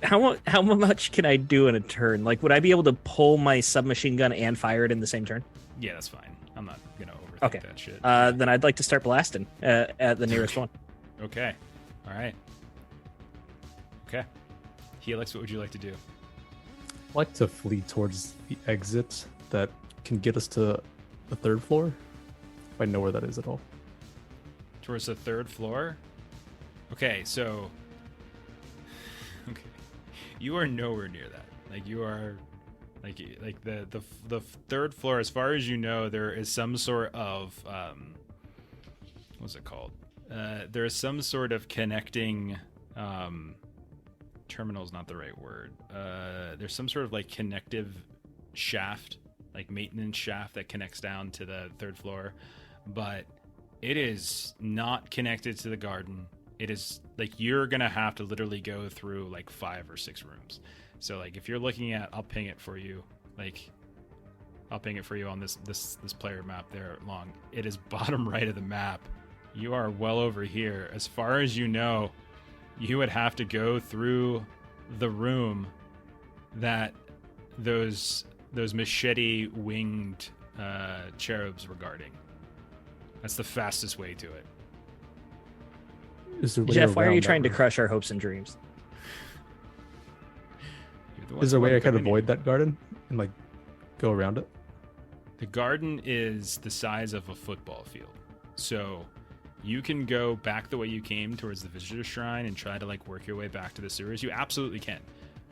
How much can I do in a turn? Like, would I be able to pull my submachine gun and fire it in the same turn? Yeah, that's fine. I'm not gonna overthink that shit. Then I'd like to start blasting at the nearest one. Okay. All right. Okay. Helix, what would you like to do? I'd like to flee towards the exit that can get us to the 3rd floor. If I know where that is at all. Towards the 3rd floor? Okay, so... Okay. You are nowhere near that. Like, you are... Like the 3rd floor, as far as you know, there is some sort of... what's it called? There is some sort of connecting... terminal is not the right word. There's some sort of, like, connective shaft, like maintenance shaft that connects down to the 3rd floor. But it is not connected to the garden. It is like you're gonna have to literally go through like 5 or 6 rooms. So like if you're looking at, I'll ping it for you. Like I'll ping it for you on this player map there long. It is bottom right of the map. You are well over here. As far as you know, you would have to go through the room that those machete winged cherubs were guarding. That's the fastest way to it. Jeff, why are you trying to crush our hopes and dreams? Is there a way I can avoid that garden and like go around it? The garden is the size of a football field. So you can go back the way you came towards the visitor shrine and try to like work your way back to the sewers. You absolutely can.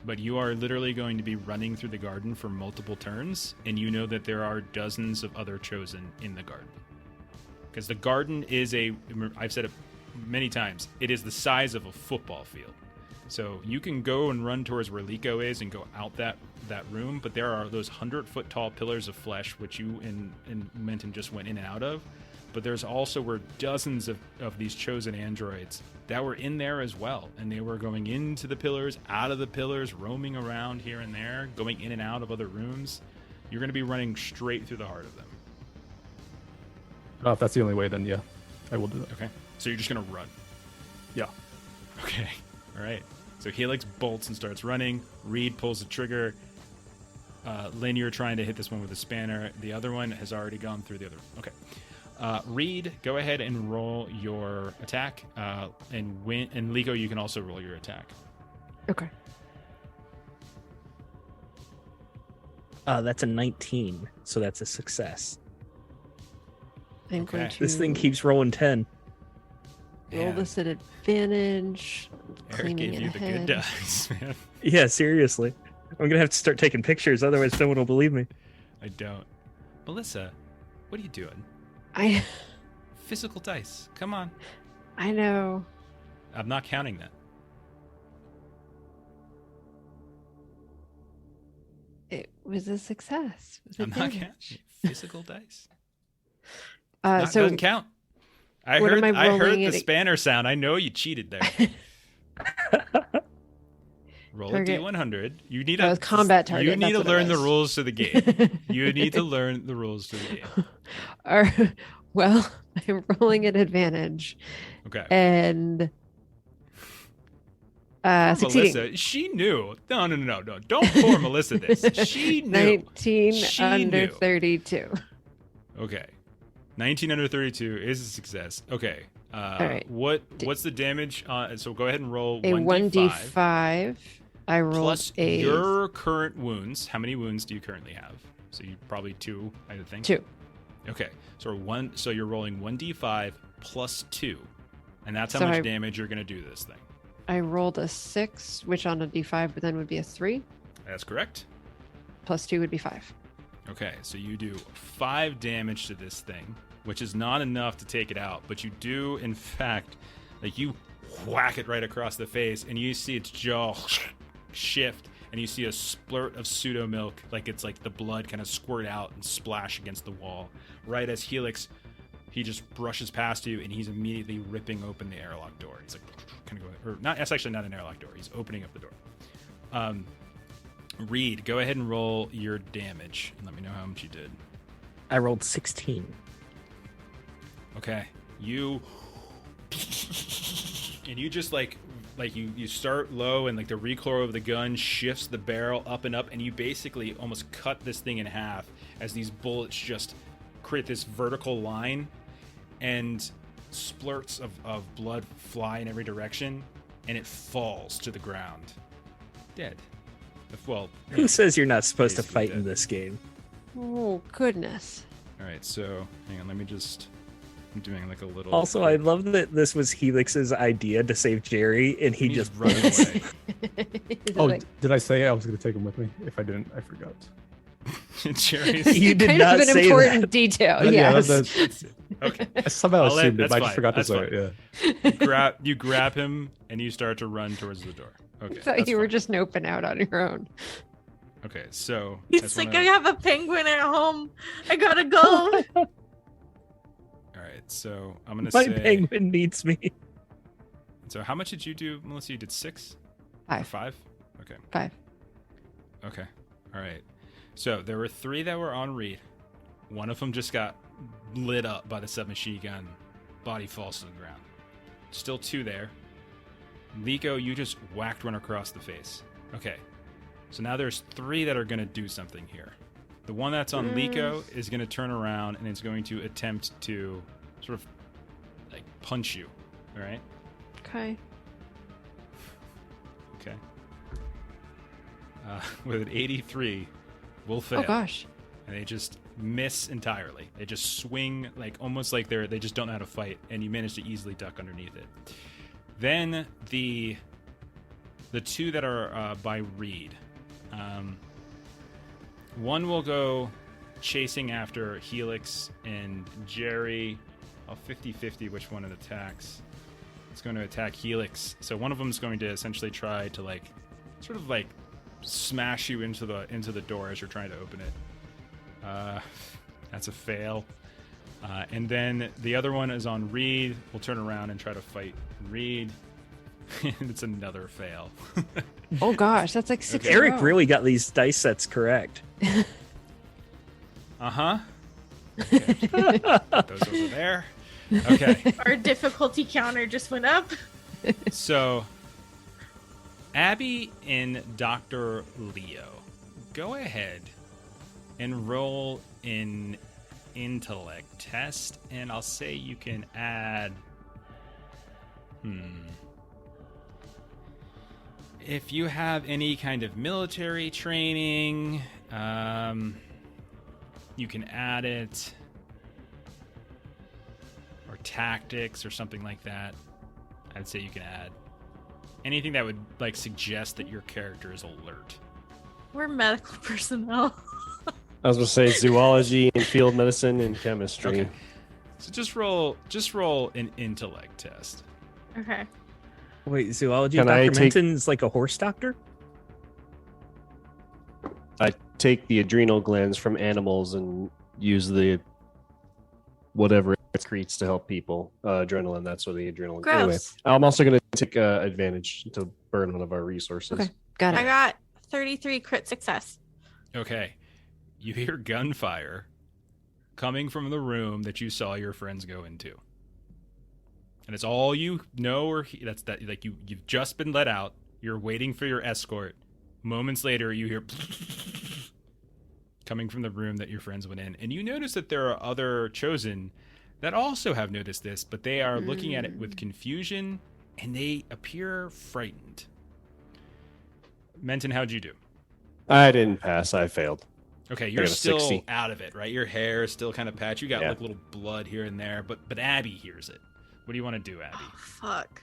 But you are literally going to be running through the garden for multiple turns, and you know that there are dozens of other chosen in the garden. Because the garden is I've said it many times, it is the size of a football field. So you can go and run towards where Liko is and go out that room, but there are those 100-foot tall pillars of flesh, which you and Menton just went in and out of. But there's also were dozens of these chosen androids that were in there as well. And they were going into the pillars, out of the pillars, roaming around here and there, going in and out of other rooms. You're going to be running straight through the heart of them. If that's the only way, then yeah, I will do that. Okay. So you're just going to run. Yeah. Okay. All right. So Helix bolts and starts running. Reed pulls the trigger. Lynn, you're trying to hit this one with a spanner. The other one has already gone through the other. Okay. Reed, go ahead and roll your attack. And Liko, you can also roll your attack. Okay. That's a 19, so that's a success. I'm going to This thing keeps rolling 10. roll this at advantage. Eric gave you the good dice, man. Yeah, seriously. I'm going to have to start taking pictures, otherwise no one will believe me. I don't. Melissa, what are you doing? Physical dice. Come on. I know. I'm not counting that. It was a success. It was I'm not advantage. counting physical dice. So doesn't count. I what heard am I rolling the it- spanner sound. I know you cheated there. Roll Target. a D100. You need That was combat target, You need that's to what it learn the was. rules to the game. You need to learn the rules to the game. Well, I'm rolling at advantage Okay. and succeeding. Melissa, she knew. No. Don't pour Melissa this. She knew. 19 She under knew. 32. Okay. 19 under 32 is a success. Okay. right. What's the damage? So go ahead and roll A 1d5. I rolled plus a your current wounds. How many wounds do you currently have? So you probably 2, I would think. 2. Okay. So you're rolling 1d5 plus 2. And that's how So much I- damage you're going to do this thing. I rolled a 6, which on a d5 but then would be a 3. That's correct. Plus 2 would be 5. Okay, so you do 5 damage to this thing, which is not enough to take it out, but you do, in fact, like you whack it right across the face, and you see its jaw shift, and you see a splurt of pseudo milk, like it's like the blood kind of squirt out and splash against the wall. Right as Helix, he just brushes past you, and he's immediately ripping open the airlock door. He's like, kind of going, or not. That's actually not an airlock door. He's opening up the door. Reed, go ahead and roll your damage, and let me know how much you did. I rolled 16. Okay, you and you just like you start low, and like the recoil of the gun shifts the barrel up and up, and you basically almost cut this thing in half as these bullets just create this vertical line, and splurts of blood fly in every direction, and it falls to the ground, dead. Well, Who says you're not supposed to basically fight in dead. this game? Oh, goodness. All right, so hang on, let me just. I'm doing like a little. Also, I love that this was Helix's idea to save Jerry, and he just run away. Oh, Like, did I say I was going to take him with me? If I didn't, I forgot. Jerry's. You did kind not of an say important that. detail. Yeah, Yes. that's- Okay. I somehow I'll let- assumed it, that's but I just fine, forgot to that's say fine. it. Yeah. You grab him, and you start to run towards the door. Okay. I thought that's you were fine. just noping out on your own. Okay, so. He's just like, wanna- I have a penguin at home. I gotta go. All right, so I'm gonna My say. penguin needs me. So how much did you do, Melissa? You did 6? Or 5. 5? Okay. 5. Okay. All right. So there were 3 that were on Reed. One of them just got lit up by the submachine gun. Body falls to the ground. Still 2 there. Liko, you just whacked one across the face. Okay. So now there's 3 that are going to do something here. The one that's on Liko is going to turn around and is going to attempt to sort of like punch you. All right? Okay. Okay. With an 83, will fail. Oh, gosh. And they just miss entirely. They just swing like almost like they just don't know how to fight, and you manage to easily duck underneath it. Then the 2 that are by Reed, one will go chasing after Helix and Jerry. I'll 50-50 which one it attacks. It's going to attack Helix. So one of them is going to essentially try to like sort of like smash you into the door as you're trying to open it. That's a fail. And then the other one is on Reed. We'll turn around and try to fight Reed. It's another fail. Oh, gosh. That's like 6 in a Eric row. really got these dice sets correct. Uh-huh. Okay. Those over there. Okay. Our difficulty counter just went up. So, Abby and Dr. Leo, go ahead and roll an intellect test, and I'll say you can add. If you have any kind of military training, you can add it, or tactics or something like that. I'd say you can add anything that would like suggest that your character is alert. We're medical personnel. I was going to say zoology and field medicine and chemistry. Okay. So just roll an intellect test. Okay. Wait, zoology? Can I Dr. take- Menton's like a horse doctor? I take the adrenal glands from animals and use the whatever it excretes to help people. Adrenaline, that's what the adrenaline. Gross. Anyway, I'm also going to take advantage to burn one of our resources. Okay. Got I it. got 33 crit success. Okay. You hear gunfire coming from the room that you saw your friends go into. And it's all you know, or that's that. Like you've just been let out. You're waiting for your escort. Moments later, you hear coming from the room that your friends went in, and you notice that there are other chosen that also have noticed this, but they are looking at it with confusion, and they appear frightened. Menton, how'd you do? I didn't pass. I failed. Okay, you're got a still 60. out of it, right? Your hair is still kind of patchy. You got Yeah. like little blood here and there, but Abby hears it. What do you want to do, Abby? Oh, fuck.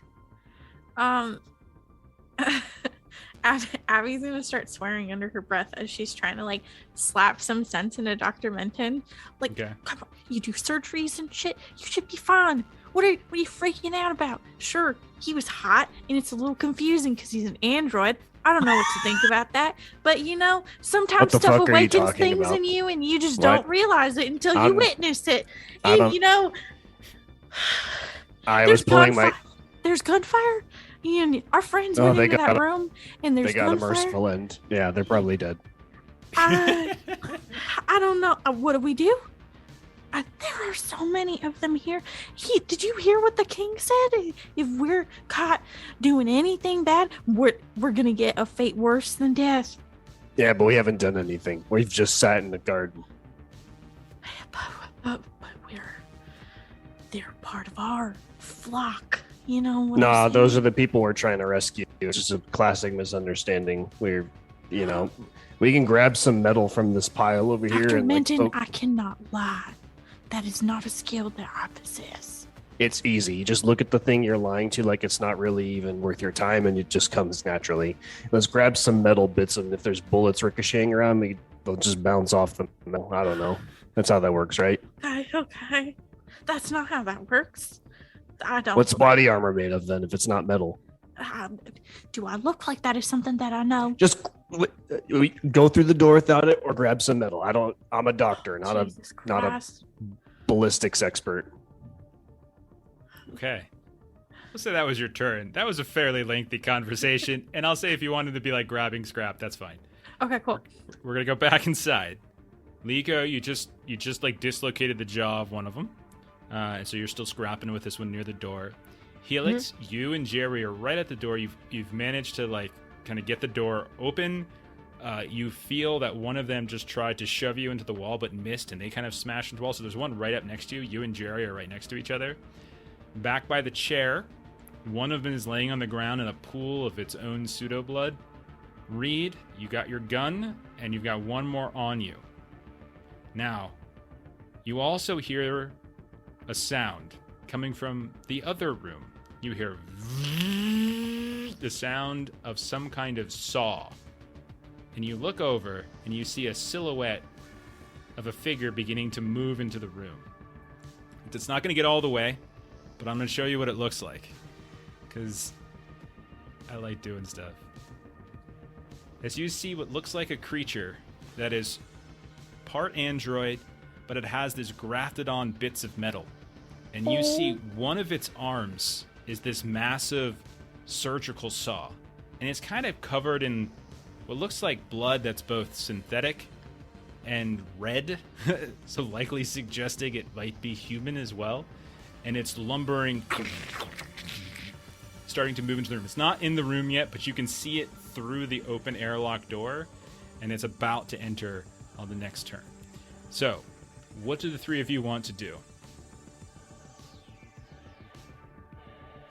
Abby's gonna start swearing under her breath as she's trying to like slap some sense into Dr. Menton. Like, Okay. come on, you do surgeries and shit. You should be fine. What are you freaking out about? Sure, he was hot and it's a little confusing because he's an android, I don't know what to think about that, but sometimes the stuff fuck are you awakens talking things about? in you, and you just What? don't realize it until you I'm- witness it. I And don't- I was pulling my. There's gunfire, and our friends Oh, went they into got that a- room, and there's They got a gunfire. merciful end. Yeah, they're probably dead. I don't know. What do we do? There are so many of them here. Did you hear what the king said? If we're caught doing anything bad, we're gonna get a fate worse than death. Yeah, but we haven't done anything. We've just sat in the garden. But they're part of our flock. You know what Nah, I'm those are saying? the people we're trying to rescue. It's just a classic misunderstanding. We can grab some metal from this pile over here Dr. and Minton, like, I cannot lie. That is not a skill that I possess. it's easy. You just look at the thing you're lying to like it's not really even worth your time, and it just comes naturally. Let's grab some metal bits, and if there's bullets ricocheting around, they'll just bounce off the metal. I don't know. That's how that works, right? Okay. That's not how that works. I don't. What's body armor made of then if it's not metal? Do I look like that is something that I know? Just we go through the door without it, or grab some metal. I'm a doctor, not Jesus not a- Christ. ballistics expert. Okay. Let's say that was your turn. That was a fairly lengthy conversation, and I'll say if you wanted to be like grabbing scrap, that's fine. Okay, cool. We're gonna go back inside. Liko, you just like dislocated the jaw of one of them, and so you're still scrapping with this one near the door. Helix, you and Jerry are right at the door. You've managed to like kind of get the door open. You feel that one of them just tried to shove you into the wall but missed, and they kind of smashed into the wall. So there's one right up next to you. You and Jerry are right next to each other. Back by the chair, one of them is laying on the ground in a pool of its own pseudo blood. Reed, you got your gun, and you've got one more on you. Now, you also hear a sound coming from the other room. You hear the sound of some kind of saw. And you look over, and you see a silhouette of a figure beginning to move into the room. It's not going to get all the way, but I'm going to show you what it looks like. Because I like doing stuff. As you see what looks like a creature that is part android, but it has this grafted on bits of metal. And you see one of its arms is this massive surgical saw. And it's kind of covered in what looks like blood that's both synthetic and red, so likely suggesting it might be human as well. And it's lumbering, starting to move into the room. It's not in the room yet, but you can see it through the open airlock door, and it's about to enter on the next turn. So, what do the three of you want to do?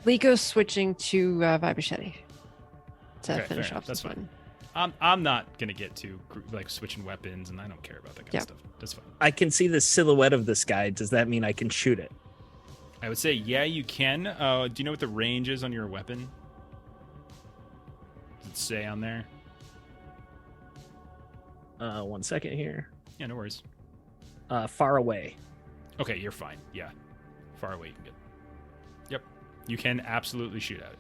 Liko's switching to Vibasheti to Okay, finish fair off enough. That's this fine. one. I'm not gonna get to like switching weapons, and I don't care about that kind of stuff. That's fine. I can see the silhouette of this guy. Does that mean I can shoot it? I would say, yeah, you can. Do you know what the range is on your weapon? Does it say on there? 1 second here. Yeah, no worries. Far away. Okay, you're fine. Yeah, far away you can get. Yep, you can absolutely shoot at it.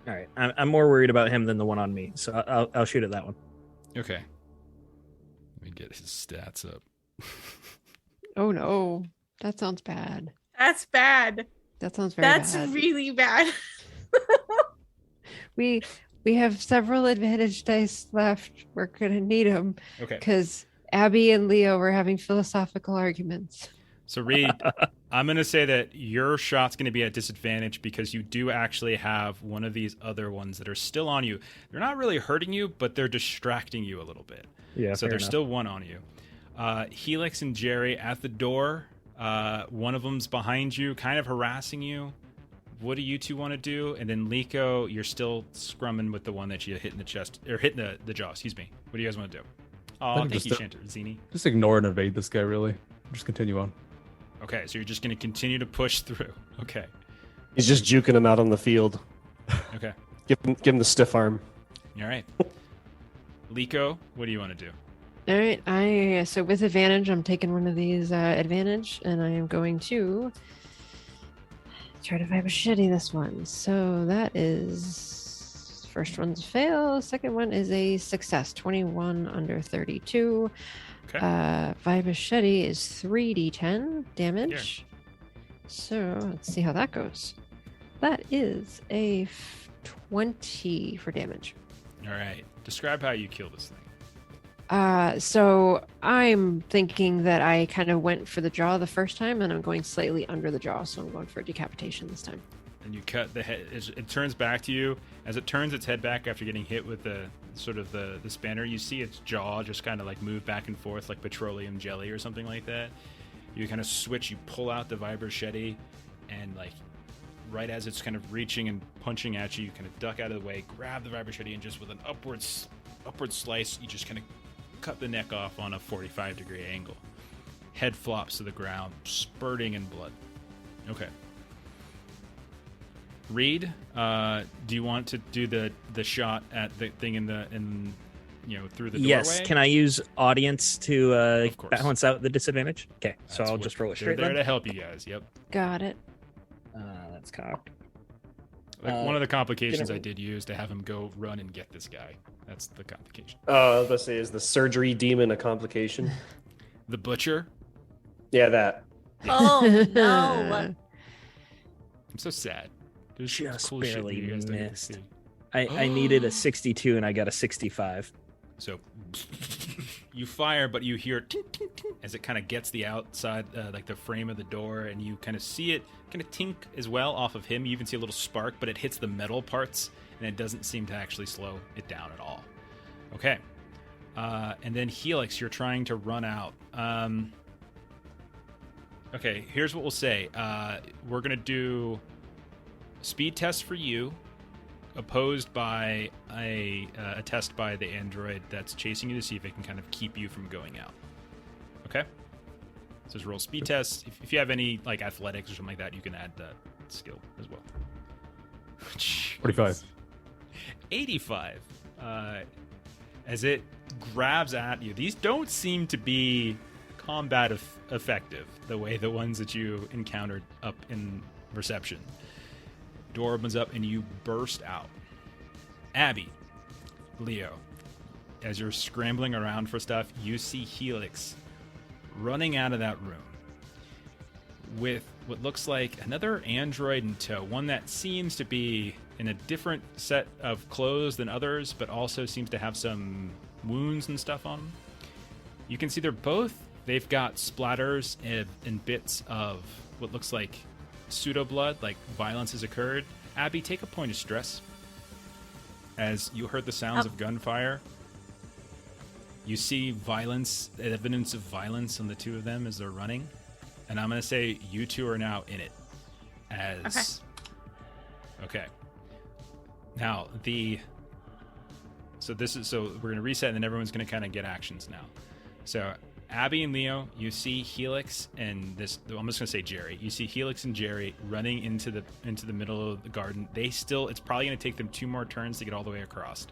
All right. I'm more worried about him than the one on me, so I'll shoot at that one. Okay. Let me get his stats up. Oh no, that sounds bad. That's bad. That sounds very That's bad. really bad. We have several advantage dice left. We're gonna need them Okay. because Abby and Leo were having philosophical arguments. So Reed, I'm going to say that your shot's going to be at disadvantage because you do actually have one of these other ones that are still on you. They're not really hurting you, but they're distracting you a little bit. Yeah. So there's still one on you. Helix and Jerry at the door. One of them's behind you, kind of harassing you. What do you two want to do? And then Liko, you're still scrumming with the one that you hit in the chest, or hit in the jaw, excuse me. What do you guys want to do? Oh, think thank you, just Shanter. Zini. Just ignore and evade this guy, really. Just continue on. Okay, so you're just going to continue to push through. Okay. He's just juking him out on the field. Okay. Give him the stiff arm. All right. Liko, what do you want to do? All right, so with advantage, I'm taking one of these advantage, and I am going to try to Vibasheti this one. So that is First one's a fail. Second one is a success. 21 under 32. Okay. Vibachete is 3d10 damage. So let's see how that goes. That is a 20 for damage. All right. Describe how you kill this thing. So I'm thinking that I kind of went for the jaw the first time, and I'm going slightly under the jaw, so I'm going for a decapitation this time. And you cut the head. It turns back to you. As it turns its head back after getting hit with the sort of the spanner, you see its jaw just kind of like move back and forth like petroleum jelly or something like that. You kind of switch. You pull out the vibrochete, and like right as it's kind of reaching and punching at you, you kind of duck out of the way, grab the vibrochete, and just with an upward slice, you just kind of cut the neck off on a 45-degree angle. Head flops to the ground, spurting in blood. Okay. Reed, do you want to do the shot at the thing through the doorway? Yes. Can I use audience to Of course. balance out the disadvantage? Okay, so That's I'll what- just roll it They're straight. there Then. to help you guys. Yep. Got it. That's cocked. Like one of the complications gonna- I did use to have him go run and get this guy. That's the complication. Oh, I was about to say, is the surgery demon a complication? The butcher. Yeah, that. Oh no! I'm so sad. There's some Just cool shit barely you guys don't get to missed. see. I needed a 62 and I got a 65. So you fire, but you hear tink, tink, tink, as it kind of gets the outside, like the frame of the door, and you kind of see it kind of tink as well off of him. You even see a little spark, but it hits the metal parts, and it doesn't seem to actually slow it down at all. Okay. And then Helix, you're trying to run out. Okay, here's what we'll say. We're going to do speed test for you, opposed by a test by the android that's chasing you to see if it can kind of keep you from going out. Okay? So just roll speed tests. If you have any like athletics or something like that, you can add that skill as well. 45. 85. As it grabs at you. These don't seem to be combat effective the way the ones that you encountered up in reception. Door opens up and you burst out. Abby, Leo, as you're scrambling around for stuff, you see Helix running out of that room with what looks like another android in tow, one that seems to be in a different set of clothes than others, but also seems to have some wounds and stuff on them. You can see they've got splatters and bits of what looks like pseudo blood, like violence has occurred. Abby, take a point of stress. As you heard the sounds of gunfire, you see evidence of violence on the two of them as they're running. And I'm going to say you two are now in it. Okay. Now, so we're going to reset, and then everyone's going to kind of get actions now. So Abby and Leo, you see Helix and I'm just going to say Jerry. You see Helix and Jerry running into the middle of the garden. It's probably going to take them 2 more turns to get all the way across.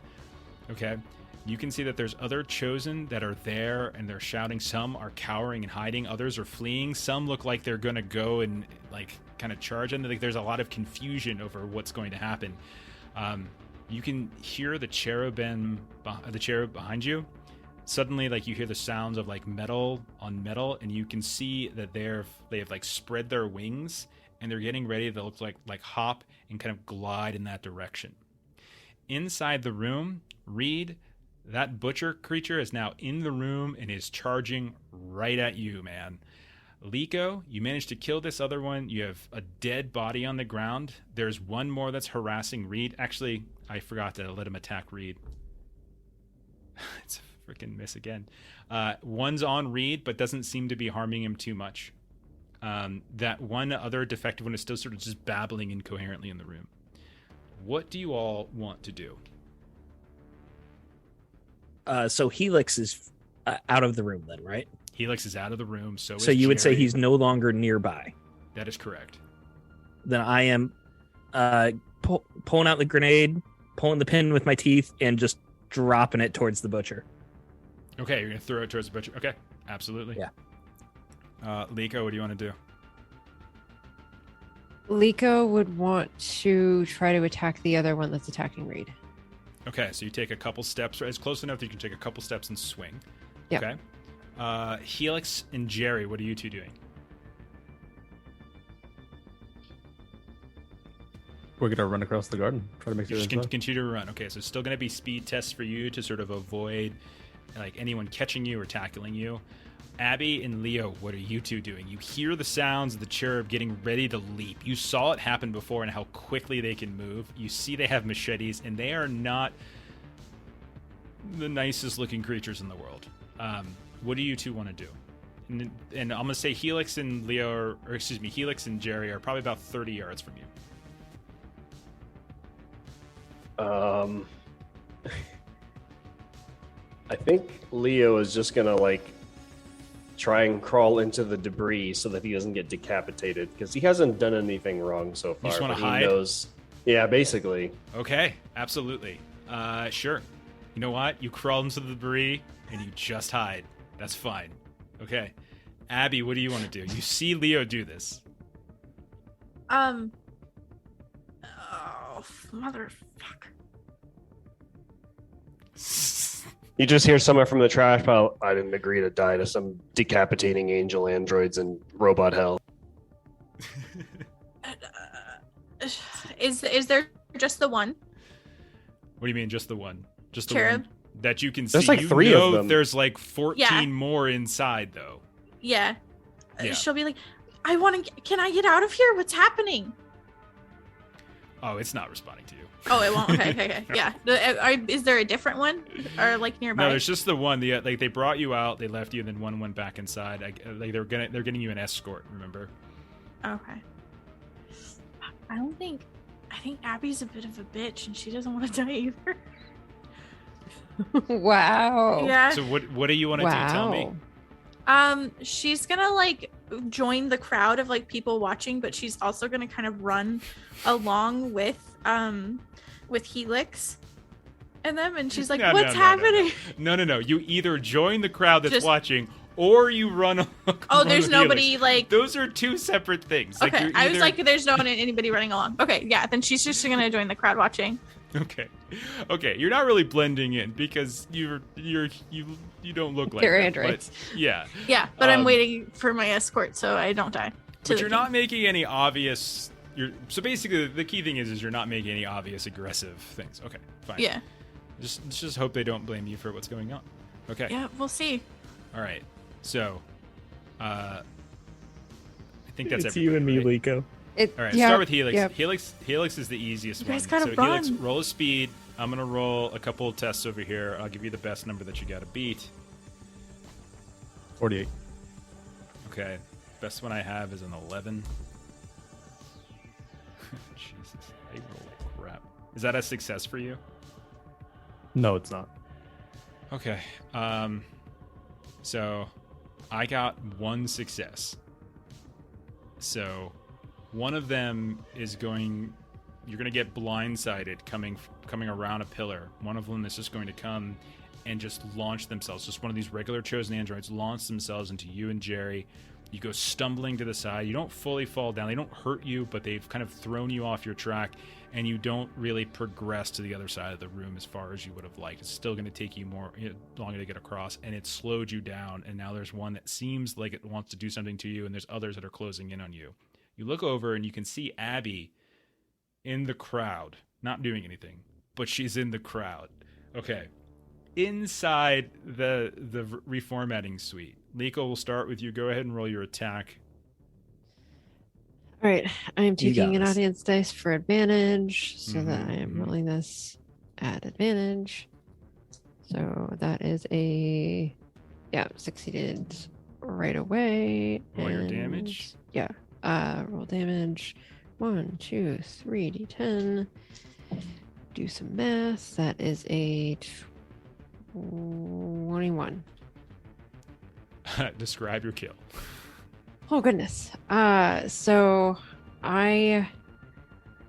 Okay? You can see that there's other chosen that are there and they're shouting. Some are cowering and hiding. Others are fleeing. Some look like they're going to go and like kind of charge. And like there's a lot of confusion over what's going to happen. You can hear the cherub behind you. Suddenly, like you hear the sounds of like metal on metal, and you can see that they have like spread their wings and they're getting ready to look like hop and kind of glide in that direction. Inside the room, Reed, that butcher creature is now in the room and is charging right at you, man. Liko, you managed to kill this other one. You have a dead body on the ground. There's one more that's harassing Reed. Actually, I forgot to let him attack Reed. It's a freaking miss again. One's on Reed, but doesn't seem to be harming him too much. That one other defective one is still sort of just babbling incoherently in the room. What do you all want to do? So Helix is out of the room then, right? Helix is out of the room. So you would say Jerry. he's no longer nearby. That is correct. Then I am pulling out the grenade, pulling the pin with my teeth, and just dropping it towards the butcher. Okay, you're going to throw it towards the butcher. Okay, absolutely. Yeah. Liko, what do you want to do? Liko would want to try to attack the other one that's attacking Reed. Okay, so you take a couple steps. It's close enough that you can take a couple steps and swing. Yep. Okay. Helix and Jerry, what are you two doing? We're gonna run across the garden. Try to make You're it just inside. continue to run. Okay, so it's still going to be speed tests for you to sort of avoid like anyone catching you or tackling you. Abby and Leo, what are you two doing? You hear the sounds of the cherub getting ready to leap. You saw it happen before and how quickly they can move. You see they have machetes, and they are not the nicest looking creatures in the world. What do you two want to do? And I'm going to say Helix and Leo, or excuse me, Helix and Jerry are probably about 30 yards from you. I think Leo is just gonna like try and crawl into the debris so that he doesn't get decapitated because he hasn't done anything wrong so far. just wanna but hide? He knows. Yeah, basically. Okay, absolutely. Sure. You know what? You crawl into the debris and you just hide. That's fine. Okay. Abby, what do you want to do? You see Leo do this. Oh, motherfucker. You just hear someone from the trash pile. I didn't agree to die to some decapitating angel androids in robot hell. Is there just the one? What do you mean, just the one? Just the Cherub? one that you can There's see. like You 3 of know them. There's like 14 Yeah. more inside, though. Yeah. Yeah. She'll be like, I want to. Can I get out of here? What's happening? Oh, it's not responding to you. Oh, it won't. Okay. Yeah. Is there a different one or like nearby? No, there's just the one. Like they brought you out, they left you, and then one went back inside. Like they're getting you an escort. Remember? Okay. I think Abby's a bit of a bitch, and she doesn't want to die either. Wow. Yeah. So what do you want to do? Tell me. She's gonna like join the crowd of like people watching, but she's also gonna kind of run along with Helix and them, and she's like, No, "What's no. happening?" No. You either join the crowd that's Just- watching, or you run. Oh, there's with nobody Helix. like. Those are two separate things. Like, Okay, you're I was either- like, "There's anybody running along." Okay, yeah, then she's just gonna join the crowd watching. Okay. You're not really blending in because you don't look like They're them, androids. but yeah. Yeah, but I'm waiting for my escort so I don't die. But you're not making any obvious. So basically, the key thing is you're not making any obvious aggressive things. Okay, fine. Yeah. Just hope they don't blame you for what's going on. Okay. Yeah, we'll see. All right. So, I think that's It's you and me, everybody, right? Liko. All right. Yeah, Start with Helix. yeah. Helix is the easiest You guys one. gotta So Helix, run. roll a speed. I'm gonna roll a couple of tests over here. I'll give you the best number that you got to beat. 48. Okay. Best one I have is an 11. Jesus, I roll like crap. Is that a success for you? No, it's not. Okay. So I got one success. So one of them is going. You're going to get blindsided coming around a pillar. One of them is just going to come and just launch themselves. Just one of these regular chosen androids launch themselves into you and Jerry. You go stumbling to the side. You don't fully fall down. They don't hurt you, but they've kind of thrown you off your track, and you don't really progress to the other side of the room as far as you would have liked. It's still going to take you longer to get across, and it slowed you down. And now there's one that seems like it wants to do something to you, and there's others that are closing in on you. You look over, and you can see Abby in the crowd, not doing anything, but she's in the crowd. Okay. Inside the reformatting suite. Liko, we'll start with you. Go ahead and roll your attack. All right, I am You got taking an this. audience dice for advantage so that I am Mhm. rolling this at advantage. So that is succeeded right away. Roll your and- damage. Yeah, roll damage. 1, 2, 3, d10. Do some math. That is a 21. Describe your kill. Oh goodness. So I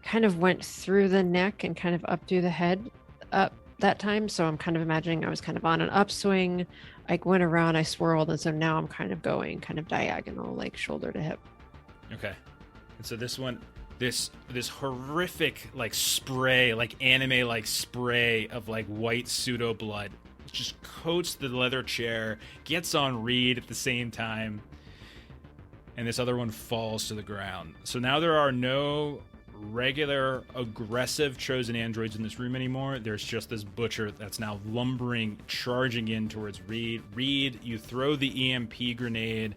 kind of went through the neck and kind of up through the head up that time. So I'm kind of imagining I was kind of on an upswing. I went around, I swirled, and so now I'm kind of going kind of diagonal, like shoulder to hip. Okay. And so this one, this horrific like spray, like anime like spray of like white pseudo blood just coats the leather chair, gets on Reed at the same time, and this other one falls to the ground. So now there are no regular aggressive chosen androids in this room anymore. There's just this butcher that's now lumbering, charging in towards Reed. Reed, you throw the EMP grenade.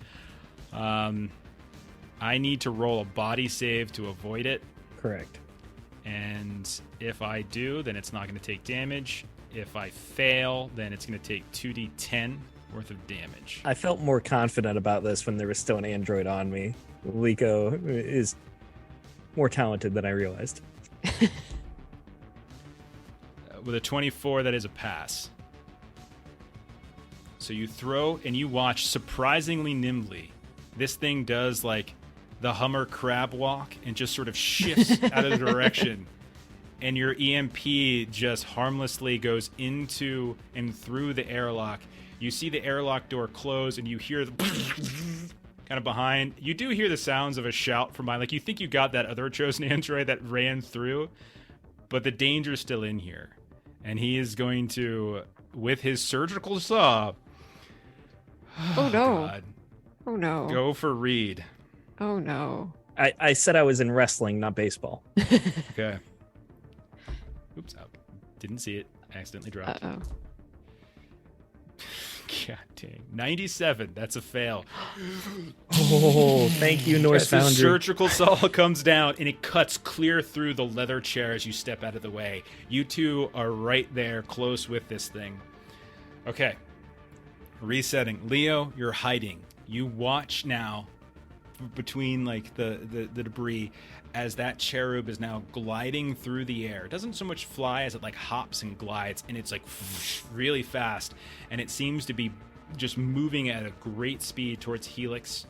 I need to roll a body save to avoid it. Correct. And if I do, then it's not going to take damage. If I fail, then it's going to take 2d10 worth of damage. I felt more confident about this when there was still an android on me. Liko is more talented than I realized. With a 24, that is a pass. So you throw and you watch surprisingly nimbly. This thing does like the Hummer crab walk and just sort of shifts out of the direction. And your EMP just harmlessly goes into and through the airlock. You see the airlock door close and you hear the kind of behind. You do hear the sounds of a shout from behind. Like you think you got that other chosen android that ran through, but the danger's still in here. And he is going to, with his surgical saw. Oh no. God, Oh no. go for Reed. Oh no. I said I was in wrestling, not baseball. Okay. Oops, didn't see it. Accidentally dropped. Uh-oh. God dang. 97. That's a fail. Oh, thank you, Norse As the Foundry. surgical saw comes down and it cuts clear through the leather chair as you step out of the way. You two are right there, close with this thing. Okay. Resetting. Leo, you're hiding. You watch now between like the debris as that cherub is now gliding through the air. It doesn't so much fly as it like hops and glides, and it's like really fast, and it seems to be just moving at a great speed towards Helix.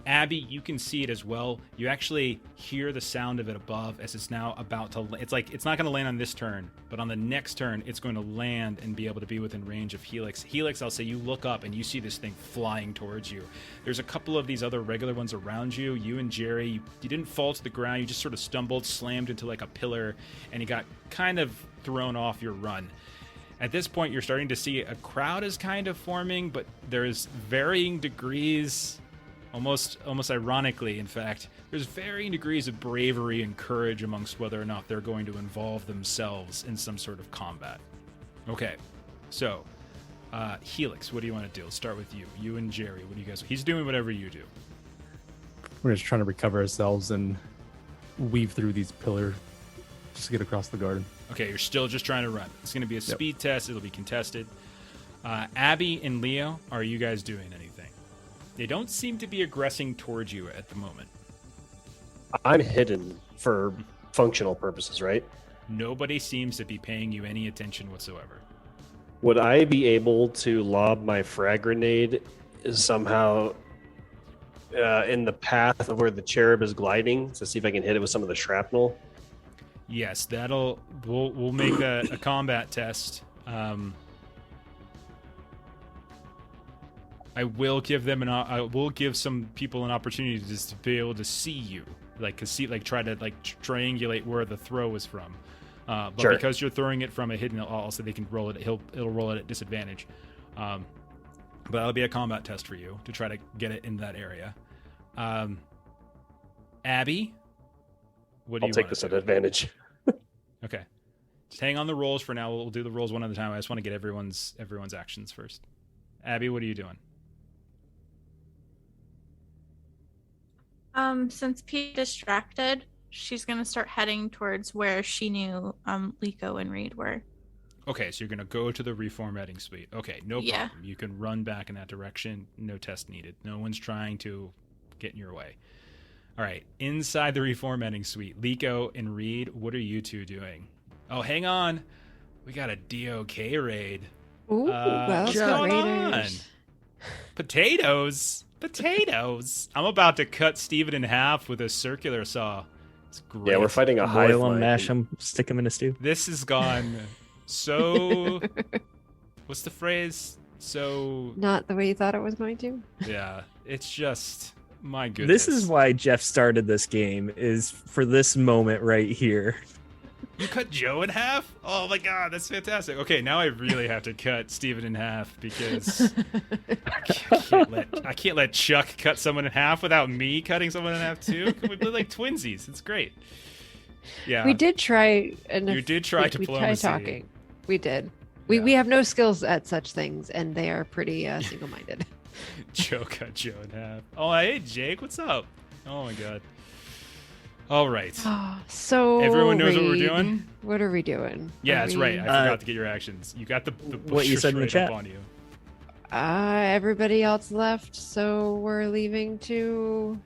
Abby, you can see it as well. You actually hear the sound of it above as it's now about to. It's like it's not going to land on this turn, but on the next turn, it's going to land and be able to be within range of Helix. Helix, I'll say you look up and you see this thing flying towards you. There's a couple of these other regular ones around you. You and Jerry, you didn't fall to the ground. You just sort of stumbled, slammed into like a pillar, and you got kind of thrown off your run. At this point, you're starting to see a crowd is kind of forming, but there's varying degrees. Almost ironically, in fact, there's varying degrees of bravery and courage amongst whether or not they're going to involve themselves in some sort of combat. Okay, so Helix, what do you want to do? Let's start with you. You and Jerry, what do you guys? He's doing whatever you do. We're just trying to recover ourselves and weave through these pillars just to get across the garden. Okay, you're still just trying to run. It's going to be a speed test. It'll be contested. Abby and Leo, are you guys doing anything? They don't seem to be aggressing towards you at the moment. I'm hidden for functional purposes, right? Nobody seems to be paying you any attention whatsoever. Would I be able to lob my frag grenade somehow in the path of where the cherub is gliding to see if I can hit it with some of the shrapnel? Yes, we'll make a combat test. I will give some people an opportunity just to be able to see you, try to triangulate where the throw is from. But Sure. Because you're throwing it from a hidden, also they can roll it. It'll roll it at disadvantage. But that'll be a combat test for you to try to get it in that area. Abby, what do I'll you take want this to at do? advantage. Okay, just hang on the rolls for now. We'll do the rolls one at a time. I just want to get everyone's actions first. Abby, what are you doing? Since Pete distracted, she's gonna start heading towards where she knew Liko and Reed were. Okay, so you're going to go to the reformatting suite. Okay, no Yeah. problem. You can run back in that direction. No test needed. No one's trying to get in your way. All right, inside the reformatting suite, Liko and Reed, what are you two doing? Oh, hang on. We got a DOK raid. Ooh, well, what's going on? Raiders. Potatoes? Potatoes. I'm about to cut Steven in half with a circular saw. It's great. Yeah, we're fighting a hive Boil them, mind. mash them, stick them in a stew. This has gone so... What's the phrase? So... Not the way you thought it was going to. Yeah, it's just... My goodness. This is why Jeff started this game, is for this moment right here. You cut Joe in half? Oh my god, that's fantastic. Okay, now I really have to cut Steven in half because I can't let Chuck cut someone in half without me cutting someone in half too. We play like twinsies. It's great. Yeah. We did try. You did try we diplomacy. tried talking. We did. We have no skills at such things, and they are pretty single-minded. Joe cut Joe in half. Oh, hey Jake, what's up? Oh my god. All right. So everyone knows what we're Reed, doing. What are we doing? Yeah, that's right. I forgot to get your actions. You got the what you said in the chat. up on you. Everybody else left, so we're leaving to.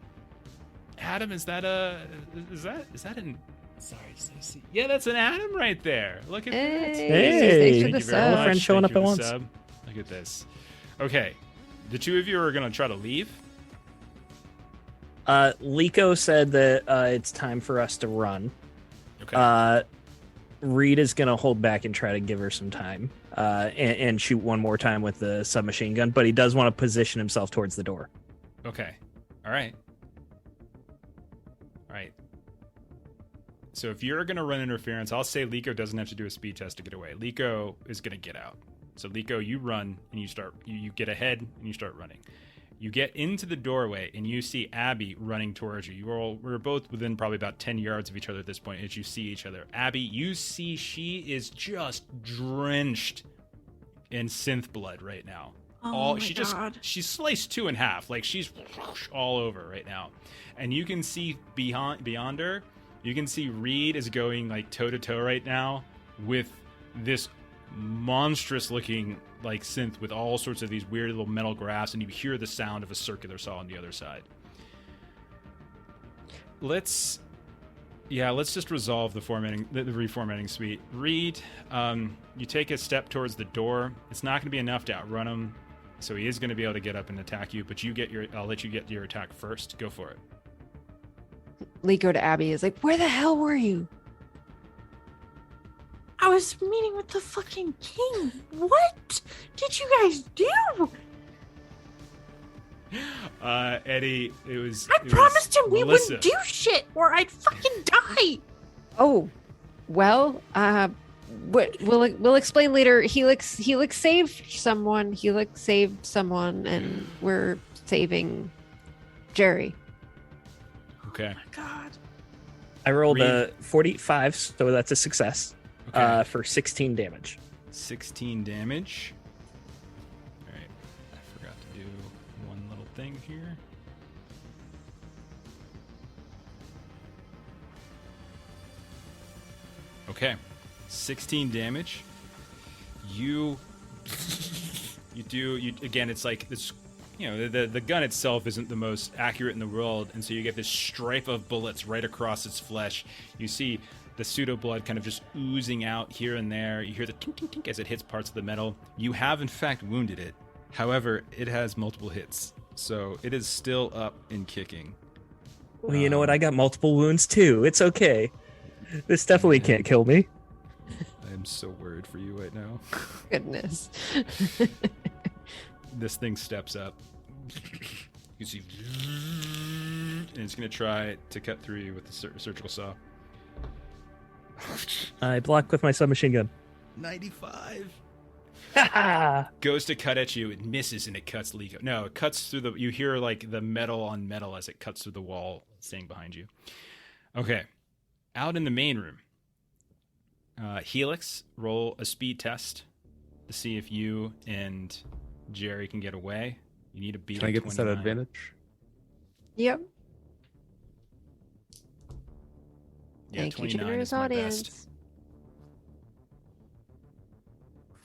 Adam, is that an? Sorry, Stacey. Yeah, that's an Adam right there. Look at that. Hey, thanks for the Thank you very sub. much. Friend showing Thank up you at for the once. sub. Look at this. Okay, the two of you are gonna try to leave. Liko said that it's time for us to run. Okay. Reed is going to hold back and try to give her some time and shoot one more time with the submachine gun, but he does want to position himself towards the door. Okay. All right. All right. So if you're going to run interference, I'll say Liko doesn't have to do a speed test to get away. Liko is going to get out. So Liko, you run and you get ahead and you start running. You get into the doorway and you see Abby running towards you. We're both within probably about 10 yards of each other at this point as you see each other. Abby, you see she is just drenched in synth blood right now. Oh my God. She's sliced two in half. Like she's all over right now. And you can see beyond her, you can see Reed is going like toe to toe right now with this monstrous looking like synth with all sorts of these weird little metal graphs, and you hear the sound of a circular saw on the other side. Let's just resolve the reformatting suite. Reed, you take a step towards the door. It's not going to be enough to outrun him, so he is going to be able to get up and attack you. But I'll let you get your attack first. Go for it. Liko to Abby is like, "Where the hell were you?" I was meeting with the fucking king. What did you guys do? Eddie, I promised him we Melissa. wouldn't do shit or I'd fucking die. Oh, well, we'll explain later. Helix saved someone. Helix saved someone, and we're saving Jerry. Okay. God. I rolled Reed. a 45, so that's a success Okay. for 16 damage. 16 damage. All right. I forgot to do one little thing here. Okay. 16 damage. You again, it's like this, the gun itself isn't the most accurate in the world, and so you get this stripe of bullets right across its flesh. You see the pseudo blood kind of just oozing out here and there. You hear the tink tink tink as it hits parts of the metal. You have in fact wounded it. However, it has multiple hits, so it is still up and kicking. Well, you know what? I got multiple wounds too. It's okay. This definitely can't kill me. I'm so worried for you right now. Goodness. This thing steps up. You see, and it's going to try to cut through you with the surgical saw. I block with my submachine gun. 95. Ha! Goes to cut at you. It misses and it cuts Liko. No, it cuts through the. You hear like the metal on metal as it cuts through the wall, staying behind you. Okay, out in the main room. Helix, roll a speed test to see if you and Jerry can get away. You need to beat. Can I get this at 29. advantage? Yep. Yeah, Thank you, 29 generous is my audience. best.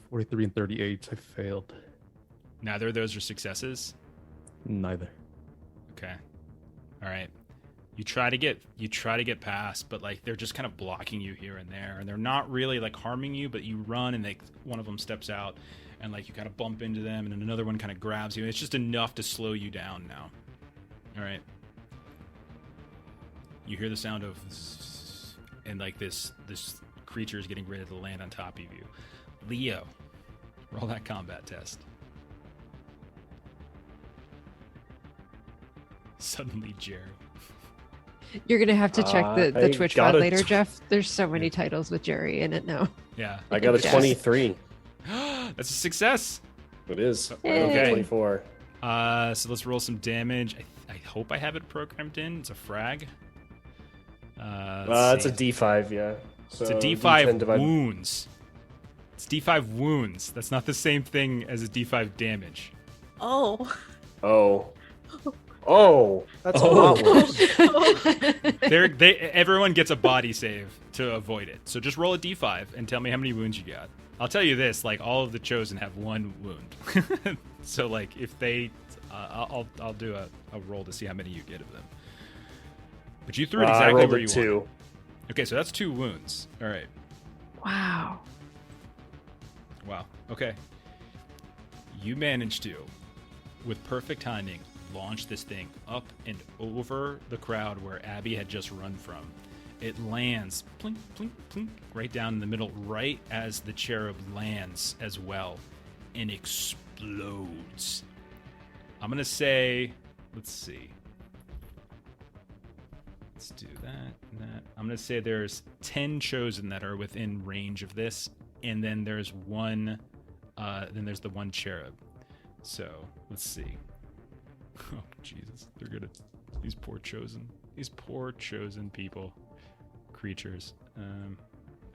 43 and 38. I failed. Neither of those are successes. Neither. Okay. All right. You try to get past, but like they're just kind of blocking you here and there, and they're not really like harming you, but you run and one of them steps out and like you kind of bump into them, and then another one kind of grabs you. It's just enough to slow you down now. All right. You hear the sound of and like this creature is getting ready to land on top of you. Leo, roll that combat test. Suddenly, Jerry. You're gonna have to check the I Twitch got VOD a later, tw- Jeff. There's so many titles with Jerry in it now. Yeah. I got a Yes. 23. That's a success. It is. Yay. 24. So let's roll some damage. I hope I have it programmed in. It's a frag. It's a D5, yeah. So It's a D10 D5 divided- wounds. It's D5 wounds. That's not the same thing as a D5 damage. Oh. Oh, that's a lot worse. Everyone gets a body save to avoid it. So just roll a D5 and tell me how many wounds you got. I'll tell you this: like all of the chosen have one wound. So like if they, I'll do a roll to see how many you get of them. But you threw it I exactly rolled where a you 2. want. Okay, so that's 2 wounds. All right. Wow. Wow. Okay. You managed to, with perfect timing, launch this thing up and over the crowd where Abby had just run from. It lands, plink, plink, plink, right down in the middle, right as the cherub lands as well, and explodes. I'm going to say, let's see. Let's do that. I'm going to say there's 10 chosen that are within range of this, and then there's one, then there's the one cherub. So, let's see. Oh, Jesus. They're gonna... These poor chosen people. Creatures.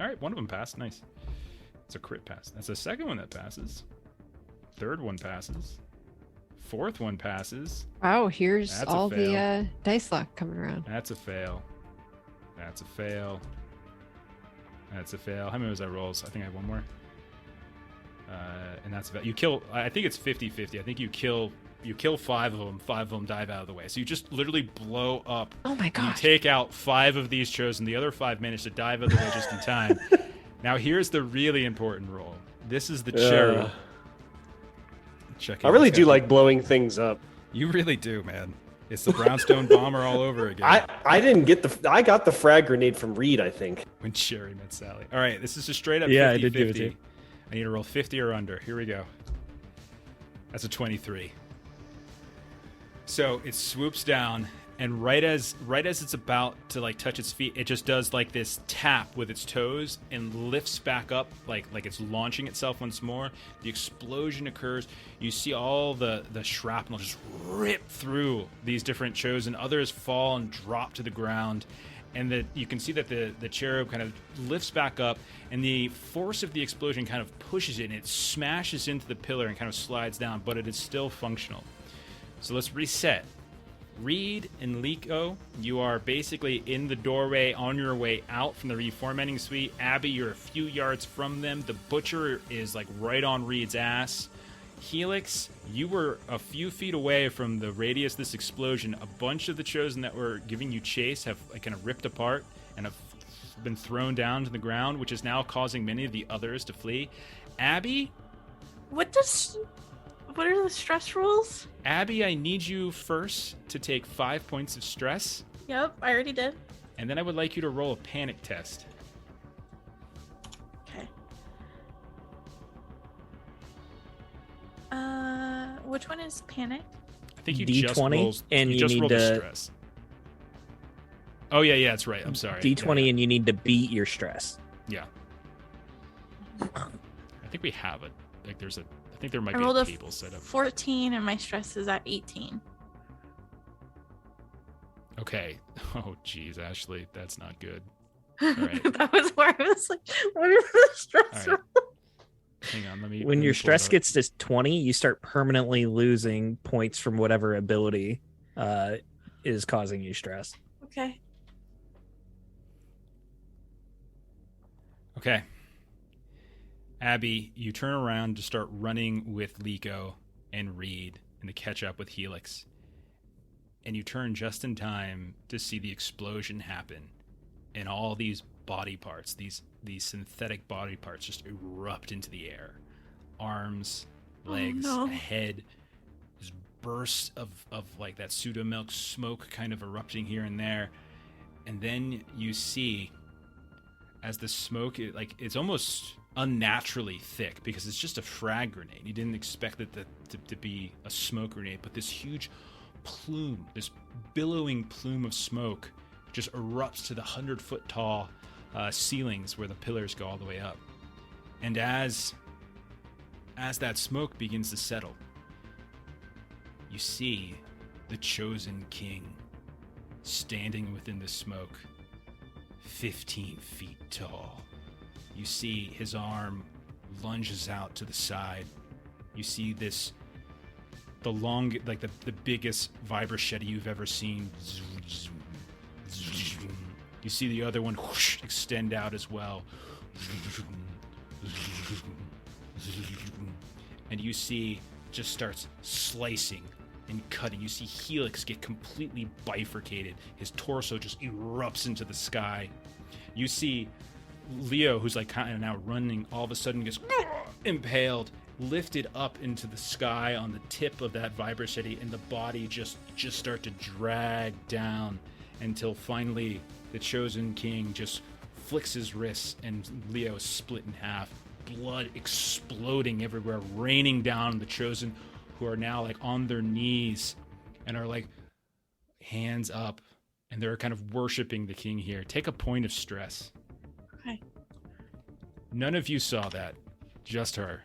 Alright, one of them passed. Nice. It's a crit pass. That's the second one that passes. Third one passes. Fourth one passes. Wow, here's That's a all fail. the dice luck coming around. That's a fail. That's a fail. That's a fail. How many was that rolls? I think I have one more. And that's about... You kill... I think it's 50-50. I think you kill 5 of them. 5 of them dive out of the way. So you just literally blow up. Oh my You gosh. take out 5 of these chosen. The other 5 manage to dive out of the way just in time. Now here's the really important roll. This is the cherub. Check it I really out. do like blowing things up. You really do, man. It's the brownstone bomber all over again. I didn't get the... I got the frag grenade from Reed, I think. When Jerry met Sally. All right, this is just straight up 50-50. Yeah, I did give it to you. I need to roll 50 or under. Here we go. That's a 23. So it swoops down, and right as it's about to like touch its feet, it just does like this tap with its toes and lifts back up like it's launching itself once more. The explosion occurs. You see all the shrapnel just rip through these different chosen. Others fall and drop to the ground. And you can see that the cherub kind of lifts back up, and the force of the explosion kind of pushes it, and it smashes into the pillar and kind of slides down, but it is still functional. So let's reset. Reed and Liko, you are basically in the doorway on your way out from the reformatting suite. Abby, you're a few yards from them. The butcher is like right on Reed's ass. Helix, you were a few feet away from the radius of this explosion. A bunch of the chosen that were giving you chase have like kind of ripped apart and have been thrown down to the ground, which is now causing many of the others to flee. Abby, What are the stress rules? Abby, I need you first to take 5 points of stress, Yep, I already did. and then I would like you to roll a panic test. Okay. Which one is panic? I think you D20, just rolled, and you just need rolled to- the stress. Oh yeah, that's right. I'm sorry. D20, Yeah. and you need to beat your stress. Yeah. I think we have it. Like there's a. I think there might I be rolled a a table set up. 14 and my stress is at 18. Okay. Oh geez, Ashley, that's not good. right. That was where I was like, what are the stress All right. rules? Hang on. Let me. When let your me pull it stress up. gets to 20, you start permanently losing points from whatever ability is causing you stress. Okay. Okay. Abby, you turn around to start running with Liko and Reed and to catch up with Helix. And you turn just in time to see the explosion happen. And all these body parts, these synthetic body parts just erupt into the air. Arms, legs, no. a head. This bursts of like that pseudo milk smoke kind of erupting here and there. And then you see as the smoke, it's almost unnaturally thick because it's just a frag grenade. You didn't expect it to be a smoke grenade, but this huge plume, this billowing plume of smoke just erupts to the 100-foot tall ceilings where the pillars go all the way up. And as that smoke begins to settle, you see the chosen king standing within the smoke, 15 feet tall. You see his arm lunges out to the side. You see the biggest vibrochetti you've ever seen. You see the other one whoosh, extend out as well. And you see just starts slicing and cutting. You see Helix get completely bifurcated. His torso just erupts into the sky. You see Leo, who's like kind of now running, all of a sudden gets impaled, lifted up into the sky on the tip of that vibrochetti, and the body just start to drag down until finally the chosen king just flicks his wrists and Leo is split in half, blood exploding everywhere, raining down the chosen, who are now like on their knees and are like hands up, and they're kind of worshiping the king here. Take a point of stress. Okay. None of you saw that, just her.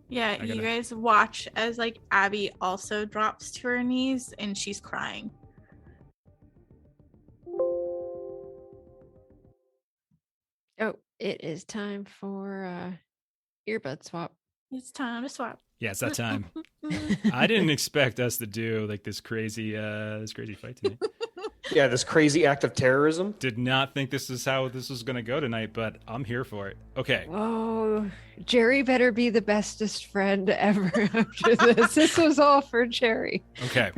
Yeah, you guys watch as like Abby also drops to her knees and she's crying. Oh, it is time for earbud swap. It's time to swap. Yeah, it's that time. I didn't expect us to do like this crazy fight tonight. Yeah, this crazy act of terrorism. Did not think this is how this was going to go tonight, but I'm here for it. Okay. Oh, Jerry better be the bestest friend ever after this. This was all for Jerry. Okay.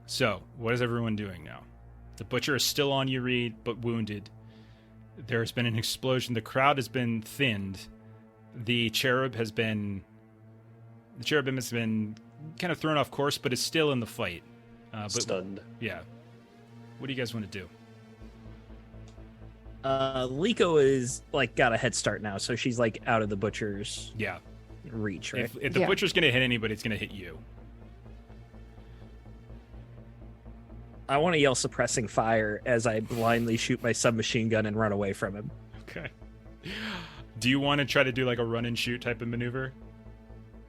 So, what is everyone doing now? The butcher is still on you, Reed, but wounded. There's been an explosion. The crowd has been thinned. The cherubim has been kind of thrown off course, but is still in the fight. But, Stunned. Yeah. What do you guys want to do? Liko is like got a head start now, so she's like out of the butcher's reach, right? If the butcher's going to hit anybody, it's going to hit you. I want to yell suppressing fire as I blindly shoot my submachine gun and run away from him. Okay. Do you want to try to do like a run and shoot type of maneuver?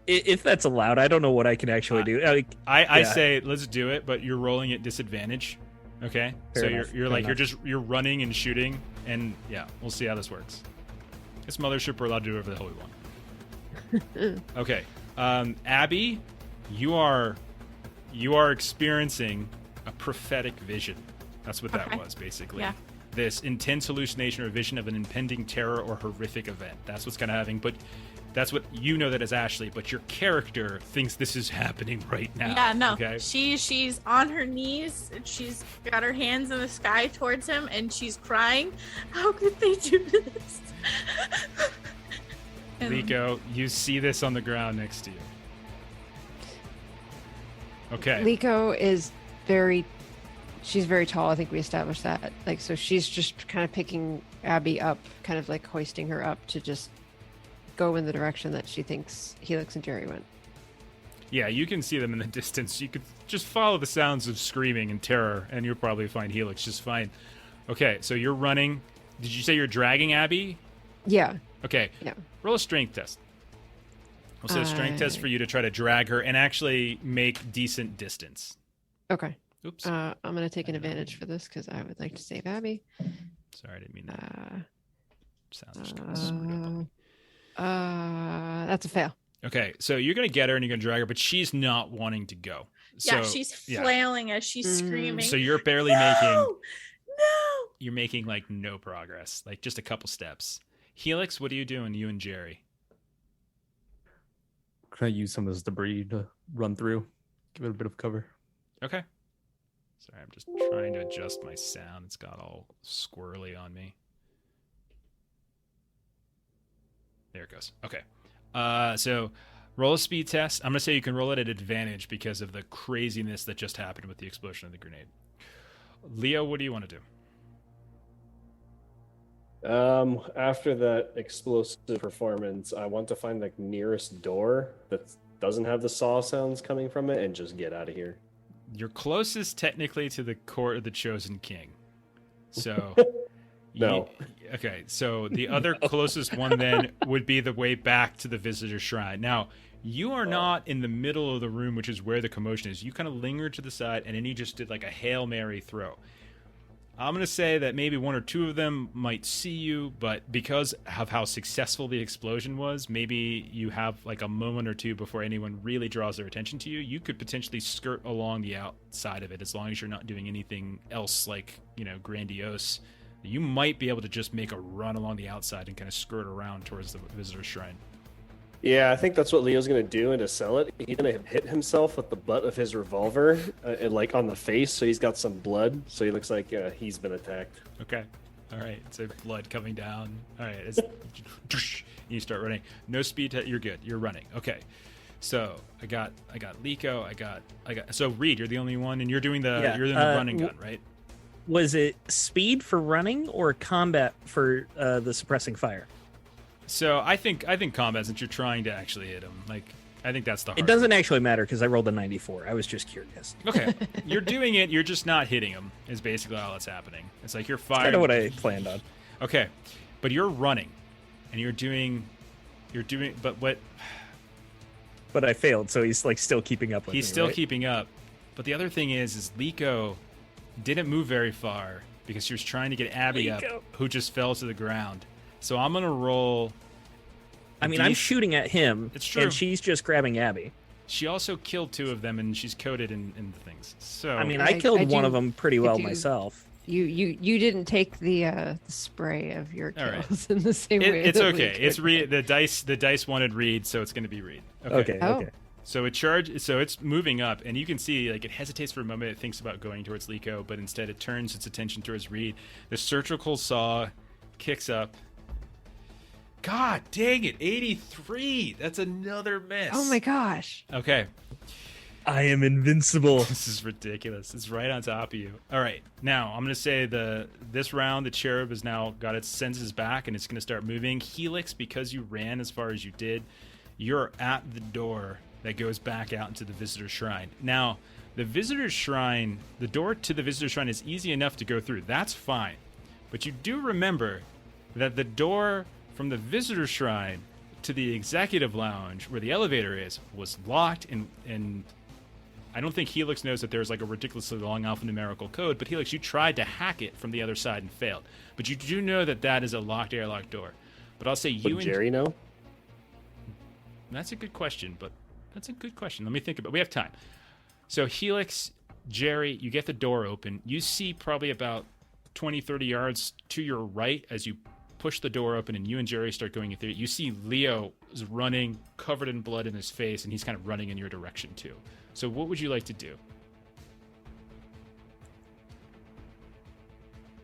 If that's allowed, I don't know what I can actually do. I say let's do it, but you're rolling at disadvantage. Okay, Fair so enough. you're running and shooting, and yeah, we'll see how this works. It's Mothership. We're allowed to do whatever the hell we want. Okay, Abby, you are experiencing a prophetic vision. That's what that was basically. Yeah. This intense hallucination or vision of an impending terror or horrific event. That's what's kind of having, but that's what you know that as Ashley, but your character thinks this is happening right now. Yeah, no. Okay? She's on her knees and she's got her hands in the sky towards him and she's crying. How could they do this? Liko, you see this on the ground next to you. Okay. Liko is she's very tall. I think we established that. Like, so she's just kind of picking Abby up, kind of like hoisting her up to just go in the direction that she thinks Helix and Jerry went. Yeah, you can see them in the distance. You could just follow the sounds of screaming and terror, and you'll probably find Helix just fine. Okay, so you're running. Did you say you're dragging Abby? Yeah. Okay. Yeah. Roll a strength test. We'll say a strength test for you to try to drag her and actually make decent distance. Okay. Oops. I'm going to take an advantage for this because I would like to save Abby. Sorry, I didn't mean that. Sounds just kind of screwed up on me. That's a fail. Okay, so you're going to get her and you're going to drag her, but she's not wanting to go. Yeah, she's flailing as she's screaming. So you're barely No! You're making like no progress, like just a couple steps. Helix, what are you doing, you and Jerry? Can I use some of this debris to run through? Give it a bit of cover. Okay. Sorry, I'm just trying to adjust my sound. It's got all squirrely on me. There it goes. Okay. So roll a speed test. I'm going to say you can roll it at advantage because of the craziness that just happened with the explosion of the grenade. Leo, what do you want to do? After that explosive performance, I want to find the nearest door that's doesn't have the saw sounds coming from it and just get out of here. You're closest technically to the court of the Chosen King. So No. Okay, so the other closest one then would be the way back to the visitor shrine. Now, you are not in the middle of the room, which is where the commotion is. You kind of lingered to the side, and then you just did like a Hail Mary throw. I'm going to say that maybe one or two of them might see you, but because of how successful the explosion was, maybe you have like a moment or two before anyone really draws their attention to you. You could potentially skirt along the outside of it as long as you're not doing anything else like, grandiose. You might be able to just make a run along the outside and kind of skirt around towards the visitor shrine. Yeah, I think that's what Leo's going to do, and to sell it, he's going to hit himself with the butt of his revolver, and like on the face, so he's got some blood, so he looks like he's been attacked. Okay. All right. So blood coming down. All right. You start running. No speed. You're good. You're running. Okay. So I got Liko. I got. So Reed, you're the only one, and you're doing the running gun, right? Was it speed for running or combat for the suppressing fire? So I think combat, since you're trying to actually hit him, like I think that's the hard It doesn't actually matter because I rolled a 94. I was just curious. Okay, you're doing it. You're just not hitting him. Is basically all that's happening. It's like you're firing. Kind of what I planned on. Okay, but you're running, and you're doing, but what? But I failed, so he's like still keeping up with me. He's still right? keeping up. But the other thing is Liko didn't move very far because she was trying to get Abby up, who just fell to the ground. So I'm gonna roll. I mean, I'm shooting at him. It's true. And she's just grabbing Abby. She also killed two of them, and she's coated in the things. So I mean, I killed one of them pretty well myself. You didn't take the spray of your kills right. in the same way. It's okay. It's Reed. The dice wanted Reed, so it's gonna be Reed. Okay. So it's moving up, and you can see like it hesitates for a moment. It thinks about going towards Liko, but instead it turns its attention towards Reed. The surgical saw kicks up. God dang it, 83. That's another miss. Oh my gosh. Okay. I am invincible. This is ridiculous. It's right on top of you. All right. Now, I'm going to say this round, the cherub has now got its senses back, and it's going to start moving. Helix, because you ran as far as you did, you're at the door that goes back out into the visitor shrine. Now, the visitor shrine, the door to the visitor shrine is easy enough to go through. That's fine. But you do remember that the door from the visitor shrine to the executive lounge where the elevator is was locked, and I don't think Helix knows that there's like a ridiculously long alphanumerical code, but Helix, you tried to hack it from the other side and failed. But you do know that that is a locked airlock door. But I'll say you Would Jerry know? That's a good question, Let me think about it. We have time. So Helix, Jerry, you get the door open. You see probably about 20, 30 yards to your right as you push the door open and you and Jerry start going through it. You see Leo is running, covered in blood in his face, and he's kind of running in your direction too. So what would you like to do?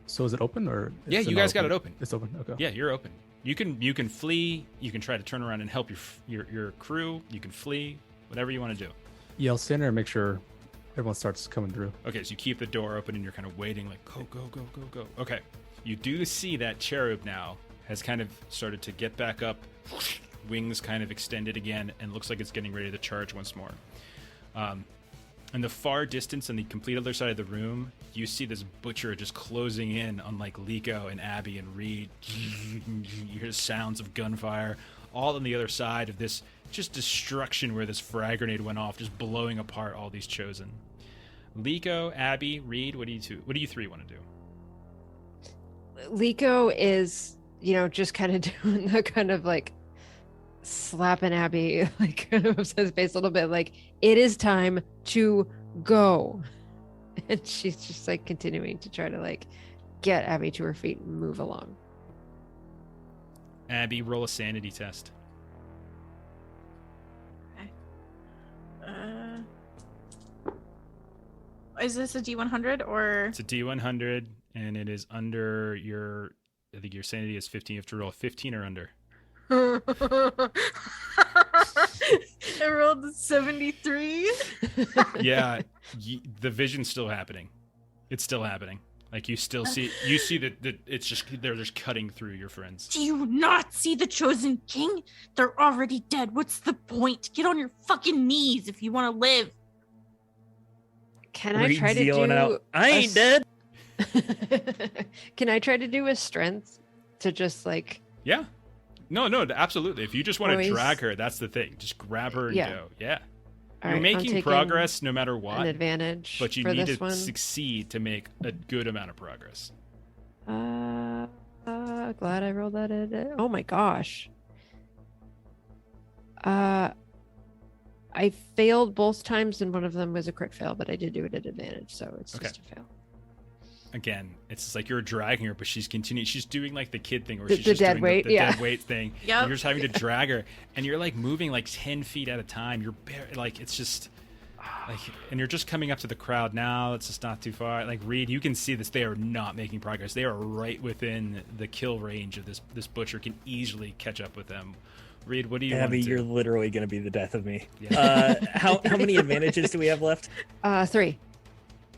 So is it open or? Yeah, you guys got it open. It's open. Okay. Yeah, you're open. You can flee. You can try to turn around and help your crew. You can flee. Whatever you want to do. Yeah, I'll stand there and make sure everyone starts coming through. Okay, so you keep the door open and you're kind of waiting, like go. Okay, you do see that cherub now has kind of started to get back up, wings kind of extended again, and looks like it's getting ready to charge once more. In the far distance, on the complete other side of the room, you see this butcher just closing in on like Liko and Abby and Reed. You hear sounds of gunfire, all on the other side of this just destruction where this frag grenade went off, just blowing apart all these chosen. Liko, Abby, Reed, what do you three want to do? Liko is, just kind of doing the kind of like slapping Abby, like kind of upset his face a little bit, like it is time to go. And she's just like continuing to try to like get Abby to her feet and move along. Abby, roll a sanity test. Is this a D100 or? It's a D100, and it is under your. I think your sanity is 15. You have to roll a 15 or under. I rolled a 73. Yeah, the vision's still happening. It's still happening. Like you see that it's just they're just cutting through your friends. Do you not see the Chosen King? They're already dead. What's the point? Get on your fucking knees if you want to live. Can I Reed's try to yelling do? out, I ain't dead. Can I try to do a strength to just like? Yeah. No, absolutely. If you just want to Poise. drag her, that's the thing. Just grab her and Yeah. go. Yeah. All You're right, I'm making taking progress no matter An what, advantage. but you for need this to one. succeed to make a good amount of progress. Glad I rolled that in. Oh my gosh. I failed both times, and one of them was a crit fail, but I did do it at advantage, so it's Okay. just a fail. Again, it's just like you're dragging her, but she's continuing. She's doing like the kid thing where The she's just dead doing weight, the yeah. dead weight thing. Yep. And you're just having to drag her, and you're like moving like 10 feet at a time. You're like it's just like, and you're just coming up to the crowd now. It's just not too far. Like Reed, you can see this. They are not making progress. They are right within the kill range of this butcher. Can easily catch up with them. Reed, what do you Abby, want to you're do? literally going to be the death of me. Yeah. How many advantages do we have left? 3.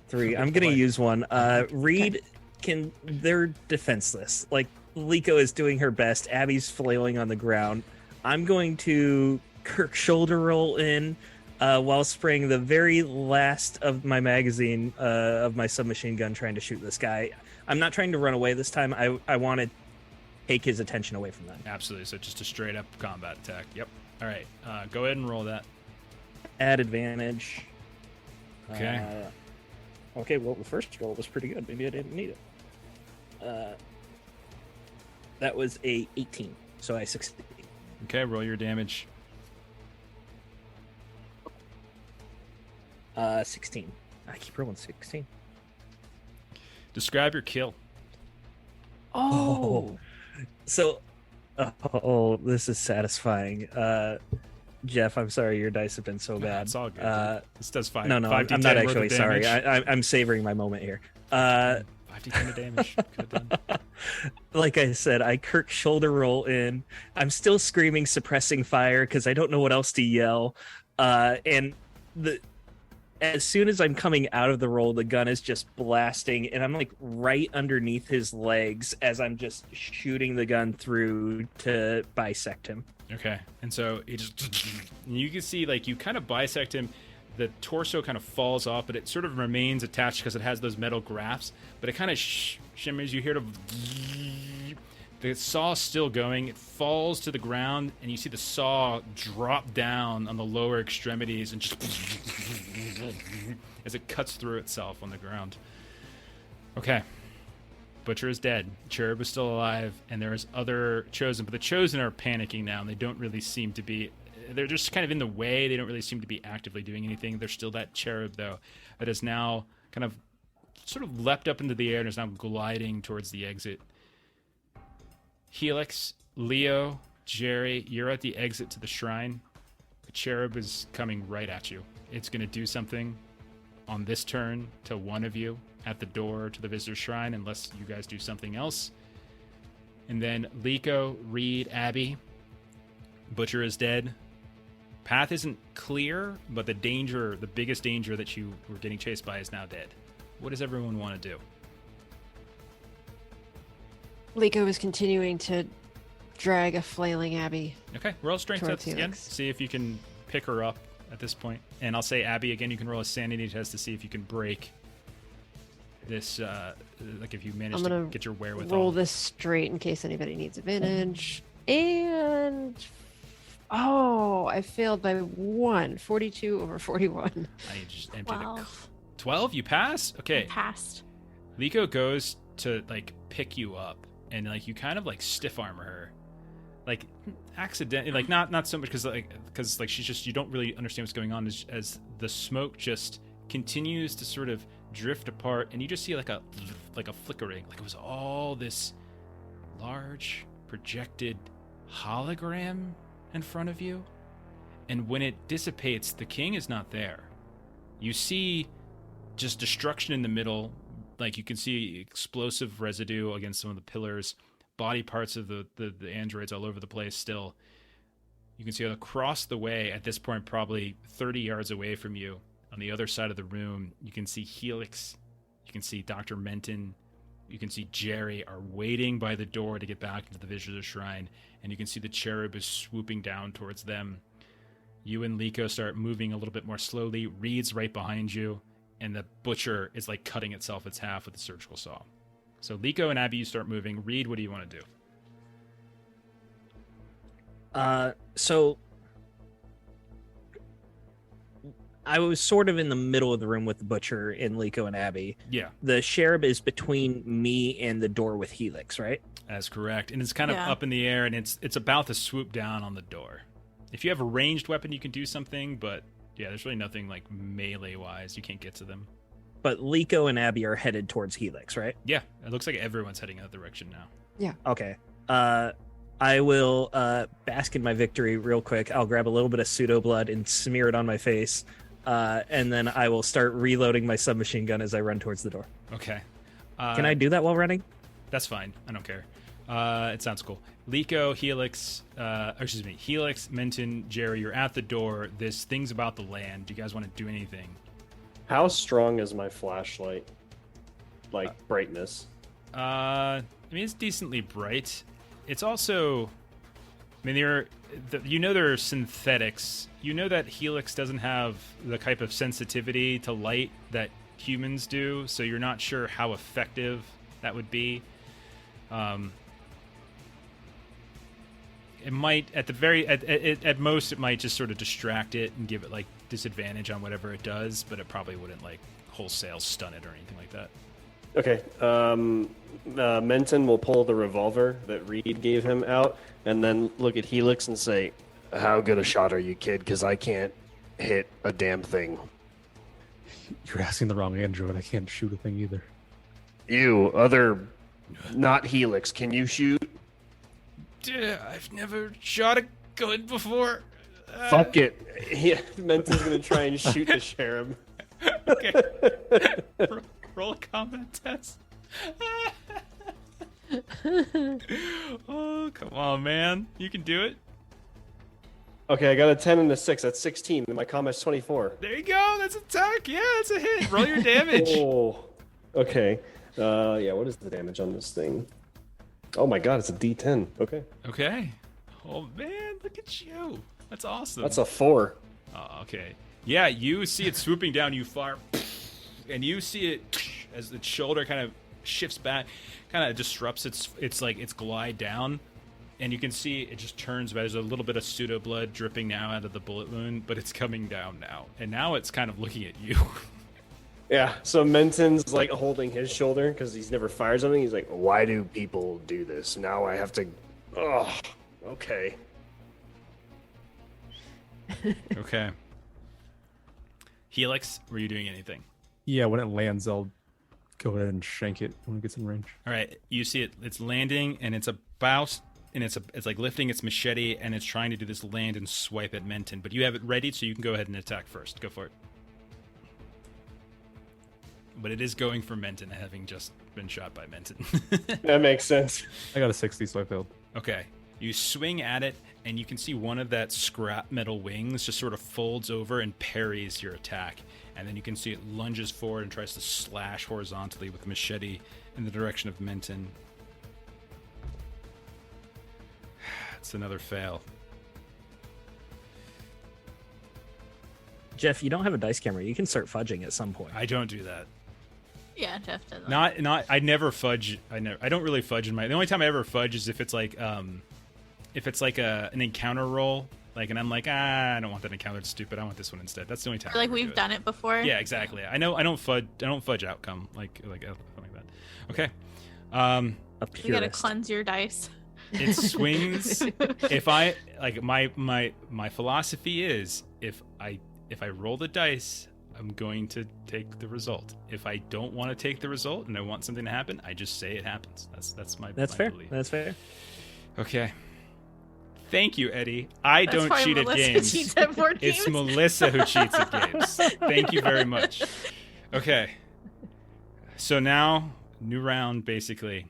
3. I'm going to use one. Reed they're defenseless. Like, Liko is doing her best. Abby's flailing on the ground. I'm going to Kirk shoulder roll in while spraying the very last of my magazine of my submachine gun trying to shoot this guy. I'm not trying to run away this time. I want to take his attention away from that. Absolutely. So just a straight up combat attack. Yep. All right. Go ahead and roll that. Add advantage. Okay. Okay, well, the first roll was pretty good. Maybe I didn't need it. That was a 18, so I succeeded. Okay. Roll your damage. 16. I keep rolling 16. Describe your kill. Oh. So, this is satisfying. Jeff, I'm sorry your dice have been so bad. It's all good. Dude. This does 5. No, 5d10 I'm not worth actually of sorry. damage. I'm savoring my moment here. 5d10 of damage. Could have done. Like I said, I Kirk shoulder roll in. I'm still screaming, suppressing fire because I don't know what else to yell. And as soon as I'm coming out of the roll, the gun is just blasting, and I'm like right underneath his legs as I'm just shooting the gun through to bisect him. Okay. And so he just, you can see like you kind of bisect him. The torso kind of falls off, but it sort of remains attached because it has those metal grafts. But it kind of shimmers. You hear the saw still going. It falls to the ground, and you see the saw drop down on the lower extremities and just as it cuts through itself on the ground. Okay. Butcher is dead. Cherub is still alive, and there is other Chosen, but the Chosen are panicking now, and they don't really seem to be. They're just kind of in the way. They don't really seem to be actively doing anything. There's still that Cherub, though, that is now kind of sort of leapt up into the air and is now gliding towards the exit. Helix, Leo, Jerry, you're at the exit to the shrine. The Cherub is coming right at you. It's going to do something on this turn to one of you at the door to the visitor shrine, unless you guys do something else. And then Liko, Reed, Abby. Butcher is dead. Path isn't clear, but the biggest danger that you were getting chased by is now dead. What does everyone want to do? Liko is continuing to drag a flailing Abby. Okay, roll strength Towards tests again. Helix. See if you can pick her up at this point. And I'll say, Abby, again, you can roll a sanity test to see if you can break this, like if you manage I'm to gonna get your wherewithal. roll this straight in case anybody needs advantage. And I failed by 1. 42 over 41. I just emptied it. 12. 12? You pass? Okay. Passed. Liko goes to like pick you up, and like you kind of like stiff armor her, like accidentally, like not so much because she's just, you don't really understand what's going on as the smoke just continues to sort of drift apart, and you just see like a flickering, like it was all this large projected hologram in front of you, and when it dissipates, the king is not there. You see just destruction in the middle. Like you can see explosive residue against some of the pillars, body parts of the androids all over the place still. You can see across the way at this point, probably 30 yards away from you, on the other side of the room, you can see Helix, you can see Dr. Menton, You can see Jerry are waiting by the door to get back into the Visitor Shrine, and you can see the cherub is swooping down towards them. You and Liko start moving a little bit more slowly. Reed's right behind you, and the butcher is like cutting itself its half with a surgical saw. So Liko and Abby, you start moving. Reed, what do you want to do? So I was sort of in the middle of the room with the butcher and Liko and Abby. Yeah, The cherub is between me and the door with Helix, right? that's correct. And it's kind of Yeah. up in the air, and it's about to swoop down on the door. If you have a ranged weapon, you can do something, but yeah, there's really nothing like melee-wise. You can't get to them. But Liko and Abby are headed towards Helix, right? Yeah, it looks like everyone's heading in that direction now. Okay. I will bask in my victory real quick. I'll grab a little bit of pseudo blood and smear it on my face. And then I will start reloading my submachine gun as I run towards the door. Okay. Can I do that while running? That's fine. I don't care. It sounds cool. Liko, Helix, Helix, Menton, Jerry, you're at the door. There's things about the land. Do you guys want to do anything? How strong is my flashlight? Like brightness? I mean, it's decently bright. It's also, I mean, there are synthetics. You know that Helix doesn't have the type of sensitivity to light that humans do, so you're not sure how effective that would be. It might, at most, it might just sort of distract it and give it like disadvantage on whatever it does, but it probably wouldn't like wholesale stun it or anything like that. Okay. Menton will pull the revolver that Reed gave him out and then look at Helix and say, "How good a shot are you, kid? Because I can't hit a damn thing." You're asking the wrong android. I can't shoot a thing either. You, other, not Helix, can you shoot? I've never shot a gun before. Fuck it. Menton's gonna try and shoot the cherub. Okay. Roll a combat test. Oh, come on, man. You can do it. Okay, I got a 10 and a 6. That's 16. And my combat's 24. There you go. That's an attack. Yeah, that's a hit. Roll your damage. Oh. Okay. Yeah, what is the damage on this thing? Oh my god, it's a D10. Okay. Okay. Oh, man. Look at you. That's awesome. That's a 4. Oh, okay. Yeah, you see it swooping down. You fire. And you see it as the shoulder kind of shifts back, kind of disrupts its glide down, and you can see it just turns. There's a little bit of pseudo blood dripping now out of the bullet wound, but it's coming down now, and now it's kind of looking at you. Yeah, so Menton's like holding his shoulder because he's never fired something. He's like, "Why do people do this? Now I have to." Oh, okay. Okay. Helix, were you doing anything? Yeah, when it lands, I'll go ahead and shank it when it gets in range. All right, you see it. It's landing, and it's like lifting its machete, and it's trying to do this land and swipe at Menton. But you have it ready, so you can go ahead and attack first. Go for it. But it is going for Menton, having just been shot by Menton. That makes sense. I got a 60, so I failed. Okay, you swing at it, and you can see one of that scrap metal wings just sort of folds over and parries your attack. And then you can see it lunges forward and tries to slash horizontally with the machete in the direction of Menton. It's another fail. Jeff, you don't have a dice camera. You can start fudging at some point. I don't do that. Yeah, Jeff doesn't. I never fudge. I don't really fudge in my. The only time I ever fudge is if it's like an encounter roll. Like, and I'm like, I don't want that encounter. It's stupid. I want this one instead. That's the only time. Like we've done it before. Yeah, exactly. I know. I don't fudge outcome like something like that. Okay. You gotta cleanse your dice. It swings. If I like my philosophy is if I roll the dice, I'm going to take the result. If I don't want to take the result and I want something to happen, I just say it happens. That's my fair. belief. That's fair. Okay. Thank you, Eddie. I don't cheat Melissa at games. Cheats at board games. It's Melissa who cheats at games. Thank you very much. Okay. So now, new round, basically.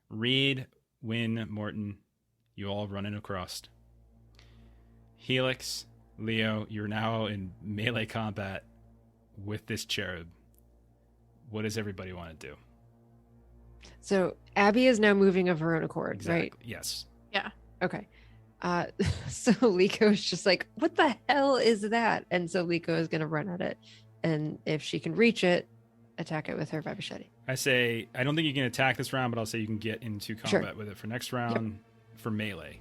Reed, Win, Morton, you all running across. Helix, Leo, you're now in melee combat with this cherub. What does everybody want to do? So Abby is now moving of her own accord, Exactly. right? Yes. Yeah. Okay. So Liko's just like, what the hell is that? And so Liko is going to run at it. And if she can reach it, attack it with her machete. I say, I don't think you can attack this round, but I'll say you can get into combat Sure. with it for next round for melee.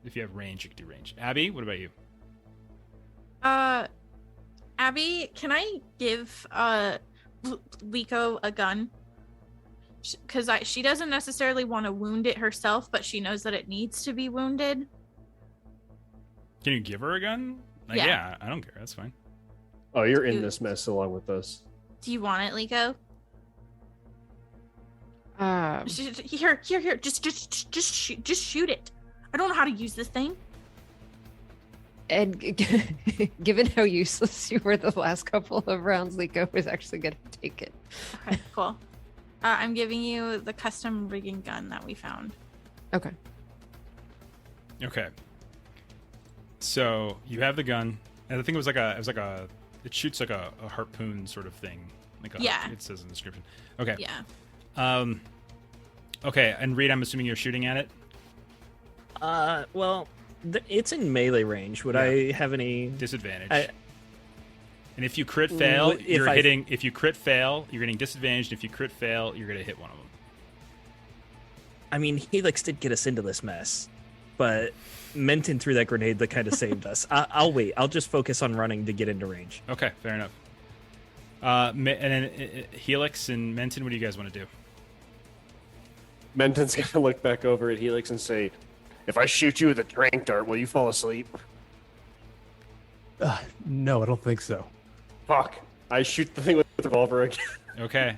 If you have range, you can do range. Abby, what about you? Abby, can I give Liko a gun? Because she doesn't necessarily want to wound it herself, but she knows that it needs to be wounded. Can you give her a gun? Yeah, I don't care. That's fine. Oh, you're in this mess along with us. Do you want it, Liko? Here. Just shoot it. I don't know how to use this thing. And given how useless you were the last couple of rounds, Liko was actually going to take it. Okay, cool. I'm giving you the custom rigging gun that we found. Okay. Okay. So you have the gun, and I think it shoots like a harpoon sort of thing. It says in the description. Okay. Yeah. Okay, and Reed, I'm assuming you're shooting at it. Well, it's in melee range. Would I have any disadvantage? And if you crit fail, If you crit fail, you're getting disadvantaged. If you crit fail, you're gonna hit one of them. I mean, Helix did get us into this mess, but Menton threw that grenade that kind of saved us. I'll wait. I'll just focus on running to get into range. Okay, fair enough. And then Helix and Menton, what do you guys want to do? Menton's gonna look back over at Helix and say, "If I shoot you with a trank dart, will you fall asleep?" No, I don't think so. Fuck. I shoot the thing with the revolver again. Okay.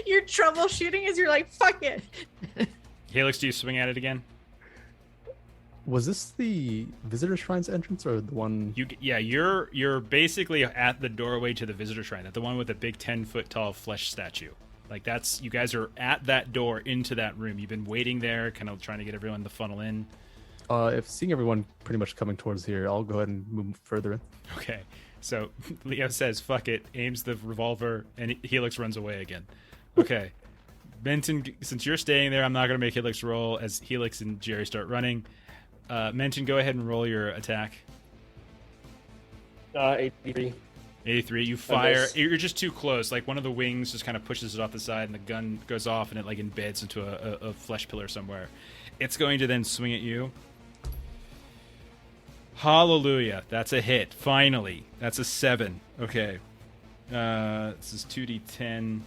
You're troubleshooting as you're like, fuck it. Helix, do you swing at it again? Was this the visitor shrine's entrance or the one? You're basically at the doorway to the visitor shrine, the one with the big 10-foot tall flesh statue. Like you guys are at that door into that room. You've been waiting there, kind of trying to get everyone to funnel in. If seeing everyone pretty much coming towards here, I'll go ahead and move further in. Okay. So Leo says, fuck it, aims the revolver, and Helix runs away again. Okay. Menton, since you're staying there, I'm not going to make Helix roll as Helix and Jerry start running. Menton, go ahead and roll your attack. 83. 83. You fire. You're just too close. Like one of the wings just kind of pushes it off the side, and the gun goes off, and it like embeds into a flesh pillar somewhere. It's going to then swing at you. Hallelujah. That's a hit. Finally. That's a 7. Okay. This is 2d10.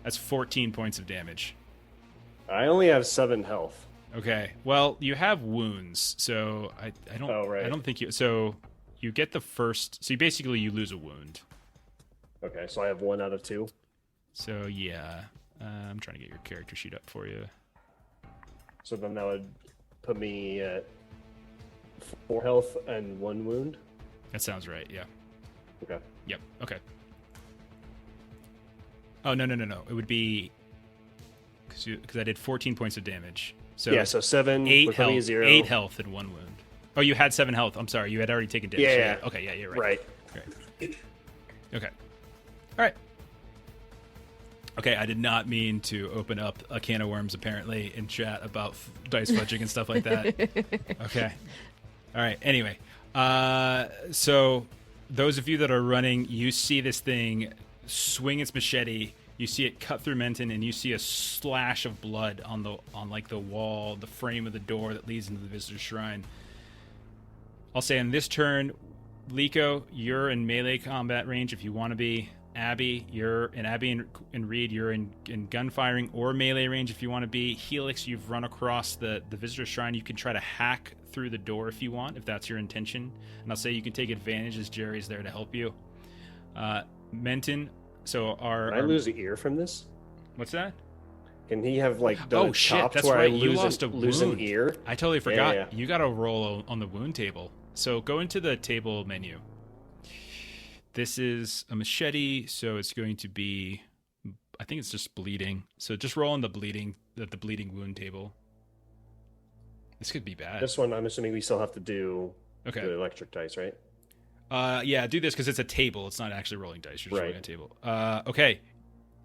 That's 14 points of damage. I only have 7 health. Okay. Well, you have wounds, so I don't. Oh, right. I don't think you. So you get the first. So you lose a wound. Okay, so I have 1 out of 2. So yeah, I'm trying to get your character sheet up for you. So then that would put me at 4 health and 1 wound. That sounds right. Yeah. Okay. Yep. Okay. Oh no. It would be because I did 14 points of damage. So yeah. So 7. 8 health. 0. 8 health and 1 wound. Oh, you had 7 health. I'm sorry. You had already taken damage. Yeah. Okay. Yeah. You're right. Right. Okay. All right. Okay, I did not mean to open up a can of worms, apparently, in chat about dice fudging and stuff like that. Okay. All right, anyway. So those of you that are running, you see this thing swing its machete. You see it cut through Menton, and you see a slash of blood on the wall, the frame of the door that leads into the visitor shrine. I'll say on this turn, Liko, you're in melee combat range if you want to be. Abby and Reed, you're in gun firing or melee range if you want to be. Helix, you've run across the visitor shrine. You can try to hack through the door if you want, if that's your intention. And I'll say you can take advantage as Jerry's there to help you. Menton, so Can I lose an ear from this? What's that? Can he have like oh shit, that's where right. I You lost a lose wound. an ear? I totally forgot. Yeah. You got to roll on the wound table. So go into the table menu. This is a machete, so it's going to be, I think it's just bleeding. So just roll on the bleeding wound table. This could be bad. This one, I'm assuming we still have to do Okay. the electric dice, right? Yeah, do this because it's a table. It's not actually rolling dice. You're just rolling Right. a table. Okay.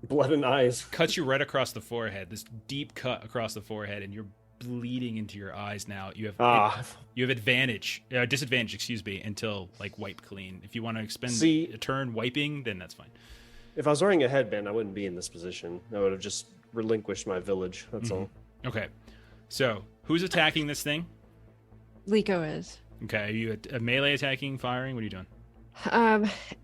Blood and eyes. Cuts you right across the forehead. This deep cut across the forehead, and you're bleeding into your eyes now. You have disadvantage, excuse me, until like wipe clean. If you want to expend a turn wiping, then that's fine. If I was wearing a headband, I wouldn't be in this position. I would have just relinquished my village. That's all. Okay. So who's attacking this thing? Liko is. Okay. Are you a melee attacking, firing? What are you doing?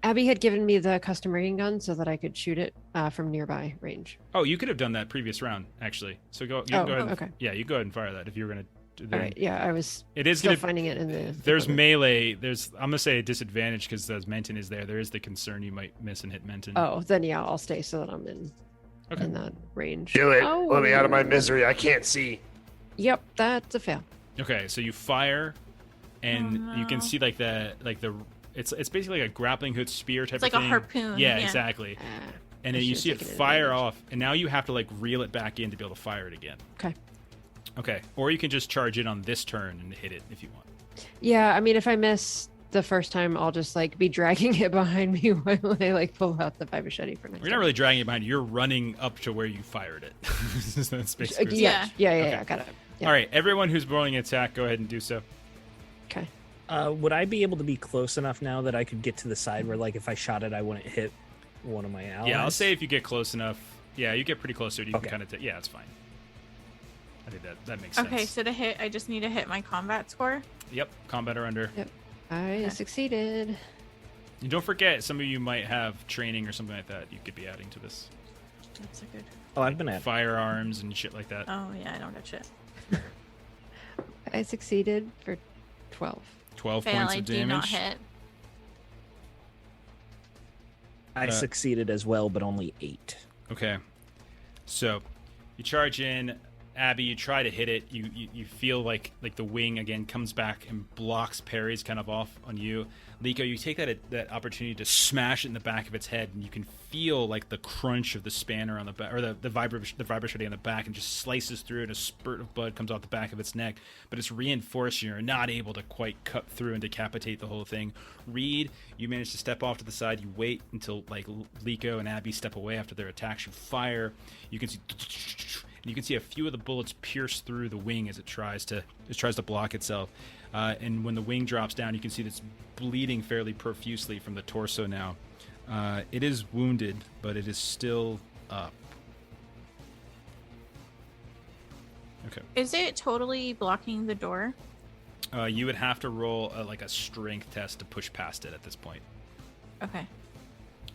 Abby had given me the custom rigging gun so that I could shoot it from nearby range. Oh, you could have done that previous round, actually. So go ahead. Okay. Yeah, you go ahead and fire that if you were gonna. All right. Yeah, I was. It is still finding it in the. There's melee. I'm gonna say a disadvantage because as Menton is there. There is the concern you might miss and hit Menton. Oh, then yeah, I'll stay so that I'm in that range. Do it. Oh. Let me out of my misery. I can't see. Yep, that's a fail. Okay, so you fire, and you can see like the. It's basically like a grappling hook spear type It's like of a thing. harpoon, Yeah, yeah. exactly. And I then you should've see it taken fire advantage. off, and now you have to like reel it back in to be able to fire it again. Okay. Okay, or you can just charge in on this turn and hit it if you want. Yeah, I mean, if I miss the first time, I'll just like be dragging it behind me while I like pull out the 5 machete for next You're not time. really dragging it behind you. You're running up to where you fired it. That's basically what's- Yeah, Okay. got it. Yeah. All right, everyone who's rolling an attack, go ahead and do so. Okay. Would I be able to be close enough now that I could get to the side where, like, if I shot it, I wouldn't hit one of my allies? Yeah, I'll say if you get close enough. Yeah, you get pretty close to it. You Okay. can kind of. Yeah, it's fine. I think that makes Okay, sense. so to hit, I just need to hit my combat score. Yep, combat or under. Yep. I succeeded. And don't forget, some of you might have training or something like that. You could be adding to this. That's a good. Oh, I've been at Firearms and shit like that. Oh yeah, I don't got shit. I succeeded for 12. 12 Fail, points I of do not damage. hit. I succeeded as well, but only 8. Okay. So you charge in, Abby, you try to hit it. You feel like the wing again comes back and blocks parries kind of off on you. Liko, you take that opportunity to smash it in the back of its head, and you can feel like the crunch of the spanner on the back, or the vibration on the back, and just slices through, and a spurt of blood comes off the back of its neck. But it's reinforced. You're not able to quite cut through and decapitate the whole thing. Reed, you manage to step off to the side. You wait until like Liko and Abby step away after their attacks. You fire. You can see. And you can see a few of the bullets pierce through the wing as it tries to block itself. And when the wing drops down, you can see that it's bleeding fairly profusely from the torso now. It is wounded, but it is still up. Okay. Is it totally blocking the door? You would have to roll like a strength test to push past it at this point. Okay.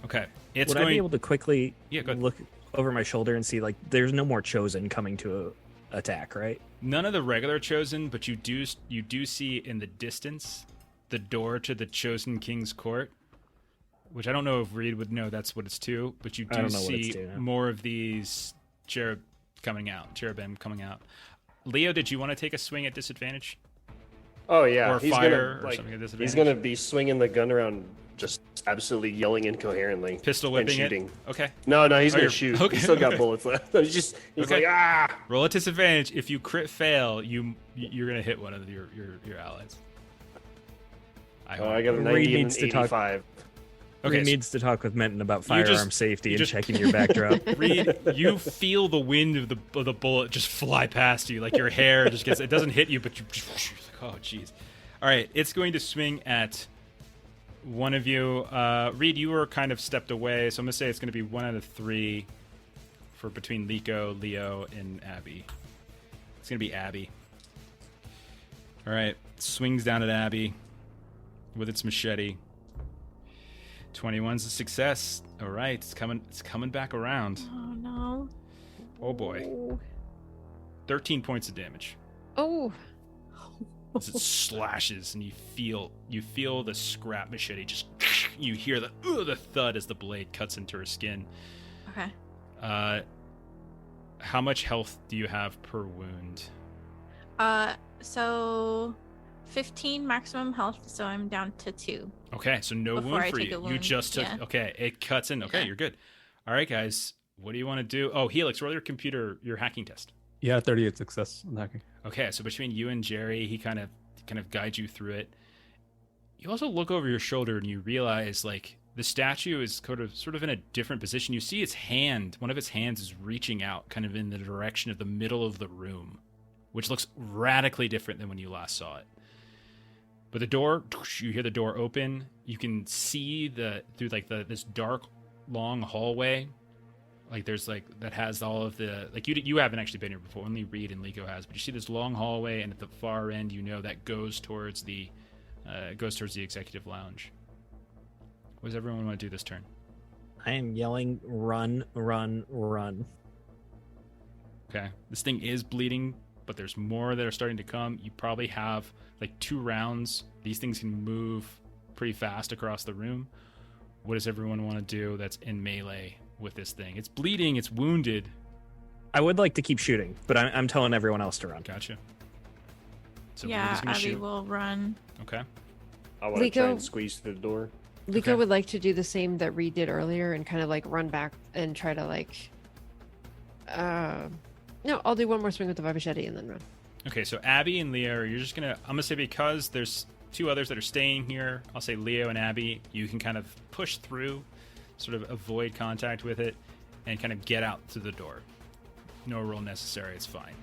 Okay. It's Would I going. be able to quickly Yeah, go ahead. look over my shoulder and see, like, there's no more chosen coming to attack, right? None of the regular chosen, but you do see in the distance the door to the chosen king's court, which I don't know if Reed would know that's what it's to, but you I do don't know what it's see to, no. more of these cherubim coming out. Leo, did you want to take a swing at disadvantage? Oh yeah, Or he's fire gonna, or like, something at he's disadvantage? gonna be swinging the gun around, just absolutely yelling incoherently. Pistol and whipping it? shooting. Okay. No, he's Oh, gonna you're- shoot. okay. He's still got bullets left. He's Okay. like, ah. Roll at disadvantage. If you crit fail, you're gonna hit one of your allies. Oh, I got a Reed 90 and needs an to talk- 85. Okay, Reed so- needs to talk with Menton about You just- firearm safety you and just- checking your backdrop. Reed, you feel the wind of the bullet just fly past you, like your hair just gets. It doesn't hit you, but you. Like, oh, jeez. All right, it's going to swing at one of you. Reed, you were kind of stepped away, so I'm gonna say it's going to be 1 out of 3 for between Liko, Leo, and Abby. It's gonna be Abby. All right, swings down at Abby with its machete. 21's a success. All right, it's coming back around. Oh no. Oh boy. Oh. 13 points of damage. Oh. As it slashes and you feel the scrap machete just you hear the thud as the blade cuts into her skin. Okay. How much health do you have per wound? So 15 maximum health, so I'm down to 2. Okay, so no Before wound I for take you. a You wound, just took yeah. okay, it cuts in. Okay, Yeah. you're good. All right, guys. What do you want to do? Oh, Helix, roll your hacking test. Yeah, 38 success on hacking. Okay, so between you and Jerry, he kind of guides you through it. You also look over your shoulder and you realize like the statue is sort of in a different position. You see its hand, one of its hands is reaching out kind of in the direction of the middle of the room, which looks radically different than when you last saw it. But the door, you hear the door open. You can see through this dark long hallway. Like there's like that has all of the like you haven't actually been here before. Only Reed and Liko has, but you see this long hallway, and at the far end, that goes towards the executive lounge. What does everyone want to do this turn? I am yelling, run, run, run. Okay, this thing is bleeding, but there's more that are starting to come. You probably have like 2 rounds. These things can move pretty fast across the room. What does everyone want to do that's in melee with this thing? It's bleeding, it's wounded. I would like to keep shooting, but I'm telling everyone else to run. Gotcha. So Yeah, Abby shoot. will run. Okay. I want to try Liko- and squeeze through the door. Liko Okay. would like to do the same that Reed did earlier and kind of like run back and try to like. No, I'll do one more swing with the machete and then run. Okay, so Abby and Leo, I'm gonna say because there's 2 others that are staying here, I'll say Leo and Abby, you can kind of push through, sort of avoid contact with it, and kind of get out to the door. No roll necessary, it's fine.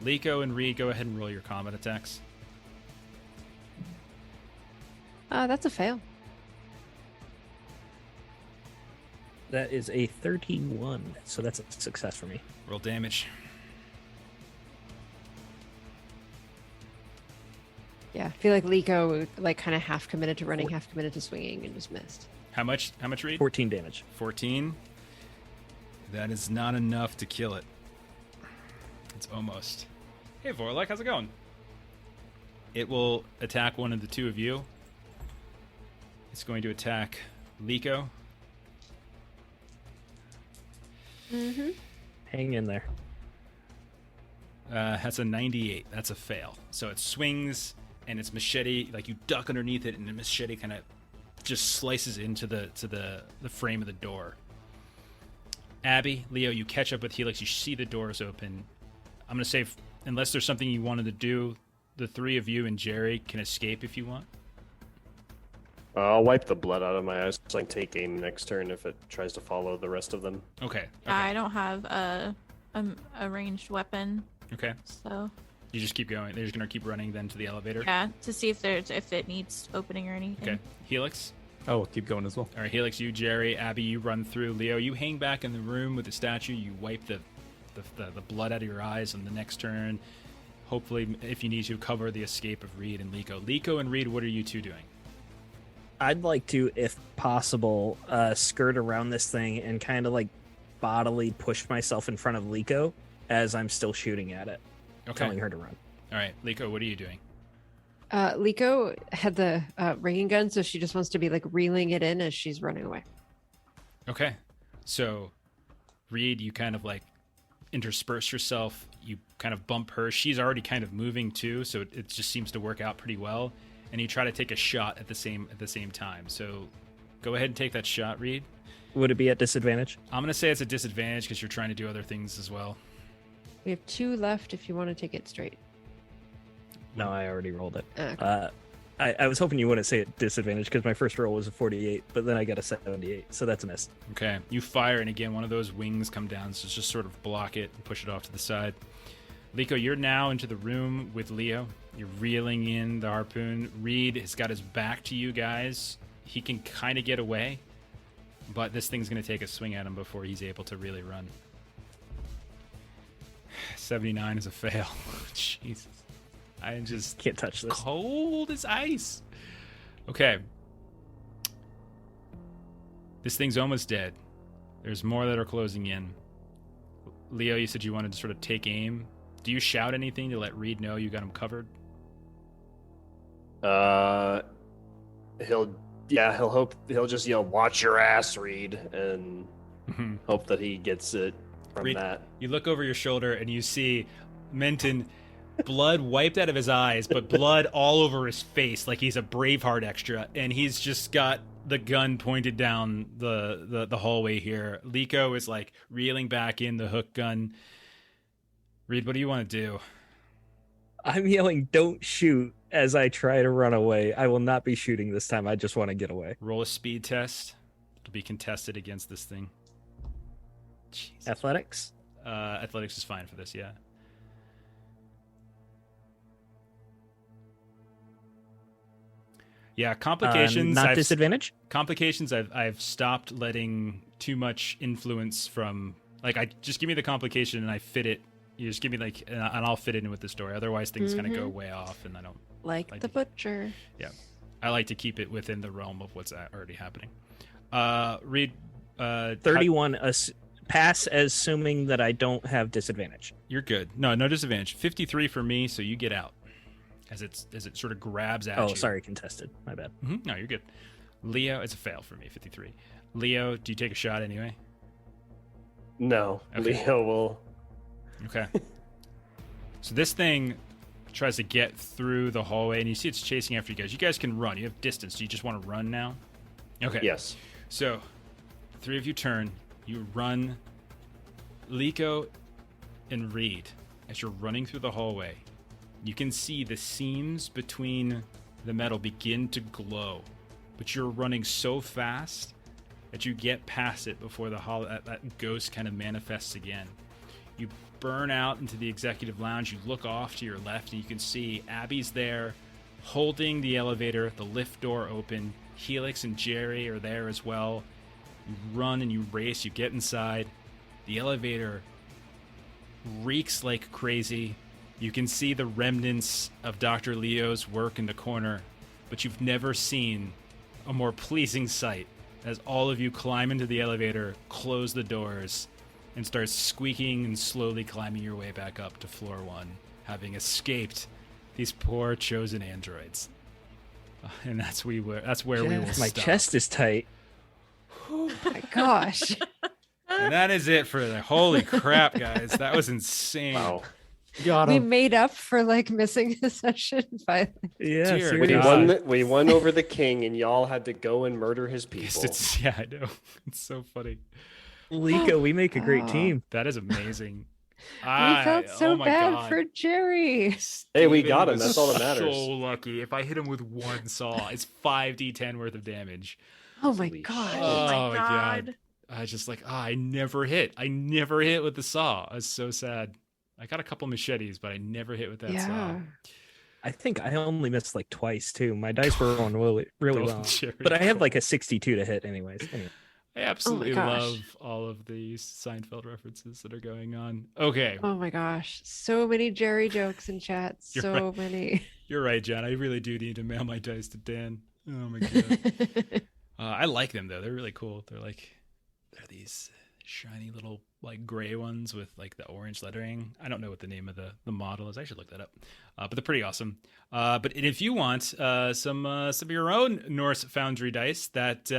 Liko and Reed, go ahead and roll your combat attacks. That's a fail. That is a 31, so that's a success for me. Roll damage. Yeah, I feel like Liko like kind of half committed to running, half committed to swinging, and just missed. How much, Reed? 14 damage. 14. That is not enough to kill it. It's almost. Hey, Vorlek, how's it going? It will attack one of the 2 of you. It's going to attack Liko. Mm-hmm. Hang in there. That's a 98. That's a fail. So it swings, and its machete, like you duck underneath it, and the machete kind of just slices into the frame of the door. Abby, Leo, you catch up with Helix. You see the doors open. I'm going to say, unless there's something you wanted to do, the 3 of you and Jerry can escape if you want. I'll wipe the blood out of my eyes so I can take aim next turn if it tries to follow the rest of them. Okay. Yeah, I don't have a ranged weapon, Okay. so You just keep going. They're just going to keep running then to the elevator. yeah, to see if it needs opening or anything. Okay. Helix. Oh, we'll keep going as well. All right, Helix, you, Jerry, Abby, you run through. Leo, you hang back in the room with the statue. You wipe the blood out of your eyes on the next turn. Hopefully, if you need to, cover the escape of Reed and Liko. Liko and Reed, what are you 2 doing? I'd like to, if possible, skirt around this thing and kind of like bodily push myself in front of Liko as I'm still shooting at it, telling her to run. All right, Liko, what are you doing? Liko had the rigging gun, so she just wants to be like reeling it in as she's running away. Okay. So, Reed, you kind of like intersperse yourself. You kind of bump her. She's already kind of moving too, so it just seems to work out pretty well. And you try to take a shot at the same time. So, go ahead and take that shot, Reed. Would it be at disadvantage? I'm gonna say it's a disadvantage because you're trying to do other things as well. We have 2 left if you want to take it straight. No, I already rolled it. Okay. I was hoping you wouldn't say it disadvantage because my first roll was a 48, but then I got a 78, so that's a miss. Okay, you fire, and again, one of those wings come down, so just sort of block it and push it off to the side. Liko, you're now into the room with Leo. You're reeling in the harpoon. Reed has got his back to you guys. He can kind of get away, but this thing's going to take a swing at him before he's able to really run. 79 is a fail. Jesus. I am just Can't touch this. cold as ice. Okay. This thing's almost dead. There's more that are closing in. Leo, you said you wanted to sort of take aim. Do you shout anything to let Reed know you got him covered? He'll just yell, "Watch your ass, Reed," and hope that he gets it from Reed, that. you look over your shoulder and you see Menton, blood wiped out of his eyes, but blood all over his face like he's a Braveheart extra, and he's just got the gun pointed down the hallway here. Liko is like reeling back in the hook gun. Reed, what do you want to do? I'm yelling, "Don't shoot," as I try to run away. I will not be shooting this time. I just want to get away. Roll a speed test. It'll be contested against this thing. Jesus. Athletics? Athletics is fine for this, yeah. Yeah, complications. Not disadvantage? Complications. I've stopped letting too much influence from. Like, I just give me the complication and I fit it. You just give me and I'll fit it in with the story. Otherwise, things kind of go way off, and I don't Like the butcher. Yeah, I like to keep it within the realm of what's already happening. Read 31. Pass, assuming that I don't have disadvantage. You're good. No disadvantage. 53 for me, so you get out as it sort of grabs at you. Oh, sorry, contested. My bad. Mm-hmm. No, you're good. Leo, it's a fail for me. 53. Leo, do you take a shot anyway? No, Okay. Leo will. Okay. So this thing tries to get through the hallway, and you see it's chasing after you guys. You guys can run. You have distance. Do you just want to run now? Okay. Yes. So, the three of you turn. You run. Liko and Reed, as you're running through the hallway, you can see the seams between the metal begin to glow. But you're running so fast that you get past it before that ghost kind of manifests again. You burn out into the executive lounge. You look off to your left, and you can see Abby's there, holding the elevator, the lift door open. Helix and Jerry are there as well. You run and you race. You get inside. The elevator reeks like crazy. You can see the remnants of Dr. Leo's work in the corner, but you've never seen a more pleasing sight as all of you climb into the elevator, close the doors, and start squeaking and slowly climbing your way back up to floor 1, having escaped these poor chosen androids. And that's where we will My stop. chest is tight. Oh my gosh. And that is it for the holy crap, guys. That was insane. Wow. Got We him. made up for like missing a session finally. Yeah, Dear We God. we won over the king, and y'all had to go and murder his people. Yeah, I know. It's so funny. Liko, we make a great Oh. team. That is amazing. We felt so oh my bad God. for Jerry. Hey, we Steven got him. was That's all that matters. So lucky. If I hit him with one saw, it's 5d10 worth of damage. Oh my Holy gosh. shit. Oh my my God. I just I never hit. I never hit with the saw. I was so sad. I got a couple machetes, but I never hit with that saw. Yeah. I think I only missed like twice too. My dice were rolling really Don't well, Jerry but I have Cole. like a 62 to hit, anyways. Anyway. I absolutely gosh. love all of these Seinfeld references that are going on. Okay, Oh my gosh. So many Jerry jokes in chat. You're So right. many. you're right, John. I really do need to mail my dice to Dan. Oh my God. I like them though. They're really cool. They're these shiny little like gray ones with like the orange lettering. I don't know what the name of the model is. I should look that up. But they're pretty awesome. But if you want some of your own Norse Foundry dice, that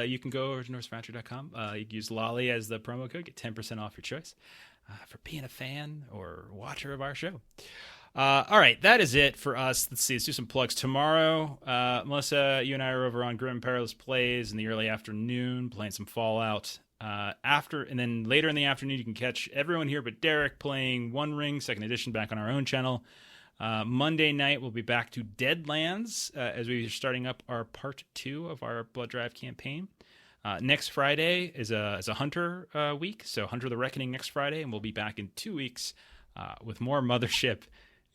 you can go over to norsefoundry.com. You can use Lolly as the promo code, get 10% off your choice for being a fan or watcher of our show. All right, that is it for us. Let's see. Let's do some plugs. Tomorrow, Melissa, you and I are over on Grim and Perilous Plays in the early afternoon, playing some Fallout. And then later in the afternoon, you can catch everyone here but Derek playing One Ring, 2nd edition, back on our own channel. Monday night, we'll be back to Deadlands as we are starting up our part 2 of our Blood Drive campaign. Next Friday is a Hunter week, so Hunter the Reckoning next Friday, and we'll be back in 2 weeks with more Mothership,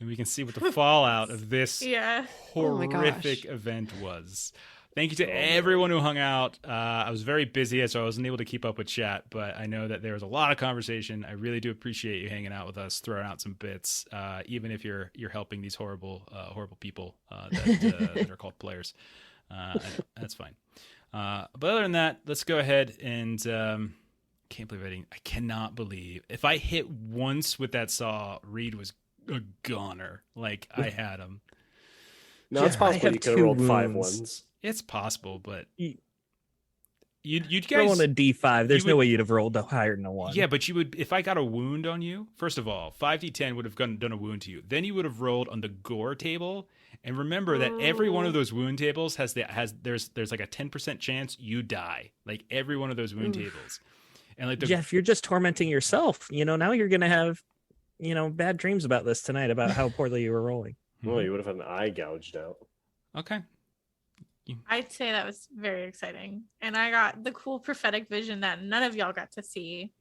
and we can see what the fallout of this Yeah. Oh my horrific gosh. event was. Thank you to everyone who hung out. I was very busy, so I wasn't able to keep up with chat, but I know that there was a lot of conversation. I really do appreciate you hanging out with us, throwing out some bits, even if you're helping these horrible people that are called players. That's fine. But other than that, let's go ahead and I cannot believe if I hit once with that saw, Reed was a goner. Like I had him. No, it's Yeah, I possible have you could have 2 rolled 5 wounds. ones. It's possible, but You- you Throw guys on a D5. There's you no would- way you'd have rolled higher than a 1. Yeah, but you would, if I got a wound on you, first of all, 5d10 would have done a wound to you. Then you would have rolled on the gore table. And remember that every one of those wound tables there's like a 10% chance you die. Like every one of those wound tables. And like Jeff, you're just tormenting yourself. Now you're going to have, bad dreams about this tonight, about how poorly you were rolling. Oh, you would have had an eye gouged out. Okay. I'd say that was very exciting. And I got the cool prophetic vision that none of y'all got to see.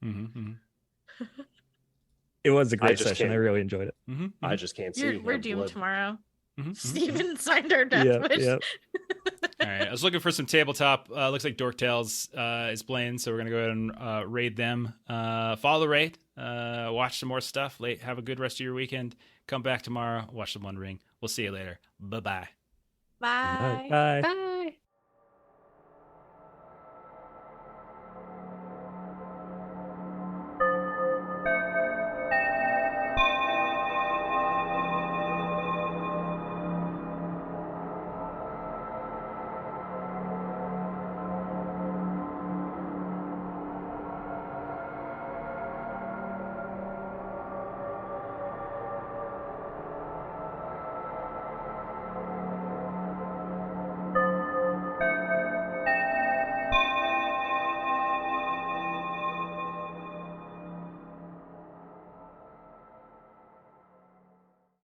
It was a I great just session. I can't- really enjoyed it. I just can't see. We're that doomed blood. tomorrow. Mm-hmm. Steven signed our death Yep, wish. yep. All right. I was looking for some tabletop. Looks like Dork Tales is playing, so we're gonna go ahead and raid them. Follow the raid. Watch some more stuff. Have a good rest of your weekend. Come back tomorrow. Watch the One Ring. We'll see you later. Bye-bye. Bye. Bye. Bye.